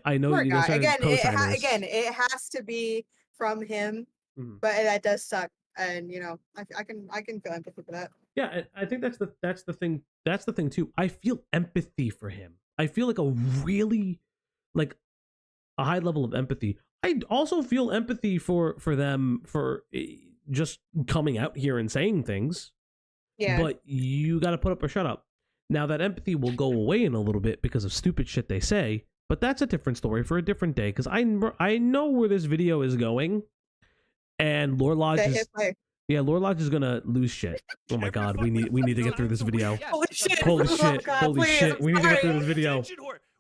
I know Poor you guy. guys are Again, it has to be from him, but that does suck. And you know, I can feel empathy for that. Yeah, I think that's the thing. That's the thing too. I feel empathy for him. I feel like a really like a high level of empathy. I also feel empathy for them for just coming out here and saying things. Yeah. But you got to put up or shut up. Now that empathy will go away in a little bit because of stupid shit they say, but that's a different story for a different day. Because I know where this video is going, and Lore Lodge Lore Lodge is gonna lose shit. Oh my god, we need to get through this video. Holy shit! Holy shit! God, Holy please, shit! We need to get through this video.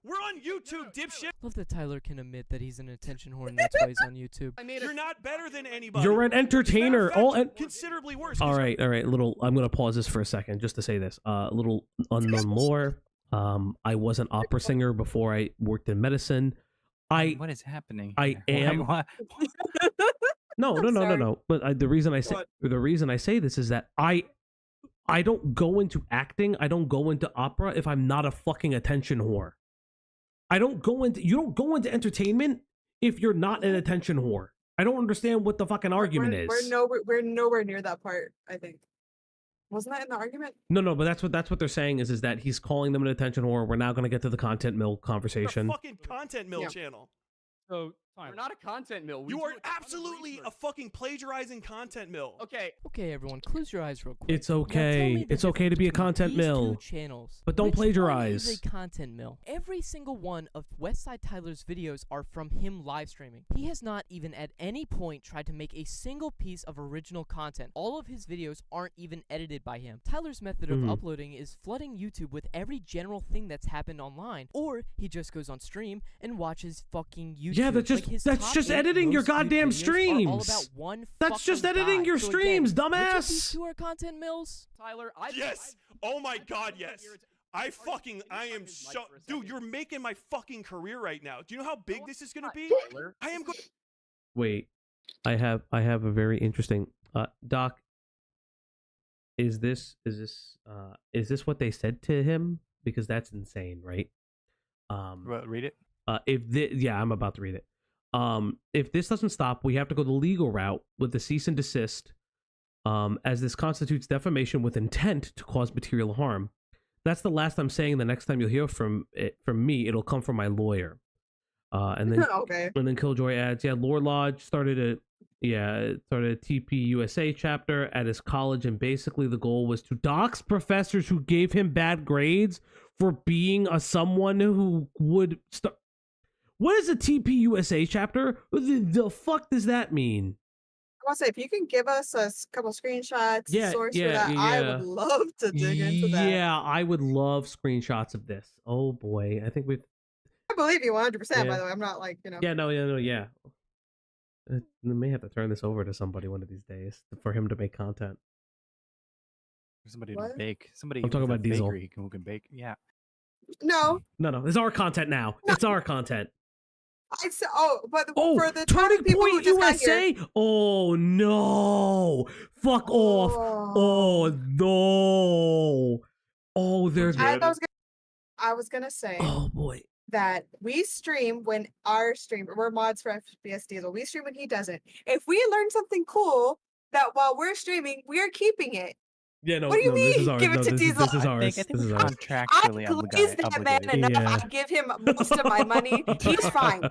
We're on YouTube, dipshit. Love that Tyler can admit that he's an attention whore and that's why he's on YouTube. You're not better than anybody. You're an entertainer. Considerably worse. All right. Little. I'm gonna pause this for a second just to say this. Little unknown lore. I was an opera singer before I worked in medicine. What is happening? I am. No. But the reason I say this is that I don't go into acting. I don't go into opera if I'm not a fucking attention whore. You don't go into entertainment if you're not an attention whore. I don't understand what the fucking argument is. We're nowhere near that part, I think. Wasn't that in the argument? No, but that's what they're saying is that he's calling them an attention whore. We're now going to get to the content mill conversation. We're a fucking content mill channel. So we're not a content mill. You are absolutely a fucking plagiarizing content mill. Okay, everyone, close your eyes real quick. It's okay. It's okay to be a content mill. Channels. But don't plagiarize. Which one is a content mill? Every single one of Westside Tyler's videos are from him live streaming. He has not even at any point tried to make a single piece of original content. All of his videos aren't even edited by him. Tyler's method of uploading is flooding YouTube with every general thing that's happened online, or he just goes on stream and watches fucking YouTube. Yeah, that's just editing your goddamn streams. That's just editing your streams, dumbass. Which of these two are content mills? Tyler, yes. Oh my god, yes. I am so dude. You're making my fucking career right now. Do you know how big this is gonna be? I am going. Wait, I have a very interesting Doc. Is this what they said to him? Because that's insane, right? Read it. I'm about to read it. If this doesn't stop, we have to go the legal route with the cease and desist, as this constitutes defamation with intent to cause material harm. That's the last I'm saying. The next time you'll hear from me, it'll come from my lawyer. And then and then Killjoy adds, Lore Lodge started a TP USA chapter at his college, and basically the goal was to dox professors who gave him bad grades for being someone who would start. What is a TP USA chapter? The fuck does that mean? I want to say, if you can give us a couple screenshots, source for that, I would love to dig into that. Yeah, I would love screenshots of this. Oh boy, I think I believe you 100%. By the way, I'm not like Yeah. I may have to turn this over to somebody one of these days for him to make content. Somebody to bake. Somebody. I'm talking about Diesel who can bake. Yeah. No. It's our content now. It's our content. For the Turning people Point who just USA. Got here, oh no! Fuck off! Oh no! Oh, they're. I was gonna say. Oh boy. That we stream when we're mods for FPS Diesel. We stream when he doesn't. If we learn something cool, that while we're streaming, we're keeping it. Yeah, no. What do you mean? This is ours. Give it to Diesel. This is ours. This is ours. Contractually obligated. That man enough. I give him most of my money. He's fine.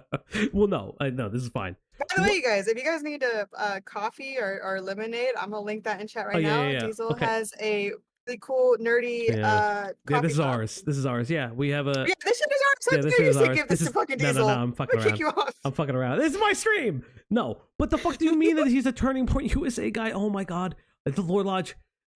Well, no, this is fine. By the way, you guys, if you guys need a coffee or lemonade, I'm gonna link that in chat right now. Yeah. Diesel has a really cool, nerdy. Yeah, this is shop. ours. This is ours. Yeah, we have a. Yeah, this shit is ours. Yeah, this shit is ours. Give this to fucking no, Diesel. no, I'm fucking Kick around. you off. I'm fucking around. This is my stream. No, but the fuck do you mean that he's a Turning Point USA guy? Oh my god, the Lord Lodge,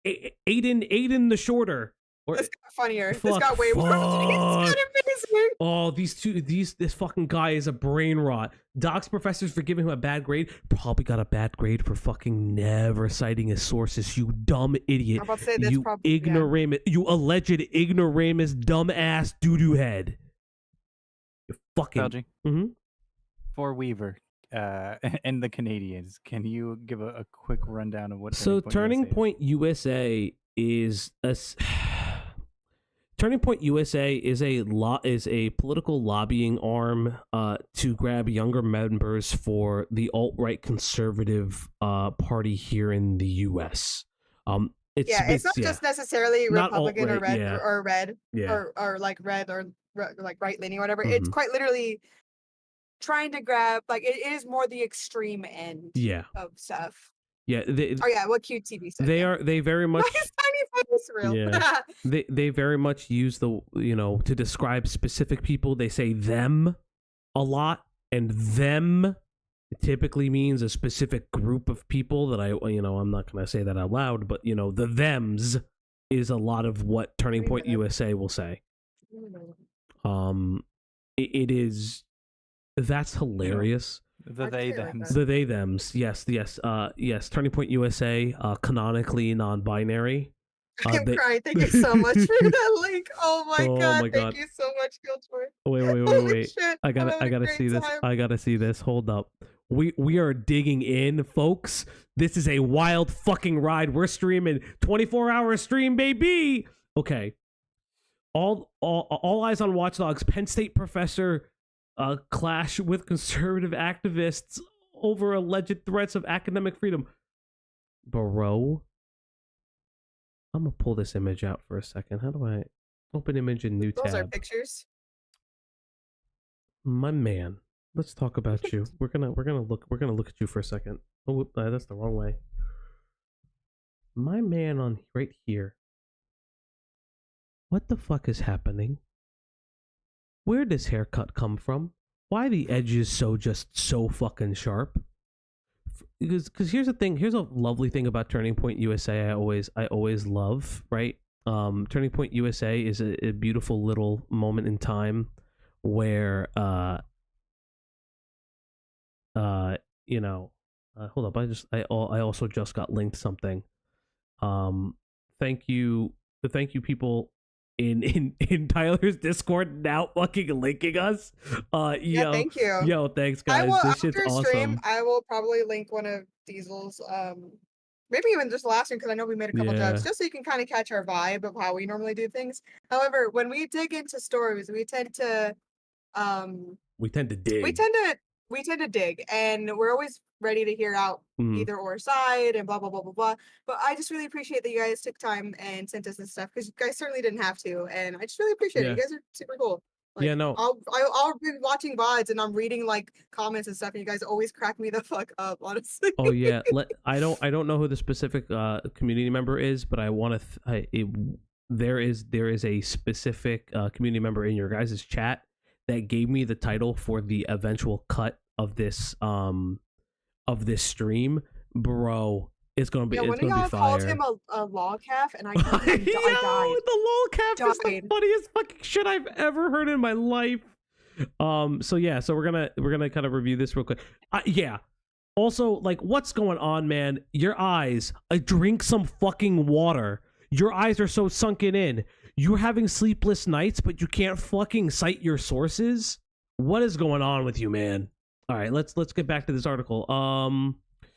Aiden the Shorter. This got funnier. Fuck, This got way more. It's amazing. Oh, this fucking guy is a brain rot. Doc's professors for giving him a bad grade probably got a bad grade for fucking never citing his sources. You dumb idiot. I'm about to say this you probably, ignoramus. Yeah. You alleged ignoramus, dumbass doo-doo head. You fucking. Falgi. Mm-hmm. For Weaver and the Canadians, can you give a quick rundown of what? So Turning Point USA is a. Turning Point USA is a political lobbying arm to grab younger members for the alt-right conservative party here in the U.S. It's not just necessarily Republican or red or red or like red or like right leaning or whatever. Mm-hmm. It's quite literally trying to grab, like, it is more the extreme end of stuff. Yeah. What QTV said. They very much. Real. Yeah. they very much use the, to describe specific people. They say them a lot, and them typically means a specific group of people that I'm not going to say that out loud, but the thems is a lot of what Turning Point USA will say. It is, that's hilarious. The they thems. The they thems. Yes. Turning Point USA, canonically non-binary. I'm crying. Thank you so much for that link. Oh my god. Thank you so much, Killjoy. Wait. Shit. I gotta see this. I gotta see this. Hold up. We are digging in, folks. This is a wild fucking ride. We're streaming 24-hour stream, baby. Okay. All eyes on Watch Dogs. Penn State professor clash with conservative activists over alleged threats of academic freedom. Bro. I'm gonna pull this image out for a second. How do I open image in new tab? Those are pictures. My man, let's talk about you. We're gonna look at you for a second. Oh, that's the wrong way. My man on right here. What the fuck is happening? Where did this haircut come from? Why the edges so fucking sharp? Because here's the thing. Here's a lovely thing about Turning Point USA. I always love, right? Turning Point USA is a beautiful little moment in time where hold up. I also just got linked something. Thank you people in Tyler's Discord now fucking linking us. Thank you. Yo, thanks guys. This shit's awesome. Stream, I will probably link one of Diesel's maybe even just the last one, because I know we made a couple jokes, just so you can kind of catch our vibe of how we normally do things. However, when we dig into stories, we tend to dig. We tend to dig, and we're always ready to hear out either or side and blah blah blah blah blah. But I just really appreciate that you guys took time and sent us this stuff, because you guys certainly didn't have to, and I just really appreciate it. You guys are super cool. Like, I'll be watching VODs and I'm reading like comments and stuff, and you guys always crack me the fuck up, honestly. Oh yeah, I don't know who the specific community member is, but I want to. There is a specific community member in your guys' chat that gave me the title for the eventual cut of this stream, bro. It's gonna be. One of y'all called him a Lolcalf, and I died. The Lolcalf is the funniest fucking shit I've ever heard in my life. So we're gonna kind of review this real quick. Also, like, what's going on, man? Your eyes. Drink some fucking water. Your eyes are so sunken in. You're having sleepless nights, but you can't fucking cite your sources. What is going on with you, man? All right, let's get back to this article.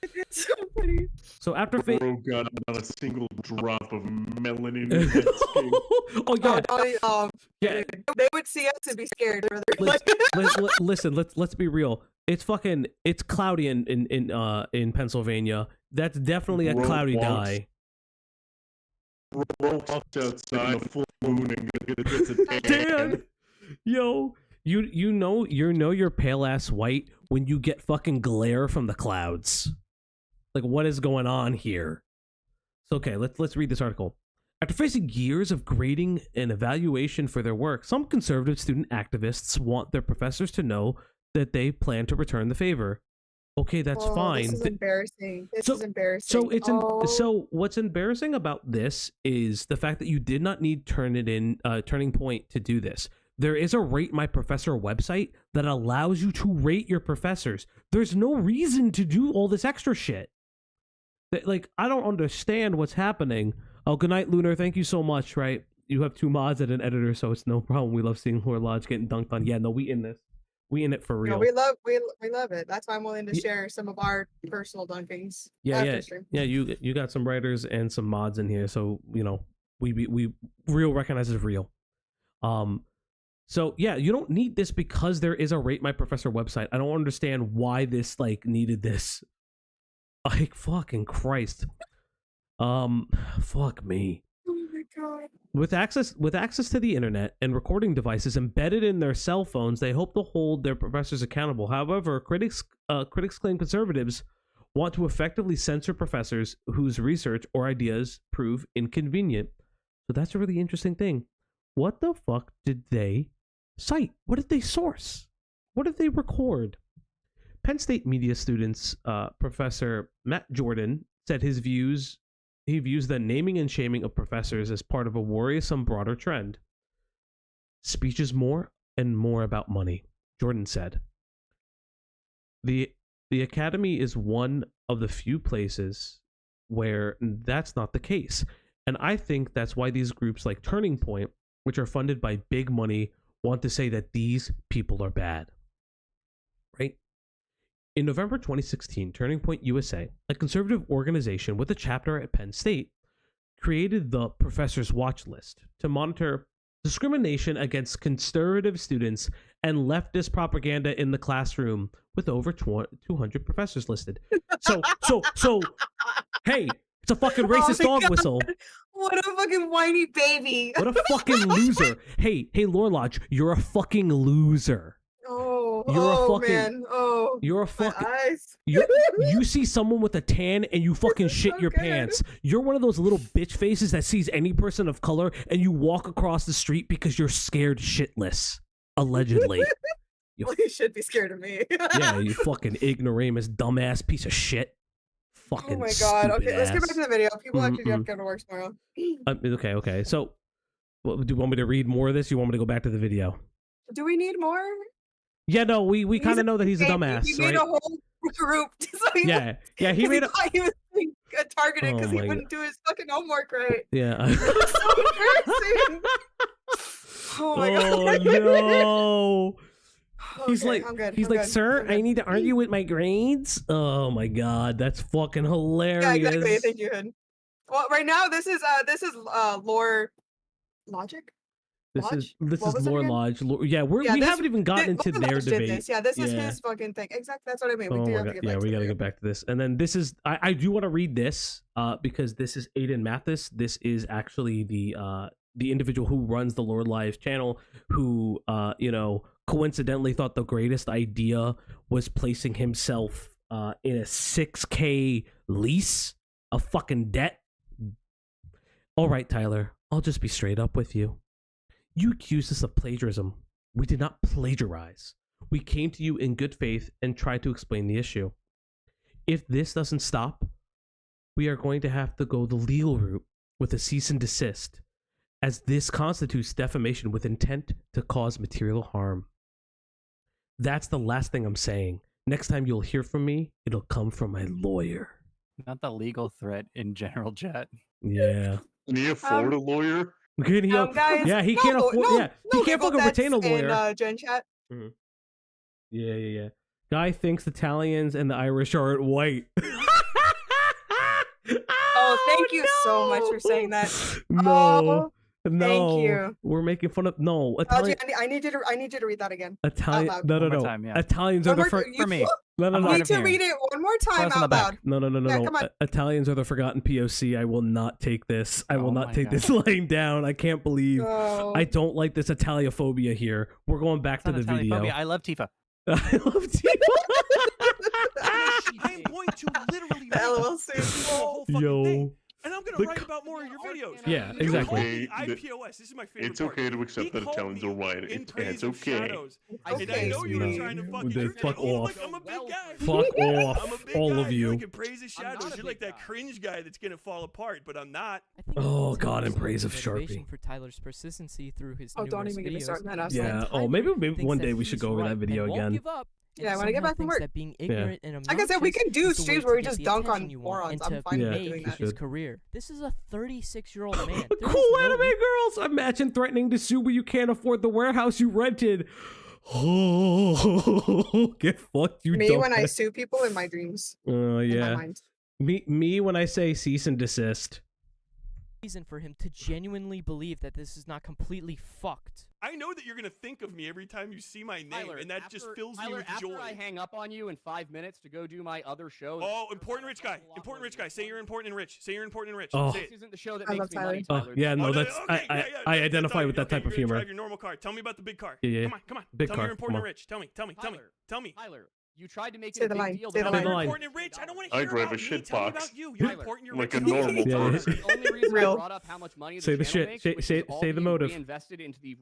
It's so funny. So after Bro got not a single drop of melanin in his skin. Oh god. Yeah. They would see us and be scared. Listen, let's be real. It's cloudy in Pennsylvania. That's definitely a cloudy dye. Bro walked outside in a full moon and gets a tan. Yo, you know you're pale ass white when you get fucking glare from the clouds. Like, what is going on here? So okay, let's read this article. After facing years of grading and evaluation for their work, some conservative student activists want their professors to know that they plan to return the favor. Okay, that's fine. This is embarrassing. This is embarrassing. So what's embarrassing about this is the fact that you did not need Turning Point to do this. There is a Rate My Professor website that allows you to rate your professors. There's no reason to do all this extra shit. Like, I don't understand what's happening. Oh, good night, Lunar. Thank you so much, right? You have 2 mods and an editor, so it's no problem. We love seeing Lord Lodge getting dunked on. Yeah, no, we in this. We in it for real. No, we love it. That's why I'm willing to share some of our personal dunkings. Yeah. You got some writers and some mods in here, so you know we real recognizes real. So yeah, you don't need this because there is a Rate My Professor website. I don't understand why this like needed this. Like fucking Christ. Fuck me. Oh my god. With access to the internet and recording devices embedded in their cell phones, they hope to hold their professors accountable. However, critics claim conservatives want to effectively censor professors whose research or ideas prove inconvenient. So that's a really interesting thing. What the fuck did they cite? What did they source? What did they record? Penn State media students, Professor Matt Jordan, said he views the naming and shaming of professors as part of a worrisome broader trend. Speech is more and more about money, Jordan said. The academy is one of the few places where that's not the case. And I think that's why these groups like Turning Point, which are funded by big money, want to say that these people are bad. Right? In November 2016, Turning Point USA, a conservative organization with a chapter at Penn State, created the Professor's Watch List to monitor discrimination against conservative students and leftist propaganda in the classroom, with over 200 professors listed. So, hey, it's a fucking racist dog whistle. What a fucking whiny baby. What a fucking loser. Hey, Lord Lodge, you're a fucking loser. You're a fucking eyes. You see someone with a tan and you fucking shit your pants. You're one of those little bitch faces that sees any person of color and you walk across the street because you're scared shitless. Allegedly. Well, you should be scared of me. Yeah, you fucking ignoramus, dumbass piece of shit. Fucking oh my god. Okay, let's get ass. back to the video. People actually do have to go to work tomorrow. Okay. So, do you want me to read more of this? You want me to go back to the video? Do we need more? Yeah, no, we kind of know that he's a dumbass, he made right? a whole group. So he he made he was being targeted because he wouldn't do his fucking homework right. Yeah. It's so embarrassing. Oh my god. No. He's Okay, like, I'm good. he's I'm like, good. sir, I'm good. I need to argue with my grades. Oh my god, that's fucking hilarious. Yeah, exactly. Thank you, Hood. Well, right now this is lore logic. This is What was it Lore again? Lodge. We haven't even gotten into Lore their Lodge did debate. this. Yeah, this is his fucking thing. Exactly. That's what I mean. We do have to get back to we the gotta video. get back to this. And then this is I do want to read this because this is Aiden Mathis. This is actually the individual who runs the Lord Lives channel, who coincidentally thought the greatest idea was placing himself in a 6K lease of fucking debt. All right, Tyler, I'll just be straight up with you. You accused us of plagiarism. We did not plagiarize. We came to you in good faith and tried to explain the issue. If this doesn't stop, we are going to have to go the legal route with a cease and desist, as this constitutes defamation with intent to cause material harm. That's the last thing I'm saying. Next time you'll hear from me, it'll come from my lawyer. Not the legal threat in general chat. Yeah. Can he afford a lawyer? Guys, yeah, he can't afford. He can't fucking retain a lawyer. In Gen Chat. Mm-hmm. Yeah. Guy thinks Italians and the Irish are white. Oh, thank you so much for saying that. No. Thank you. We're making fun of Italian. I need you to read that again. Italian. No. One more time, yeah. Italians are for me. No. You need to read it one more time out loud. No. Yeah, come on. Italians are the forgotten POC. I will not take this. I will not take this lying down. I can't believe. No. I don't like this Italiophobia here. We're going back to the video. I love Tifa. I love Tifa. I am going to literally LOL suit. Yo. And I'm gonna The write about more of your videos. Yeah, You exactly. call me IPOS. This is my favorite It's part. okay to accept He that called Italians are me right. in It's praise of okay. shadows. And I Okay, know you were sweetie. trying to fucking. Dude, You're fuck oh, off. like, I'm a big guy. Fuck off, I'm a big all guy. of You're you. like in praise of I'm not shadows. a You're like big that guy. cringe guy that's gonna fall apart, but I'm not. I think Oh, it's God, in also praise of motivation Sharpie. for Tyler's persistency through his Oh, don't numerous even get me videos. started on that. is that Yeah. Oh, Tyler maybe thinks one that day we should he's go over right that video and won't again. give up, and Yeah, I wanna get somehow back from thinks work. that being ignorant and Like I said, we obnoxious can do is the way streams to where we get just the dunk attention on you want morons. and I'm to fine Yeah, with make doing we that. his should. career. This is a 36-year-old man. There is Cool no anime girls! Imagine threatening to sue but you can't afford the warehouse you rented. Oh, get fucked, you Me when I dumbass. sue people in my dreams. In my Yeah. mind. Me when I say cease and desist. reason for him to genuinely believe that this is not completely fucked. I know that you're gonna think of me every time you see my name, Tyler, and that just fills me with after joy. I hang up on you in 5 minutes to go do my other show. Oh, important rich guy. Important rich guy. Say you're important and rich. Say you're important and rich. Oh. Say This it. isn't the show that I makes love me money, Tyler. Tyler. Yeah, no, Oh, that's okay, yeah, I that's identify all with right. that type Okay, of you're gonna humor. drive your normal car. Tell me about the big car. Yeah, yeah. Come on. Big Tell car, me you're important come and on. rich. Tell me. Tyler, Tell me. Tyler, you tried to make Say it a the big line, deal. say that the I'm line. Important and rich. I don't want to I hear drive about a me. shit Tell me box. about you. You're Tyler, important. You're like rich. a Tell me. normal Yeah, person. The only reason Real. I brought up how much money the Say the channel shit. makes, Say- which say- is all say the being motive. reinvested into the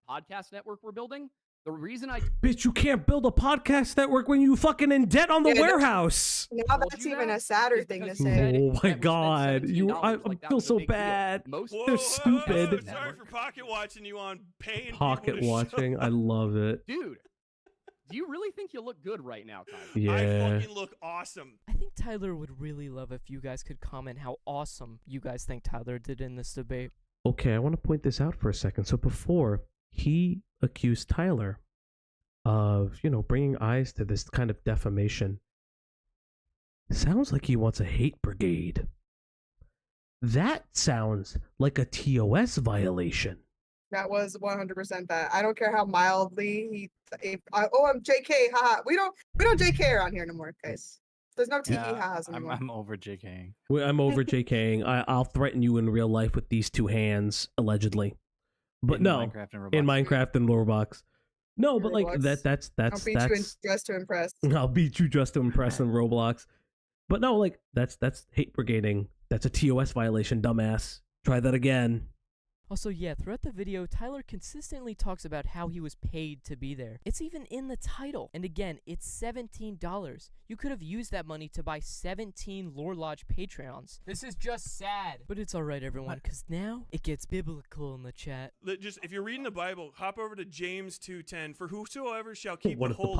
podcast network we're building. The reason I Bitch, you can't build a podcast network when you fucking in debt on the Yeah, no- warehouse. Now told that's you even that a sadder is thing to because you say. said Oh my that we spent God, you! $17, I like that feel was a so big deal. bad. Most Whoa, They're whoa, stupid. whoa, sorry for pocket watching you on paying Pocket people to watching, I love it. dude, do you really think you look good right now, Tyler? Yeah. I fucking look awesome. I think Tyler would really love if you guys could comment how awesome you guys think Tyler did in this debate. Okay, I want to point this out for a second. So before, he accused Tyler of, bringing eyes to this kind of defamation. Sounds like he wants a hate brigade. That sounds like a TOS violation. That was 100% that. I don't care how mildly I'm JK, haha. We don't JK around here no more, guys. There's no tee hahas anymore. I'm over JKing. I'm over JKing. I'll threaten you in real life with these two hands, allegedly. But In no, Minecraft and Roblox. in Minecraft and Roblox. No, but like Roblox. that's I'll beat you in dress to impress. I'll beat you just to impress in Roblox. But no, like that's hate brigading. That's a TOS violation, dumbass. Try that again. Also, yeah, throughout the video, Tyler consistently talks about how he was paid to be there. It's even in the title. And again, it's $17. You could have used that money to buy 17 Lore Lodge Patreons. This is just sad. But it's alright, everyone, because now it gets biblical in the chat. Just if you're reading the Bible, hop over to James 2:10. For whosoever shall keep What the if the whole